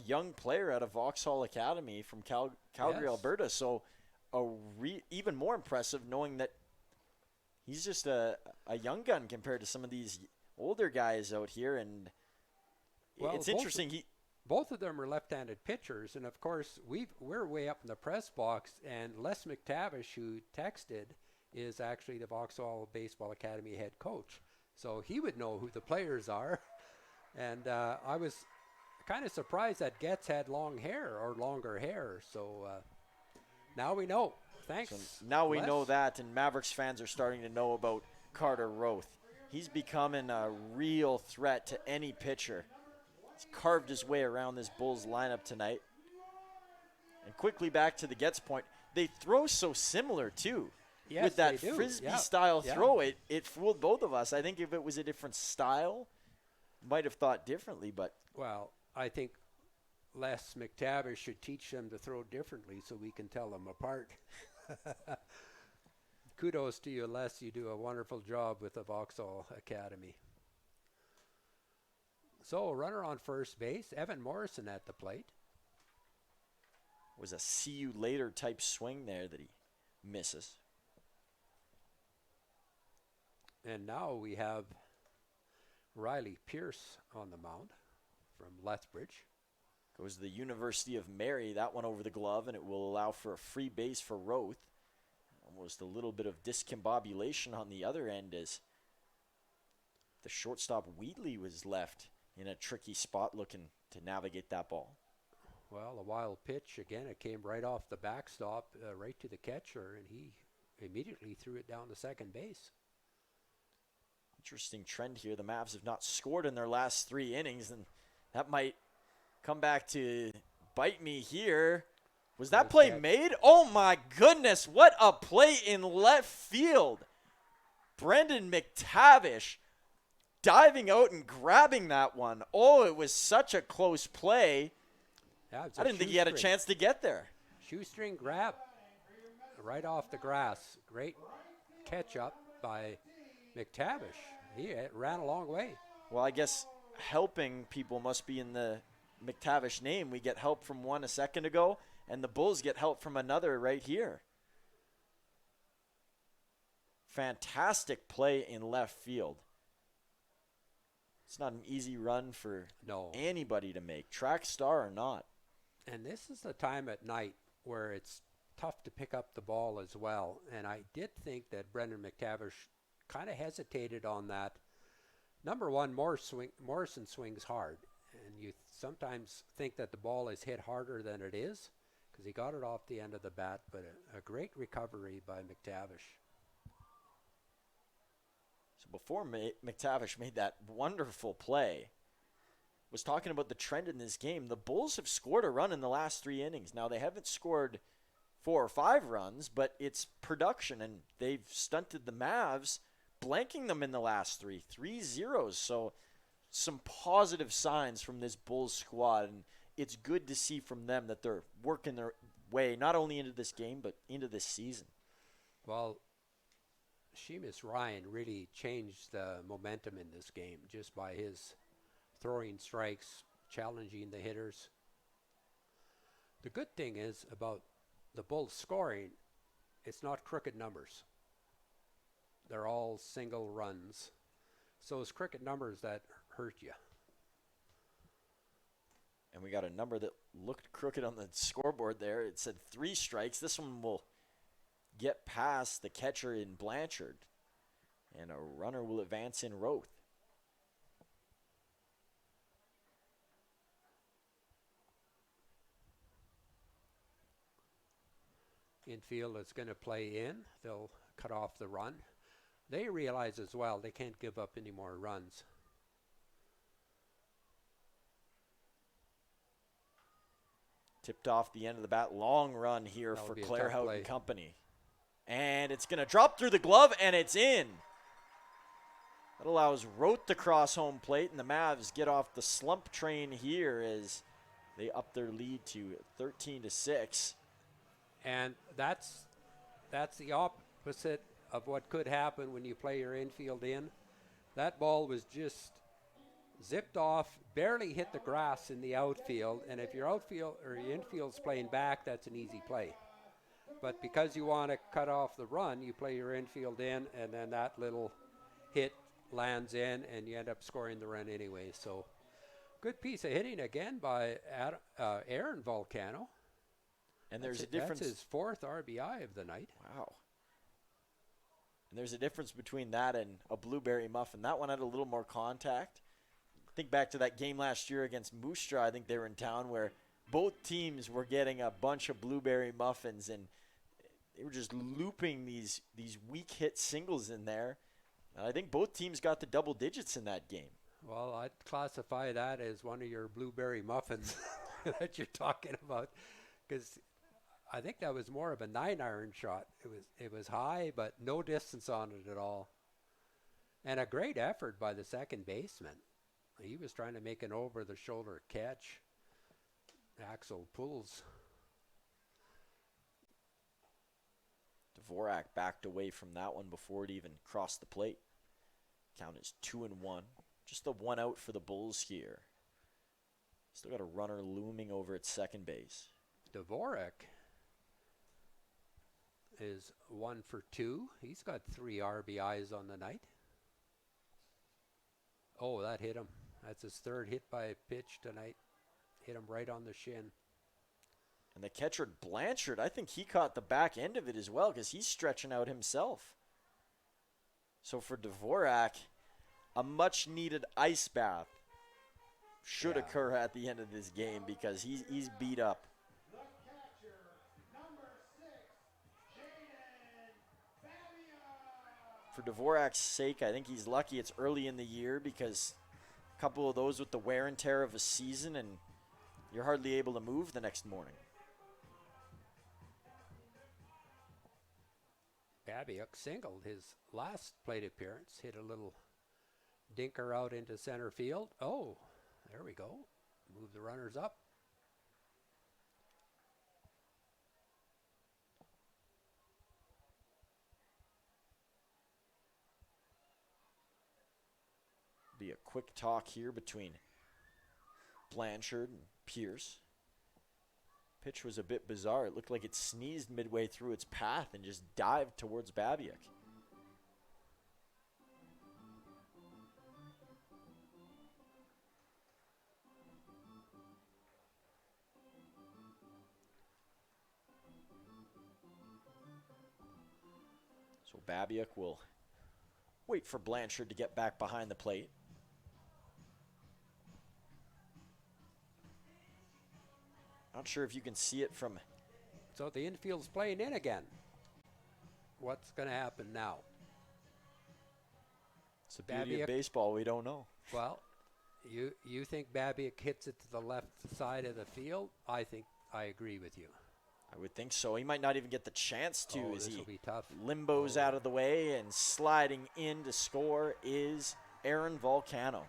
young player out of Vauxhall Academy from Calgary, Yes. Alberta. So even more impressive knowing that he's just a young gun compared to some of these older guys out here. And Well, it's interesting. Both of them are left-handed pitchers, and of course we're way up in the press box. And Les McTavish, who texted, is actually the Vauxhall Baseball Academy head coach, so he would know who the players are. And I was kind of surprised that Getz had long hair or longer hair. So now we know. Thanks. So now we Les. know that, and Mavericks fans are starting to know about Carter Roth. He's becoming a real threat to any pitcher. He's carved his way around this Bulls lineup tonight. And quickly back to the Getz point, they throw so similar too. Yes, With that they do. frisbee-style Yeah. throw, it fooled both of us. I think if it was a different style, might have thought differently, but Well, I think Les McTavish should teach them to throw differently so we can tell them apart. Kudos to you, Les. You do a wonderful job with the Vauxhall Academy. So, runner on first base, Evan Morrison at the plate. Was a see you later type swing there that he misses. And now we have Riley Pierce on the mound from Lethbridge. Goes to the University of Mary. That one over the glove, and it will allow for a free base for Roth. Almost a little bit of discombobulation on the other end as the shortstop Wheatley was left in a tricky spot looking to navigate that ball. Well, a wild pitch. Again, it came right off the backstop, right to the catcher, and he immediately threw it down to second base. Interesting trend here. The Mavs have not scored in their last 3 innings, and that might come back to bite me here. Was that play made? Oh, my goodness. What a play in left field. Brendan McTavish diving out and grabbing that one. Oh, it was such a close play. Yeah, I didn't think he had a chance to get there. Shoestring grab right off the grass. Great catch up by McTavish. He ran a long way. Well, I guess helping people must be in the McTavish name. We get help from one a second ago, and the Bulls get help from another right here. Fantastic play in left field. It's not an easy run for anybody to make, track star or not. And this is the time at night where it's tough to pick up the ball as well. And I did think that Brendan McTavish kind of hesitated on that. Number one, Morrison swings hard. And you sometimes think that the ball is hit harder than it is because he got it off the end of the bat. But a great recovery by McTavish. So before McTavish made that wonderful play, was talking about the trend in this game. The Bulls have scored a run in the last 3 innings. Now, they haven't scored 4 or 5 runs, but it's production, and they've stunted the Mavs, blanking them in the last 3 zeros. So some positive signs from this Bulls squad, and it's good to see from them that they're working their way not only into this game, but into this season. Well, Seamus Ryan really changed the momentum in this game just by his throwing strikes, challenging the hitters. The good thing is about the Bulls scoring, it's not crooked numbers. They're all single runs. So it's crooked numbers that hurt you. And we got a number that looked crooked on the scoreboard there. It said 3 strikes. This one will get past the catcher in Blanchard. And a runner will advance in Roth. Infield is going to play in. They'll cut off the run. They realize as well they can't give up any more runs. Tipped off the end of the bat. Long run here for Claire tough Houghton Company. And it's going to drop through the glove, and it's in. That allows Roth to cross home plate, and the Mavs get off the slump train here as they up their lead to 13-6. And that's the opposite of what could happen when you play your infield in. That ball was just zipped off, barely hit the grass in the outfield, and if your outfield or your infield's playing back, that's an easy play. But because you want to cut off the run, you play your infield in, and then that little hit lands in, and you end up scoring the run anyway. So good piece of hitting again by Aaron Volcano. And there's a difference. That's his 4th RBI of the night. Wow. And there's a difference between that and a blueberry muffin. That one had a little more contact. Think back to that game last year against Moose Jaw. I think they were in town where both teams were getting a bunch of blueberry muffins, and they were just looping these weak hit singles in there. And I think both teams got the double digits in that game. Well, I'd classify that as one of your blueberry muffins that you're talking about, because I think that was more of a 9-iron shot. It was high, but no distance on it at all. And a great effort by the second baseman. He was trying to make an over-the-shoulder catch. Axel pulls. Dvorak backed away from that one before it even crossed the plate. Count is 2-1. Just the 1 out for the Bulls here. Still got a runner looming over at second base. Dvorak is 1 for 2. He's got 3 RBIs on the night. Oh, that hit him. That's his third hit by a pitch tonight. Hit him right on the shin. And the catcher, Blanchard, I think he caught the back end of it as well because he's stretching out himself. So for Dvorak, a much-needed ice bath should occur at the end of this game because he's beat up. The catcher, number 6, Jaden Babiak. For Dvorak's sake, I think he's lucky it's early in the year because a couple of those with the wear and tear of a season and you're hardly able to move the next morning. Babiak singled his last plate appearance, hit a little dinker out into center field. Oh, there we go. Move the runners up. Be a quick talk here between Blanchard and Pierce. Pitch was a bit bizarre. It looked like it sneezed midway through its path and just dived towards Babiak. So Babiak will wait for Blanchard to get back behind the plate. Not sure if you can see it from. So the infield's playing in again. What's going to happen now? It's the beauty Babiak. of baseball. We don't know. Well, you think Babiak hits it to the left side of the field? I think I agree with you. I would think so. He might not even get the chance to Oh, as this he will be tough. limbos out of the way, and sliding in to score is Aaron Volcano.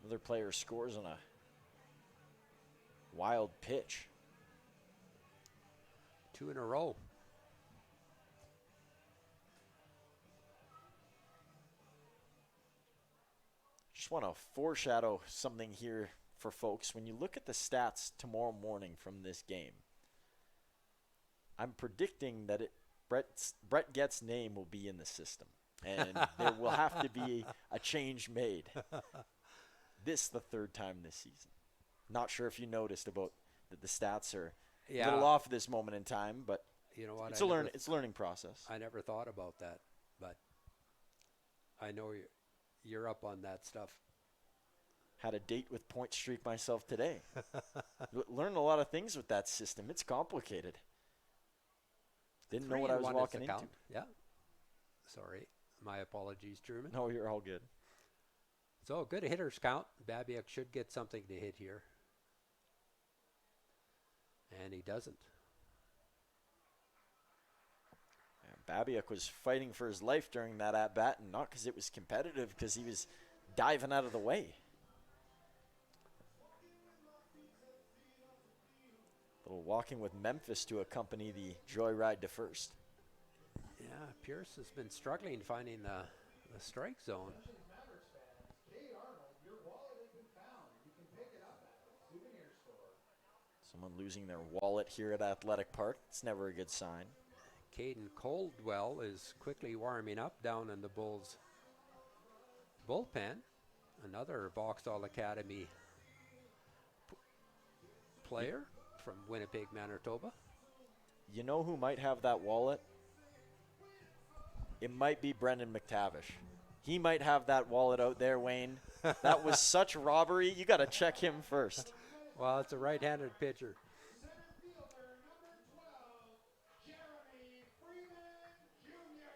Another player scores on a wild pitch. 2 in a row. Just want to foreshadow something here for folks. When you look at the stats tomorrow morning from this game, I'm predicting that Brett Gett's name will be in the system, and there will have to be a change made. This the third time this season. Not sure if you noticed about that the stats are a little off at this moment in time, but You know what? it's a learning process. I never thought about that, but I know you're up on that stuff. Had a date with Point Streak myself today. Learned a lot of things with that system. It's complicated. Didn't know what I was 3-1 is walking the into. count. Yeah. Sorry. My apologies, Truman. No, you're all good. So good hitters count. Babiak should get something to hit here. And he doesn't. Yeah, Babiak was fighting for his life during that at-bat, and not because it was competitive, because he was diving out of the way. A little walking with Memphis to accompany the joyride to first. Yeah, Pierce has been struggling finding the strike zone. Mavericks fans, Kate Arnold, your wallet has been found. You can pick it up at the souvenir store. Someone losing their wallet here at Athletic Park. It's never a good sign. Caden Coldwell is quickly warming up down in the Bulls bullpen. Another Vauxhall Academy player from Winnipeg, Manitoba. You know who might have that wallet? It might be Brendan McTavish. He might have that wallet out there, Wayne. That was such robbery. You got to check him first. Well, it's a right-handed pitcher. Center fielder, number 12, Jeremy Freeman Jr.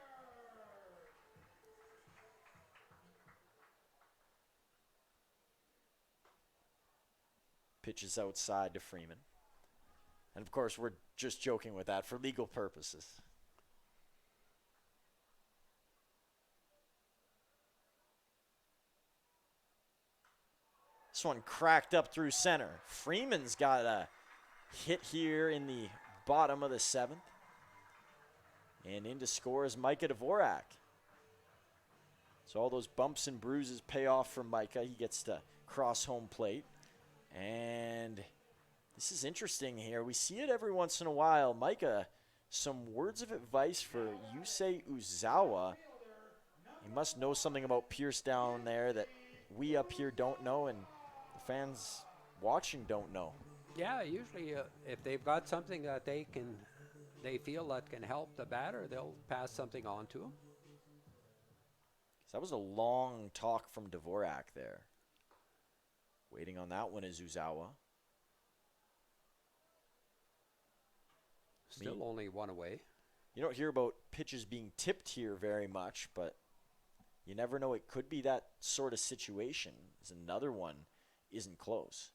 Pitches outside to Freeman. And of course, we're just joking with that for legal purposes. This one cracked up through center. Freeman's got a hit here in the bottom of the 7th. And in to score is Micah Dvorak. So all those bumps and bruises pay off for Micah. He gets to cross home plate. And this is interesting here. We see it every once in a while. Micah, some words of advice for Yusei Uzawa. He must know something about Pierce down there that we up here don't know and the fans watching don't know. Yeah, usually if they've got something that they feel that can help the batter, they'll pass something on to him. So that was a long talk from Dvorak there. Waiting on that one is Uzawa. Still only one away. You don't hear about pitches being tipped here very much, but you never know. It could be that sort of situation. As another one isn't close.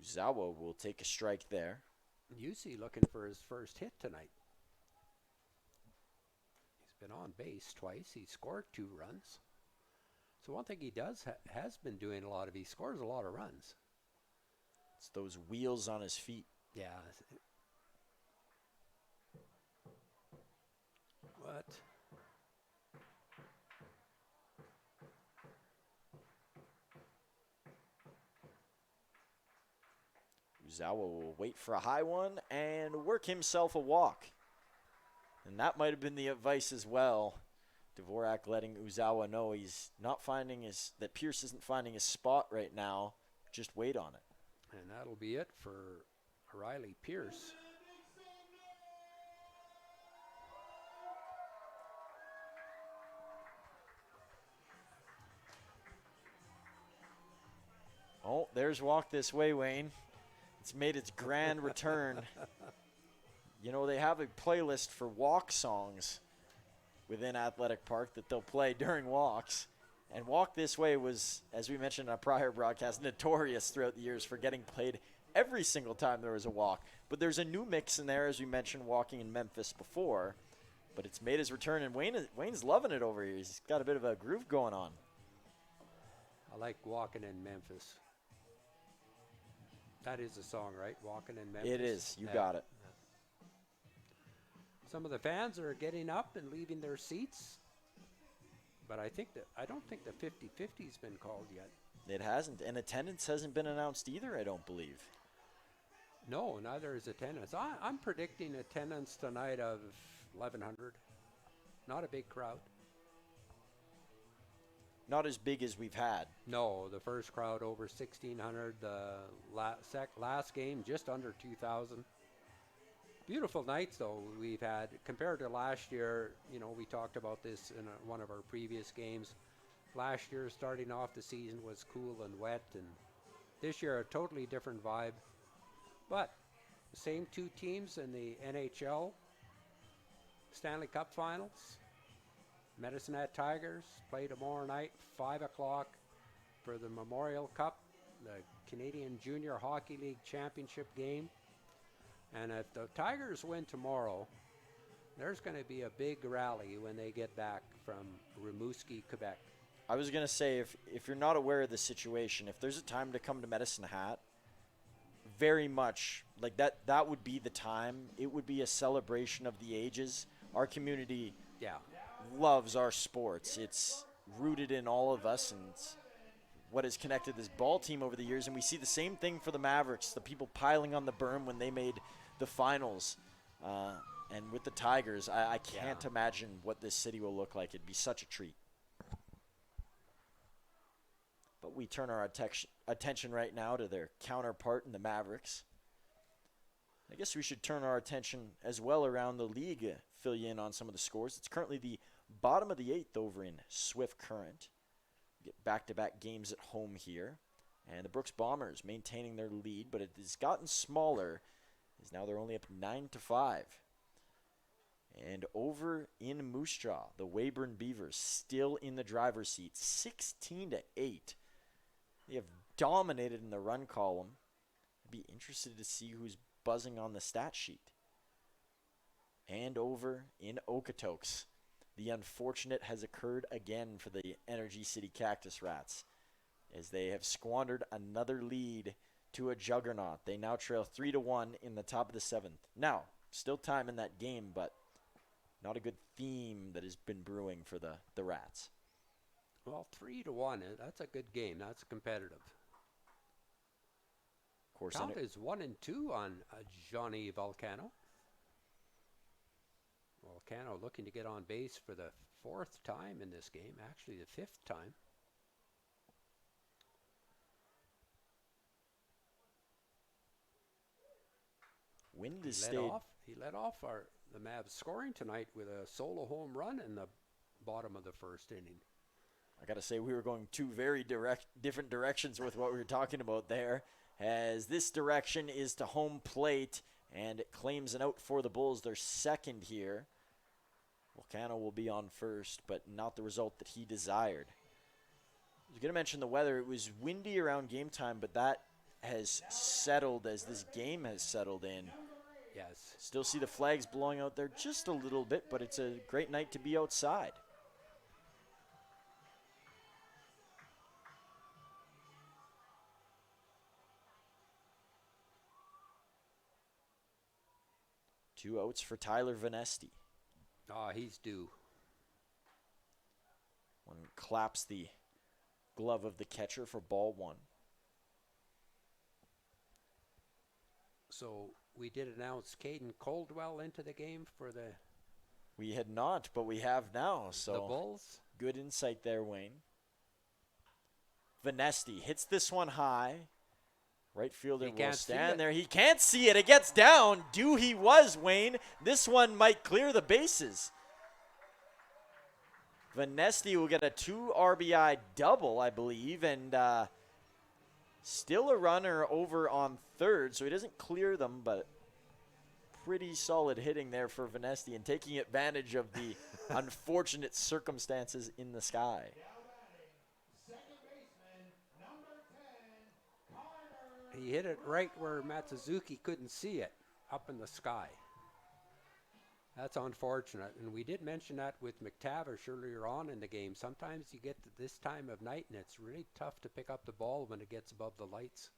Uzawa will take a strike there. Yusei looking for his first hit tonight. He's been on base twice. He scored 2 runs. So one thing he does has been doing a lot of, he scores a lot of runs. It's those wheels on his feet. Yeah. What? Uzawa will wait for a high one and work himself a walk. And that might have been the advice as well. Dvorak letting Uzawa know he's not finding that Pierce isn't finding his spot right now. Just wait on it. And that'll be it for Riley Pierce. Oh, there's Walk This Way, Wayne. It's made its grand return. You know, they have a playlist for walk songs within Athletic Park that they'll play during walks. And Walk This Way was, as we mentioned in a prior broadcast, notorious throughout the years for getting played every single time there was a walk. But there's a new mix in there, as we mentioned, walking in Memphis before. But it's made his return, and Wayne's loving it over here. He's got a bit of a groove going on. I like Walking in Memphis. That is the song, right? Walking in Memphis. It is. You got it. Some of the fans are getting up and leaving their seats. But I don't think the 50-50's been called yet. It hasn't. And attendance hasn't been announced either, I don't believe. No, neither is attendance. I'm predicting attendance tonight of 1,100. Not a big crowd. Not as big as we've had. No, the first crowd over 1,600. The last game just under 2,000. Beautiful nights, though, we've had. Compared to last year, you know, we talked about this in one of our previous games. Last year, starting off the season, was cool and wet, and this year, a totally different vibe. But same 2 teams in the NHL Stanley Cup Finals. Medicine Hat Tigers play tomorrow night, 5 o'clock, for the Memorial Cup, the Canadian Junior Hockey League Championship game. And if the Tigers win tomorrow, there's going to be a big rally when they get back from Rimouski, Quebec. I was going to say, if you're not aware of the situation, if there's a time to come to Medicine Hat, very much, like that would be the time. It would be a celebration of the ages. Our community loves our sports. It's rooted in all of us, and it's what has connected this ball team over the years. And we see the same thing for the Mavericks, the people piling on the berm when they made the finals. And with the Tigers, I can't imagine what this city will look like. It'd be such a treat. But we turn our attention right now to their counterpart in the Mavericks. I guess we should turn our attention as well around the league, fill you in on some of the scores. It's currently the bottom of the 8th over in Swift Current. Get back-to-back games at home here. And the Brooks Bombers maintaining their lead, but it has gotten smaller, as now they're only up 9-5. And over in Moose Jaw, the Weyburn Beavers still in the driver's seat, 16-8. They have dominated in the run column. I'd be interested to see who's buzzing on the stat sheet. And over in Okotoks, the unfortunate has occurred again for the Energy City Cactus Rats, as they have squandered another lead to a juggernaut. They now trail 3-1 in the top of the 7th. Now, still time in that game, but not a good theme that has been brewing for the Rats. Well, 3-1, that's a good game. That's competitive. Of course, Count is 1-2 on Johnny Volcano. Volcano looking to get on base for the 4th time in this game, actually the 5th time. Wind has stayed. He led off the Mavs scoring tonight with a solo home run in the bottom of the 1st inning. I got to say, we were going two very different directions with what we were talking about there, as this direction is to home plate, and it claims an out for the Bulls. They're second here. Volcano will be on first, but not the result that he desired. I was going to mention the weather. It was windy around game time, but that has settled as this game has settled in. Yes. Still see the flags blowing out there just a little bit, but it's a great night to be outside. Two outs for Tyler Vanesti. He's due. One claps the glove of the catcher for ball 1. So we did announce Caden Coldwell into the game for the We had not, but we have now. So the Bulls. Good insight there, Wayne. Vanesti hits this one high. Right fielder will stand there. He can't see it. It gets down. He was, Wayne. This one might clear the bases. Vanesti will get a 2 RBI double, I believe, and still a runner over on third, so he doesn't clear them, but pretty solid hitting there for Vanesti and taking advantage of the unfortunate circumstances in the sky. He hit it right where Matsuzuki couldn't see it, up in the sky. That's unfortunate, and we did mention that with McTavish earlier on in the game. Sometimes you get to this time of night, and it's really tough to pick up the ball when it gets above the lights.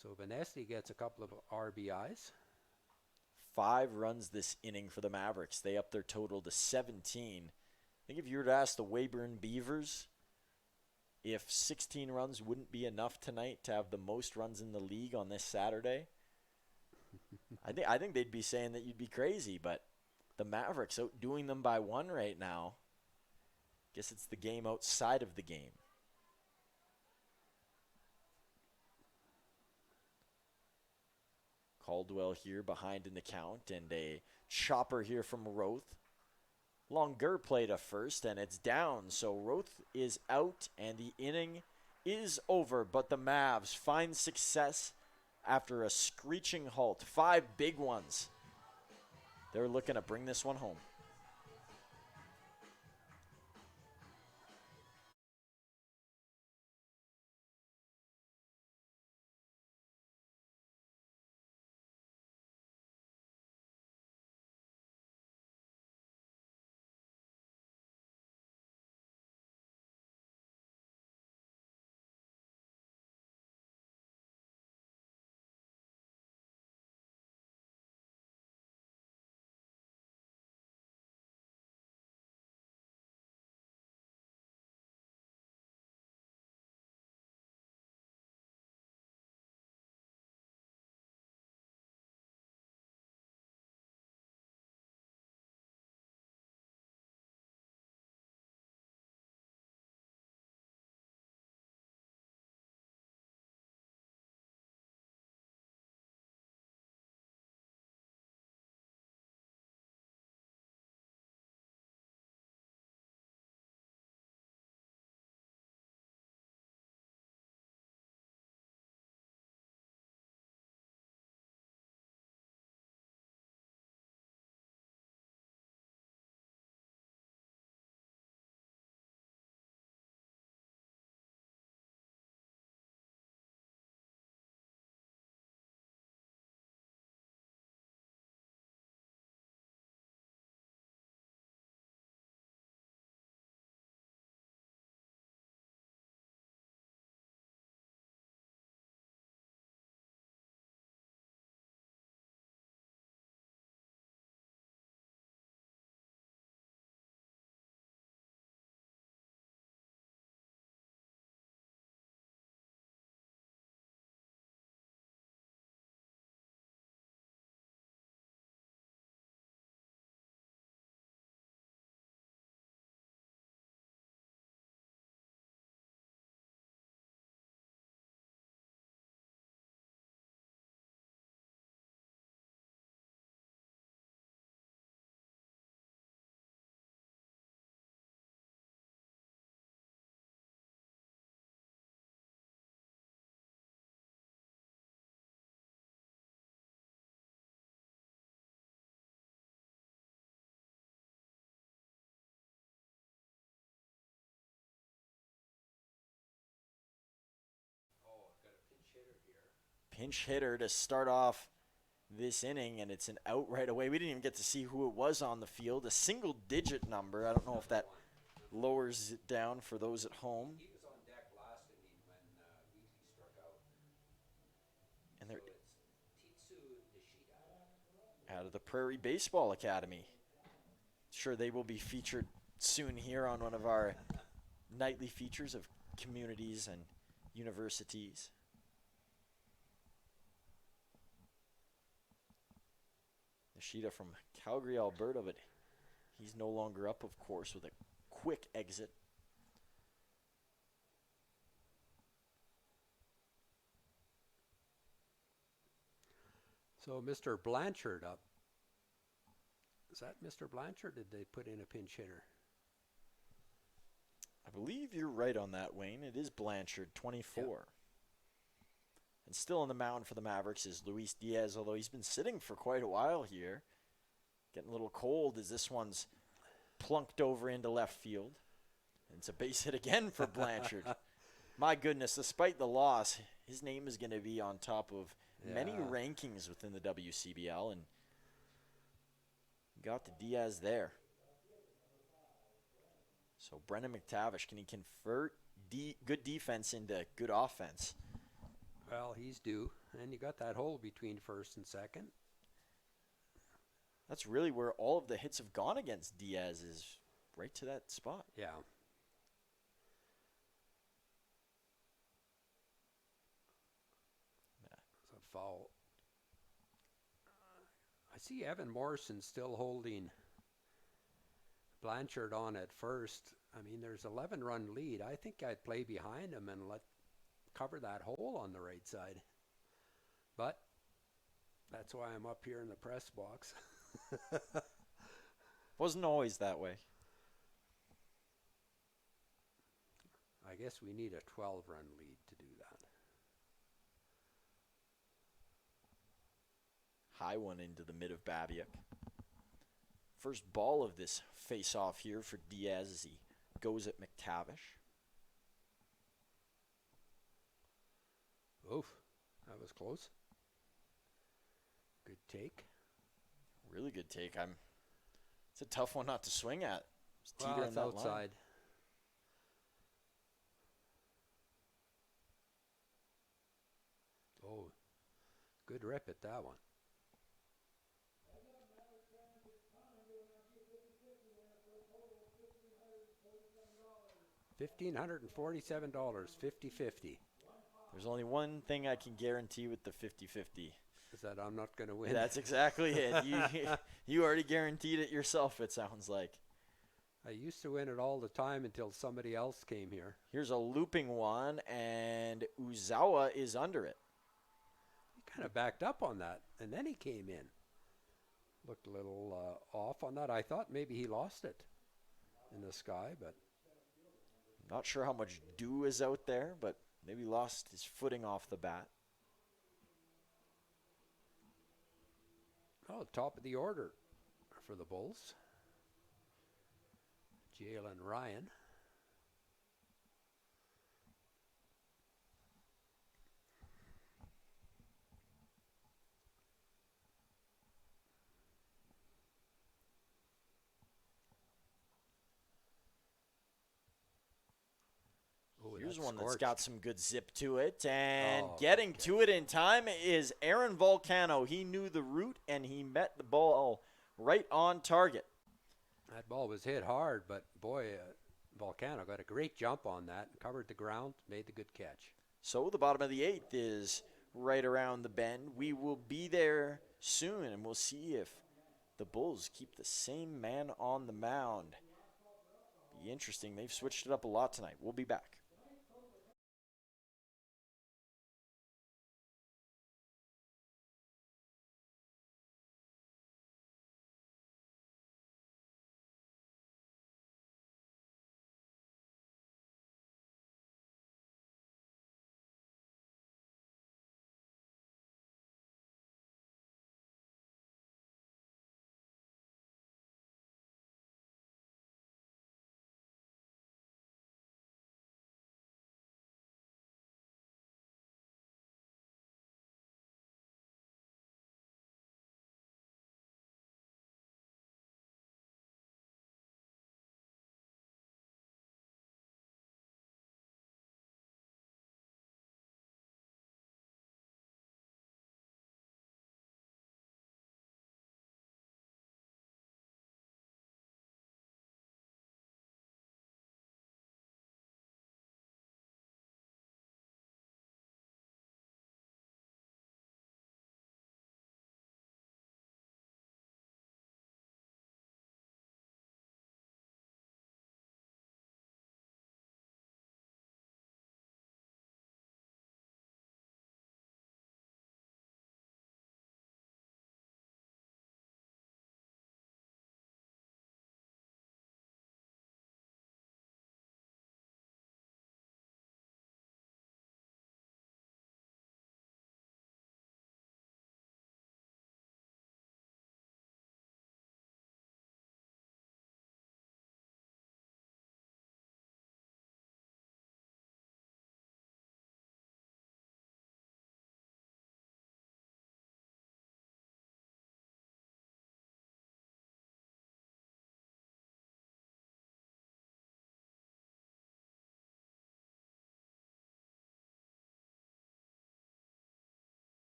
So Vanesti gets a couple of RBIs. 5 runs this inning for the Mavericks. They up their total to 17. I think if you were to ask the Weyburn Beavers if 16 runs wouldn't be enough tonight to have the most runs in the league on this Saturday, I think they'd be saying that you'd be crazy, but the Mavericks outdoing them by 1 right now. Guess it's the game outside of the game. Caldwell here behind in the count, and a chopper here from Roth. Longer play to first, and it's down, so Roth is out, and the inning is over, but the Mavs find success after a screeching halt. 5 big ones. They're looking to bring this one home. pinch hitter to start off this inning, and it's an out right away. We didn't even get to see who it was on the field. A single-digit number. I don't know if that lowers it down for those at home. He was on deck last inning when Wheatley struck out. And they're So it's Titsu Nishida. out of the Prairie Baseball Academy. Sure, they will be featured soon here on one of our nightly features of communities and universities. Nishida from Calgary, Alberta, but he's no longer up, of course, with a quick exit. So Mr. Blanchard up. Is that Mr. Blanchard? Did they put in a pinch hitter? I believe you're right on that, Wayne. It is Blanchard, 24. Yep. And still on the mound for the Mavericks is Luis Diaz, although he's been sitting for quite a while here. Getting a little cold as this one's plunked over into left field. And it's a base hit again for Blanchard. My goodness, despite the loss, his name is going to be on top of many rankings within the WCBL, and got the Diaz there. So Brennan McTavish, can he convert good defense into good offense? Well, he's due. And you got that hole between first and second. That's really where all of the hits have gone against Diaz, is right to that spot. Yeah. It's a foul. I see Evan Morrison still holding Blanchard on at first. I mean, there's 11-run lead. I think I'd play behind him and cover that hole on the right side. But that's why I'm up here in the press box. Wasn't always that way. I guess we need a 12-run lead to do that. High one into the mid of Babiak. First ball of this face-off here for Diaz as he goes at McTavish. Oof, that was close. Good take. Really good take. It's a tough one not to swing at. It's Well, teetering it's that outside. line. Oh, good rip at that one. $1,547, 50-50. There's only one thing I can guarantee with the 50-50. Is that I'm not going to win? That's exactly it. You already guaranteed it yourself, it sounds like. I used to win it all the time until somebody else came here. Here's a looping one, and Uzawa is under it. He kind of backed up on that, and then he came in. Looked a little off on that. I thought maybe he lost it in the sky, but Not sure how much dew is out there, but maybe lost his footing off the bat. oh, top of the order for the Bulls. Jalen Ryan. Oh, Here's that's one that's scorched. got some good zip to it, and Oh, getting okay. to it in time is Aaron Volcano. He knew the route, and he met the ball right on target. That ball was hit hard, but boy, Volcano got a great jump on that, covered the ground, made the good catch. So the bottom of the eighth is right around the bend. We will be there soon, and we'll see if the Bulls keep the same man on the mound. Be interesting. They've switched it up a lot tonight. We'll be back.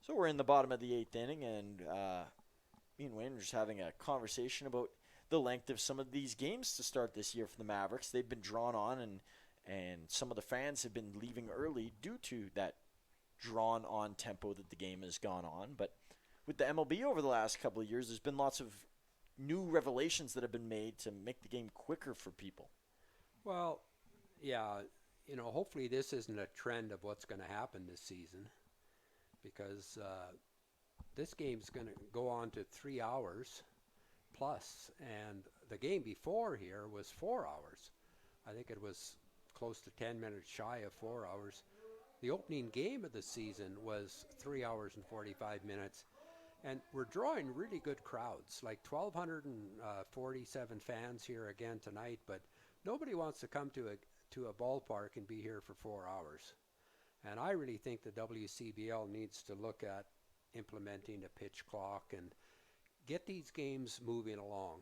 So we're in the bottom of the 8th inning, and me and Wayne are just having a conversation about the length of some of these games to start this year for the Mavericks. They've been drawn on, and some of the fans have been leaving early due to that drawn-on tempo that the game has gone on. But with the MLB over the last couple of years, there's been lots of new revelations that have been made to make the game quicker for people. Well, yeah, hopefully this isn't a trend of what's going to happen this season, because this game's going to go on to 3 hours plus, and the game before here was 4 hours. I think it was close to 10 minutes shy of 4 hours. The opening game of the season was 3 hours and 45 minutes, and we're drawing really good crowds, like 1,247 fans here again tonight, but nobody wants to come to a ballpark and be here for 4 hours. And I really think the WCBL needs to look at implementing a pitch clock and get these games moving along.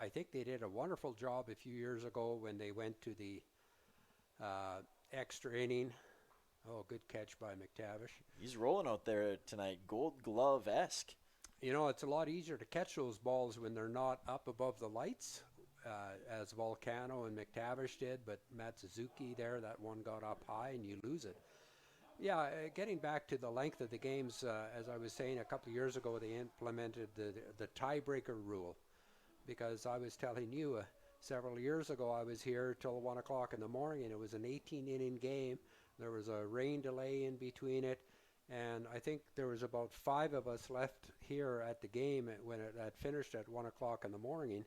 I think they did a wonderful job a few years ago when they went to the extra inning. Oh, good catch by McTavish. He's rolling out there tonight, Gold Glove-esque. It's a lot easier to catch those balls when they're not up above the lights, as Volcano and McTavish did, but Matt Suzuki there, that one got up high and you lose it. Yeah, getting back to the length of the games, as I was saying a couple of years ago, they implemented the tiebreaker rule, because I was telling you several years ago I was here till 1 o'clock in the morning. It was an 18-inning game. There was a rain delay in between it, and I think there was about 5 of us left here at the game when it had finished at 1 o'clock in the morning,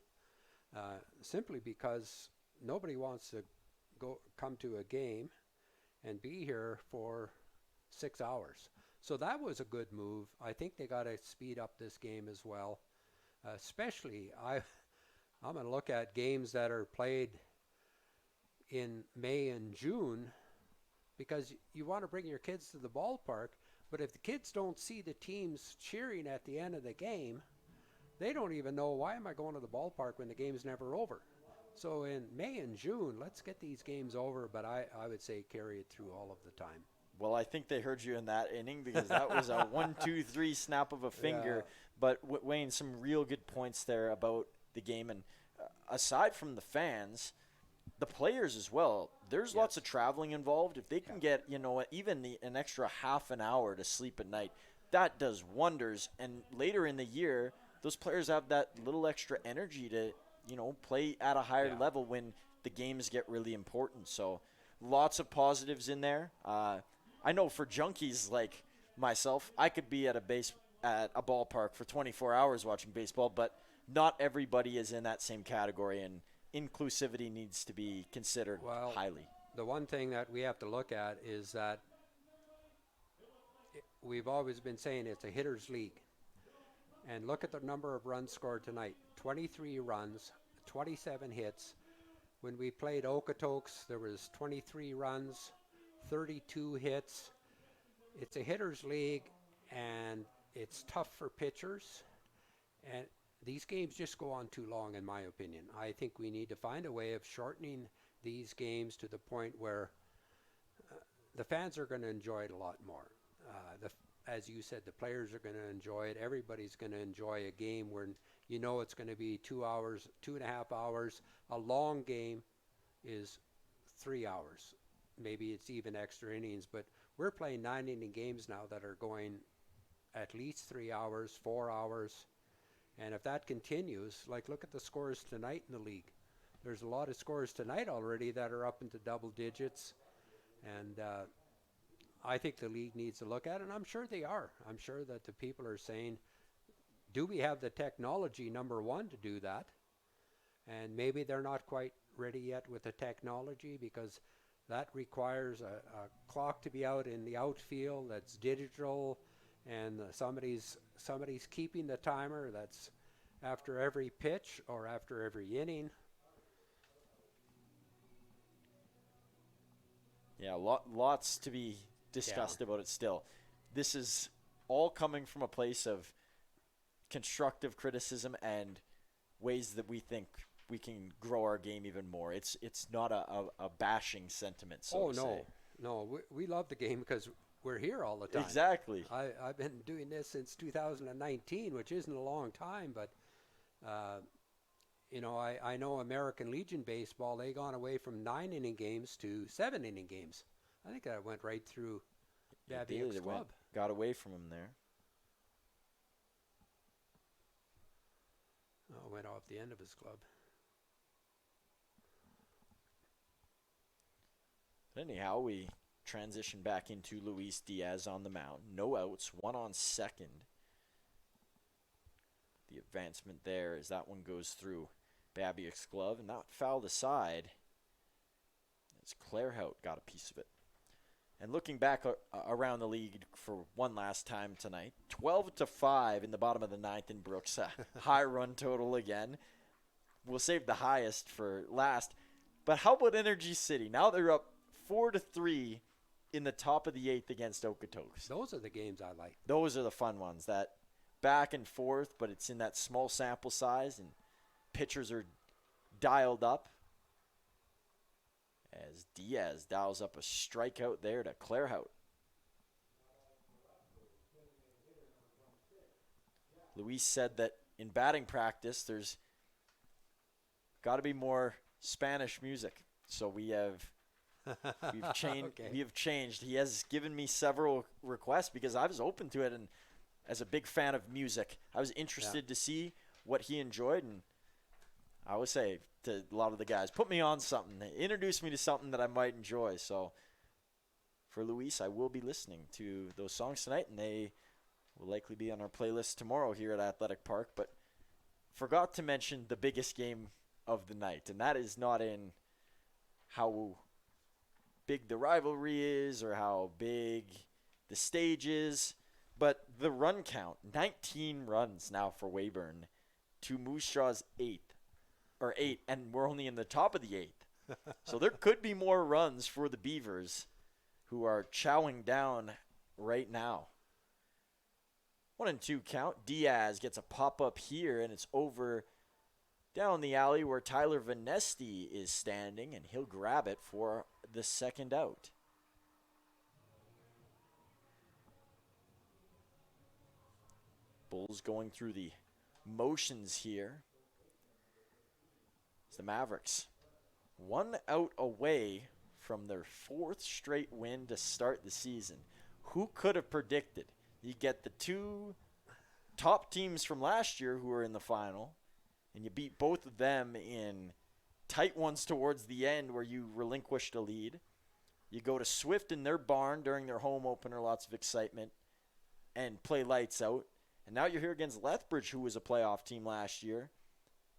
simply because nobody wants to come to a game and be here for 6 hours. So that was a good move. I think they got to speed up this game as well. Especially, I'm going to look at games that are played in May and June, because you want to bring your kids to the ballpark, but if the kids don't see the teams cheering at the end of the game, they don't even know, why am I going to the ballpark when the game's never over? So in May and June, let's get these games over, but I would say carry it through all of the time. Well, I think they heard you in that inning, because that was a 1-2-3 snap of a finger. Yeah. But Wayne, some real good points there about the game. And aside from the fans, the players as well, there's lots of traveling involved. If they can get, even an extra half an hour to sleep at night, that does wonders. And later in the year, those players have that little extra energy to, play at a higher level when the games get really important. So lots of positives in there. I know for junkies like myself, I could be at a ballpark for 24 hours watching baseball, but not everybody is in that same category, and inclusivity needs to be considered highly. The one thing that we have to look at is that we've always been saying it's a hitter's league. And look at the number of runs scored tonight. 23 runs, 27 hits. When we played Okotoks, there was 23 runs, 32 hits. It's a hitter's league, and it's tough for pitchers. And these games just go on too long, in my opinion. I think we need to find a way of shortening these games to the point where the fans are going to enjoy it a lot more. As you said, the players are going to enjoy it. Everybody's going to enjoy a game where it's going to be 2 hours, 2.5 hours. A long game is 3 hours. Maybe it's even extra innings, but we're playing 9-inning games now that are going at least 3 hours, 4 hours. And if that continues, look at the scores tonight in the league. There's a lot of scores tonight already that are up into double digits. And I think the league needs to look at it, and I'm sure they are. I'm sure that the people are saying, do we have the technology, number one, to do that? And maybe they're not quite ready yet with the technology, because that requires a clock to be out in the outfield that's digital, and somebody's keeping the timer. That's after every pitch or after every inning. Yeah, lots to be discussed about it still. This is all coming from a place of constructive criticism and ways that we think we can grow our game even more. It's not a bashing sentiment, so to say. No, we love the game, because we're here all the time. Exactly. I've been doing this since 2019, which isn't a long time, but you know, I know American Legion baseball, they gone away from 9-inning games to 7-inning games. I think that went right through Babiak's club. Got away from him there. Oh, went off the end of his club. Anyhow, we transition back into Luis Diaz on the mound. No outs, 1 on second. The advancement there as that one goes through Babiak's glove, and that fouled aside as Clairhout got a piece of it. And looking back around the league for one last time tonight, 12-5 in the bottom of the ninth in Brooks. High run total again. We'll save the highest for last. But how about Energy City? Now they're up 4-3 in the top of the eighth against Okotoks. Those are the games I like. Those are the fun ones. That back and forth, but it's in that small sample size, and pitchers are dialed up. As Diaz dials up a strikeout there to Clairhout. Luis said that in batting practice, there's got to be more Spanish music. So we've changed. Okay. We have changed. He has given me several requests because I was open to it, and as a big fan of music, I was interested to see what he enjoyed, and I would say to a lot of the guys, put me on something. Introduce me to something that I might enjoy. So for Luis, I will be listening to those songs tonight, and they will likely be on our playlist tomorrow here at Athletic Park. But forgot to mention the biggest game of the night, and that is not in how big the rivalry is or how big the stage is, but the run count. 19 runs now for Weyburn to Moose Jaw's 8, and we're only in the top of the 8th. So there could be more runs for the Beavers, who are chowing down right now. 1-2 count. Diaz gets a pop-up here, and it's over down the alley where Tyler Vanesti is standing, and he'll grab it for the second out. Bulls going through the motions here. It's the Mavericks 1 out away from their 4th straight win to start the season. Who could have predicted you get the 2 top teams from last year who were in the final, and you beat both of them in tight ones towards the end where you relinquished a lead. You go to Swift in their barn during their home opener, lots of excitement, and play lights out. And now you're here against Lethbridge, who was a playoff team last year,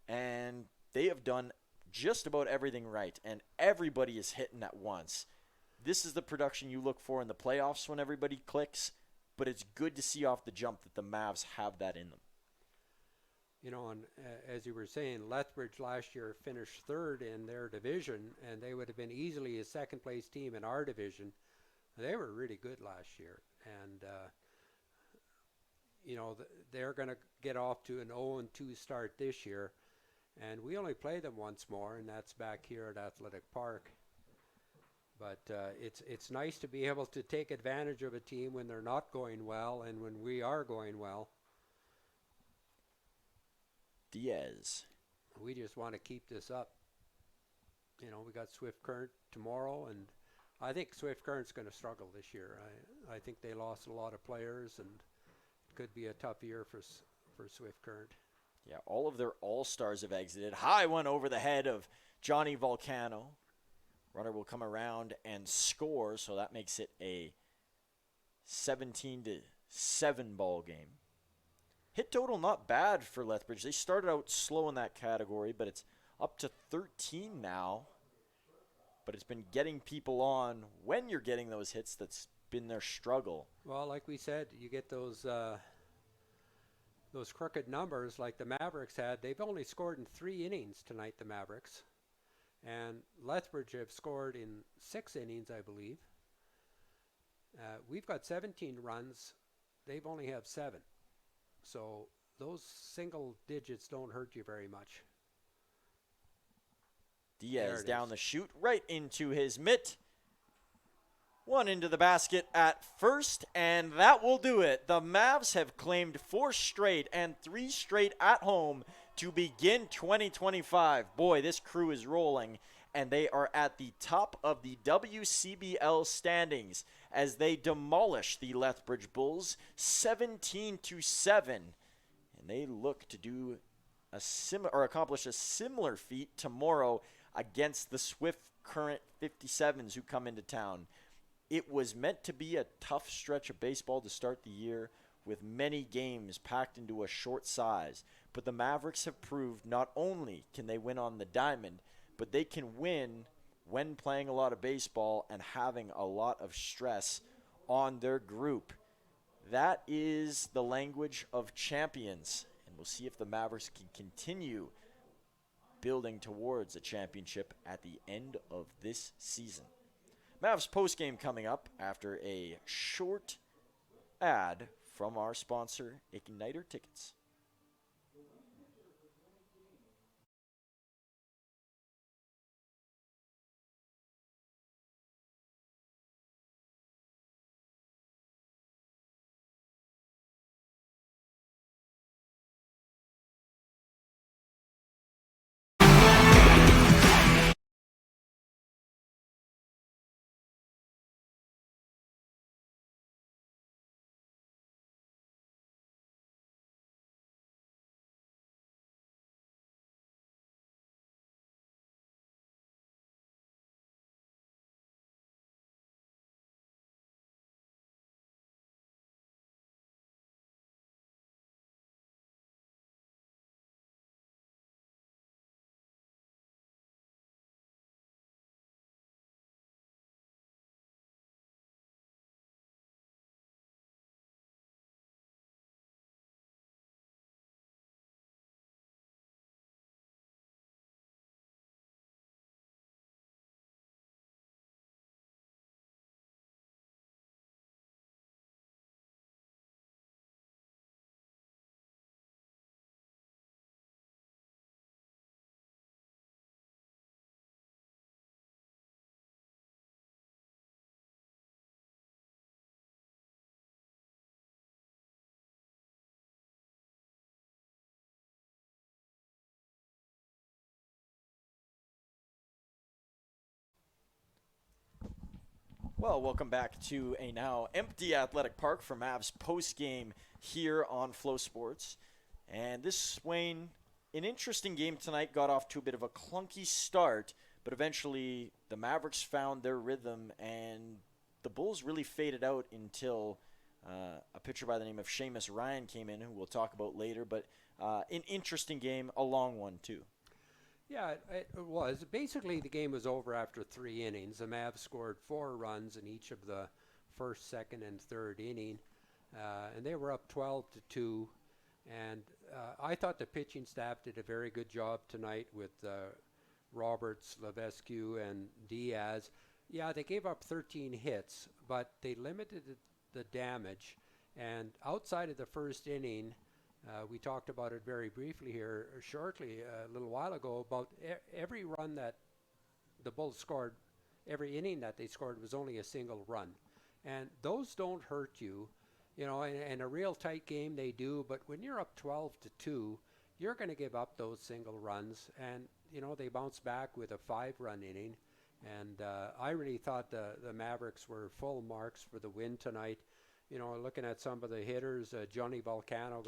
and they have done just about everything right, and everybody is hitting at once. This is the production you look for in the playoffs when everybody clicks, but it's good to see off the jump that the Mavs have that in them. You know, and as you were saying, Lethbridge last year finished 3rd in their division, and they would have been easily a second-place team in our division. They were really good last year, and you know, they're going to get off to an 0-2 start this year, and we only play them once more, and that's back here at Athletic Park. But it's nice to be able to take advantage of a team when they're not going well and when we are going well. Diaz. We just want to keep this up. You know, we got Swift Current tomorrow, and I think Swift Current's going to struggle this year. I think they lost a lot of players, and it could be a tough year for Swift Current. Yeah, all of their all-stars have exited. High one over the head of Johnny Volcano. Runner will come around and score, so that makes it a 17-7 ball game. Hit total not bad for Lethbridge. They started out slow in that category, but it's up to 13 now. But it's been getting people on when you're getting those hits. That's been their struggle. Well, like we said, you get those crooked numbers like the Mavericks had. They've only scored in 3 innings tonight, the Mavericks. And Lethbridge have scored in 6 innings, I believe. We've got 17 runs. They've only have 7. So those single digits don't hurt you very much. Diaz down the chute, right into his mitt. One into the basket at first, and that will do it. The Mavs have claimed 4 straight and 3 straight at home to begin 2025. Boy, this crew is rolling, and they are at the top of the WCBL standings as they demolish the Lethbridge Bulls 17-7. And they look to do accomplish a similar feat tomorrow against the Swift Current 57s who come into town. It was meant to be a tough stretch of baseball to start the year with many games packed into a short size. But the Mavericks have proved not only can they win on the diamond, but they can win when playing a lot of baseball and having a lot of stress on their group. That is the language of champions. And we'll see if the Mavericks can continue building towards a championship at the end of this season. Mavs postgame coming up after a short ad from our sponsor, Igniter Tickets. Well, welcome back to a now empty athletic park for Mavs postgame here on Flow Sports. And this, Wayne, an interesting game tonight, got off to a bit of a clunky start, but eventually the Mavericks found their rhythm and the Bulls really faded out until a pitcher by the name of Seamus Ryan came in, who we'll talk about later. But an interesting game, a long one too. Yeah, it was. Basically, the game was over after 3 innings. The Mavs scored 4 runs in each of the first, second, and third inning, and they were up 12-2. And I thought the pitching staff did a very good job tonight with Roberts, Levesque, and Diaz. Yeah, they gave up 13 hits, but they limited the damage. And outside of the first inning, we talked about it very briefly here shortly a little while ago about every run that the Bulls scored, every inning that they scored was only a single run. And those don't hurt you. You know, in a real tight game they do, but when you're up 12-2, you're going to give up those single runs. And, you know, they bounced back with a 5-run inning. And I really thought the Mavericks were full marks for the win tonight. You know, looking at some of the hitters, Johnny Volcano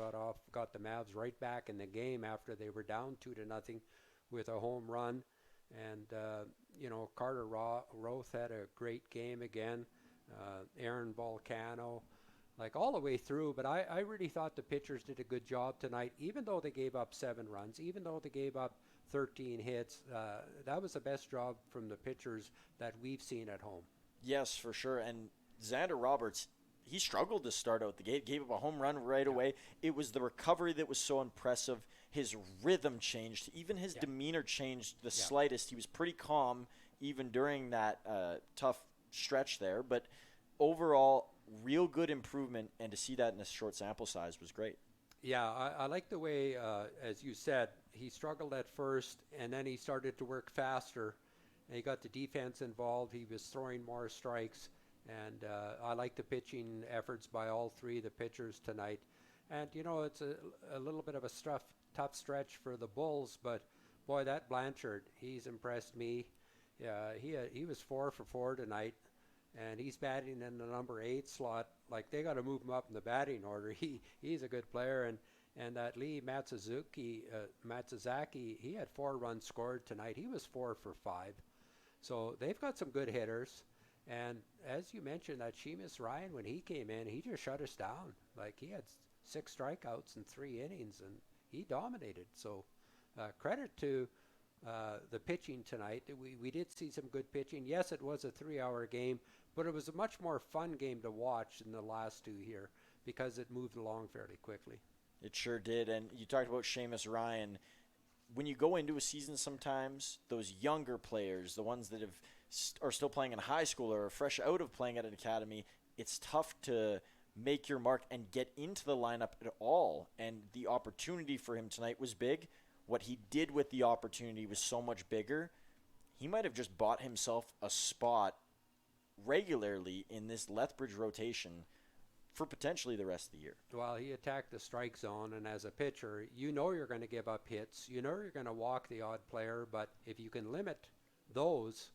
got the Mavs right back in the game after they were down 2-0 with a home run. And, you know, Carter Roth had a great game again. Aaron Volcano, like all the way through. But I really thought the pitchers did a good job tonight, even though they gave up 7 runs, even though they gave up 13 hits. That was the best job from the pitchers that we've seen at home. Yes, for sure. And Xander Roberts, he struggled to start out the gate, gave up a home run right away. It was the recovery that was so impressive. His rhythm changed. Even his demeanor changed the slightest. He was pretty calm even during that tough stretch there. But overall, real good improvement, and to see that in a short sample size was great. Yeah, I like the way, as you said, he struggled at first, and then he started to work faster, and he got the defense involved. He was throwing more strikes, And I like the pitching efforts by all three of the pitchers tonight. And, you know, it's a little bit of a tough stretch for the Bulls, but boy, that Blanchard, he's impressed me. Yeah, he was 4 for 4 tonight, and he's batting in the number 8 slot. Like, they got to move him up in the batting order. He's a good player, and that Lee Matsuzaki, he had 4 runs scored tonight. He was 4 for 5. So they've got some good hitters. And as you mentioned, that Seamus Ryan, when he came in, he just shut us down. Like, he had 6 strikeouts in 3 innings, and he dominated. So credit to the pitching tonight. We did see some good pitching. Yes, it was a 3-hour game, but it was a much more fun game to watch than the last 2 here because it moved along fairly quickly. It sure did. And you talked about Seamus Ryan. When you go into a season sometimes, those younger players, the ones that are still playing in high school or are fresh out of playing at an academy, it's tough to make your mark and get into the lineup at all. And the opportunity for him tonight was big. What he did with the opportunity was so much bigger. He might have just bought himself a spot regularly in this Lethbridge rotation for potentially the rest of the year. Well, he attacked the strike zone, and as a pitcher, you know you're going to give up hits. You know you're going to walk the odd player, but if you can limit those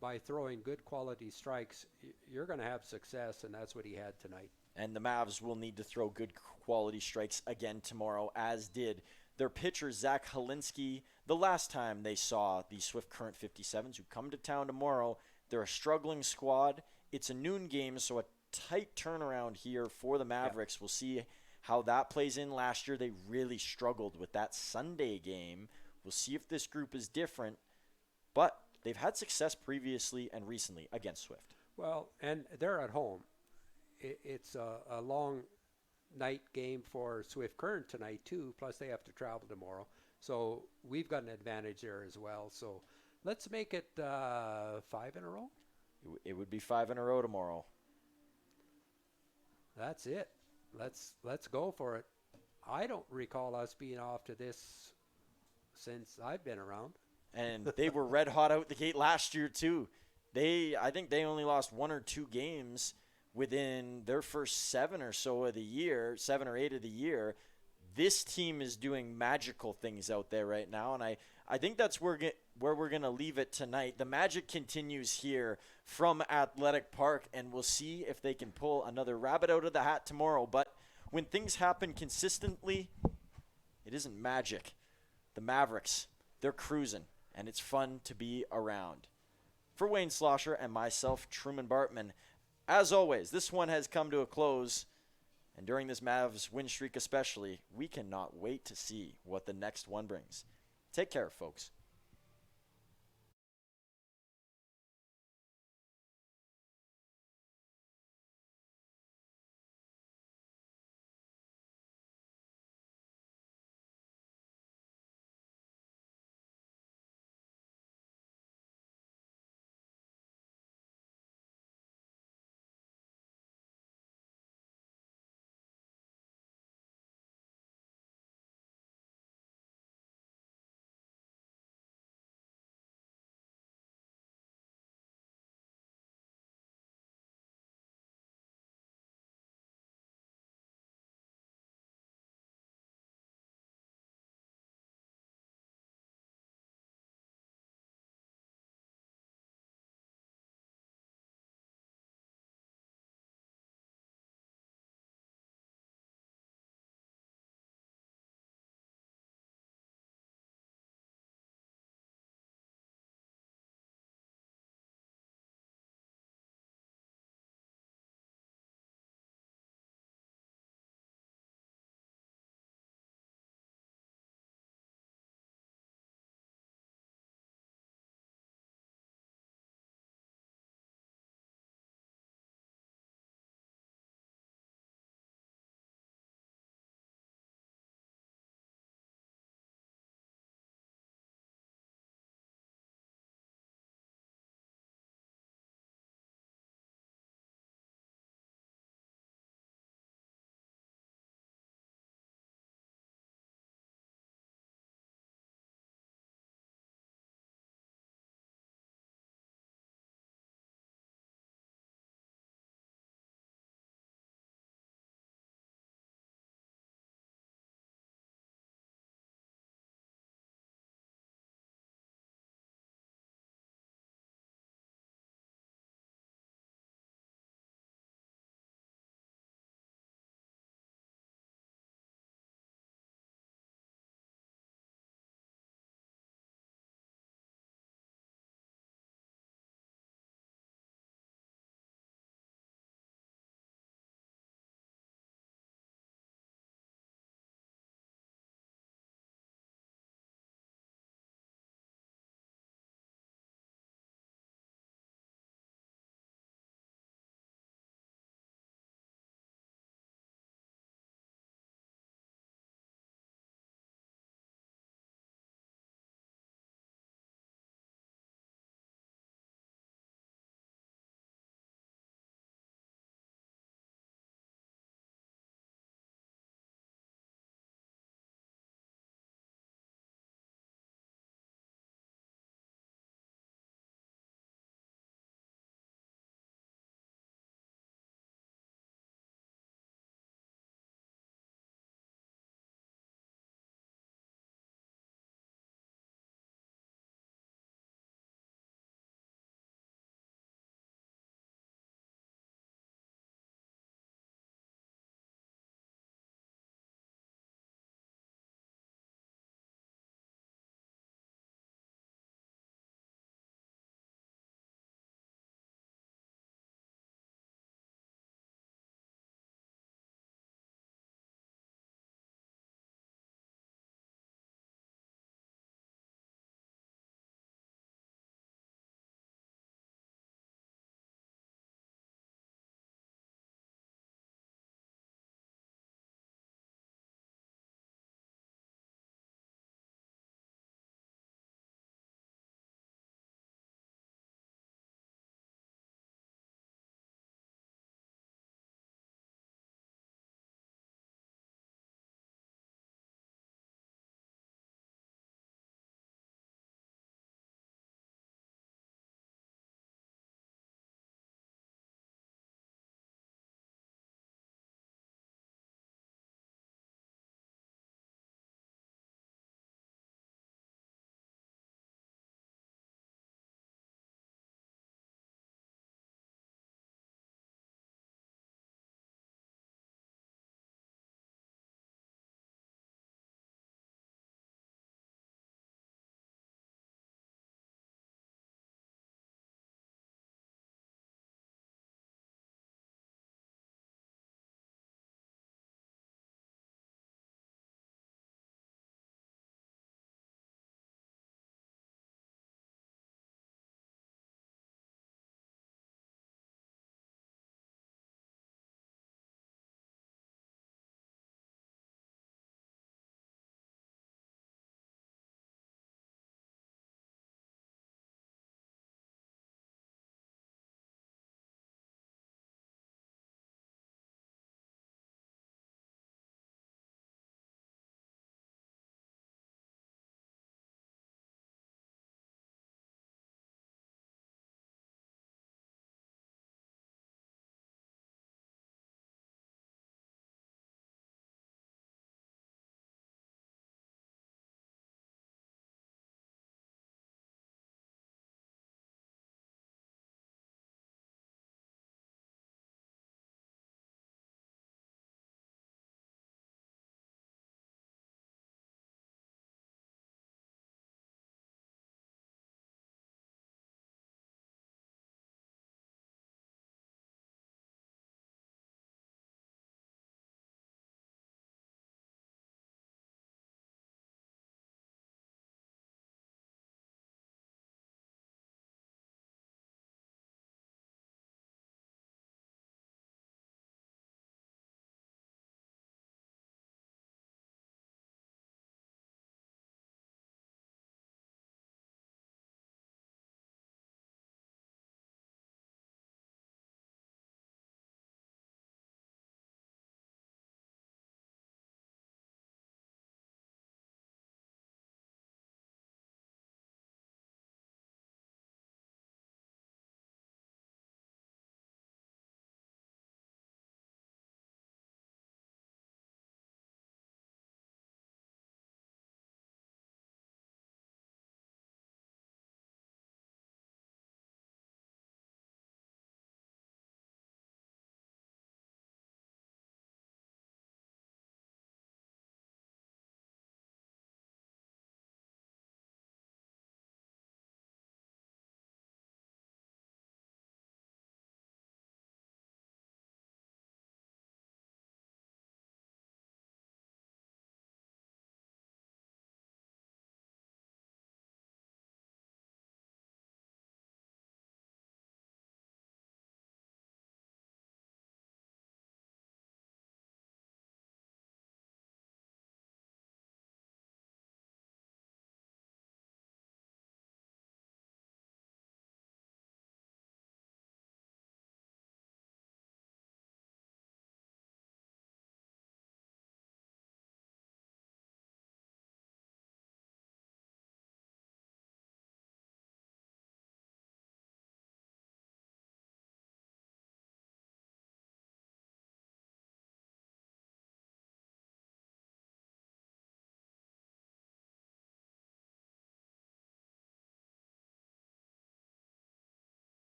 by throwing good quality strikes, you're going to have success, and that's what he had tonight. And the Mavs will need to throw good quality strikes again tomorrow, as did their pitcher, Zach Halinsky. The last time they saw the Swift Current 57s, who come to town tomorrow, they're a struggling squad. It's a noon game, so a tight turnaround here for the Mavericks. Yeah. We'll see how that plays in. Last year, they really struggled with that Sunday game. We'll see if this group is different, but they've had success previously and recently against Swift. Well, and they're at home. It's a long night game for Swift Current tonight, too, plus they have to travel tomorrow. So we've got an advantage there as well. So let's make it 5 in a row. It would be 5 in a row tomorrow. That's it. Let's go for it. I don't recall us being off to this since I've been around. And they were red hot out the gate last year too. I think they only lost 1 or 2 games within their first 7 or so of the year, 7 or 8 of the year. This team is doing magical things out there right now, and I think that's where we're going to leave it tonight. The magic continues here from Athletic Park, and we'll see if they can pull another rabbit out of the hat tomorrow. But when things happen consistently, it isn't magic. The Mavericks, they're cruising, and it's fun to be around. For Wayne Slosher and myself, Truman Bartman, as always, this one has come to a close. And during this Mavs win streak especially, we cannot wait to see what the next one brings. Take care, folks.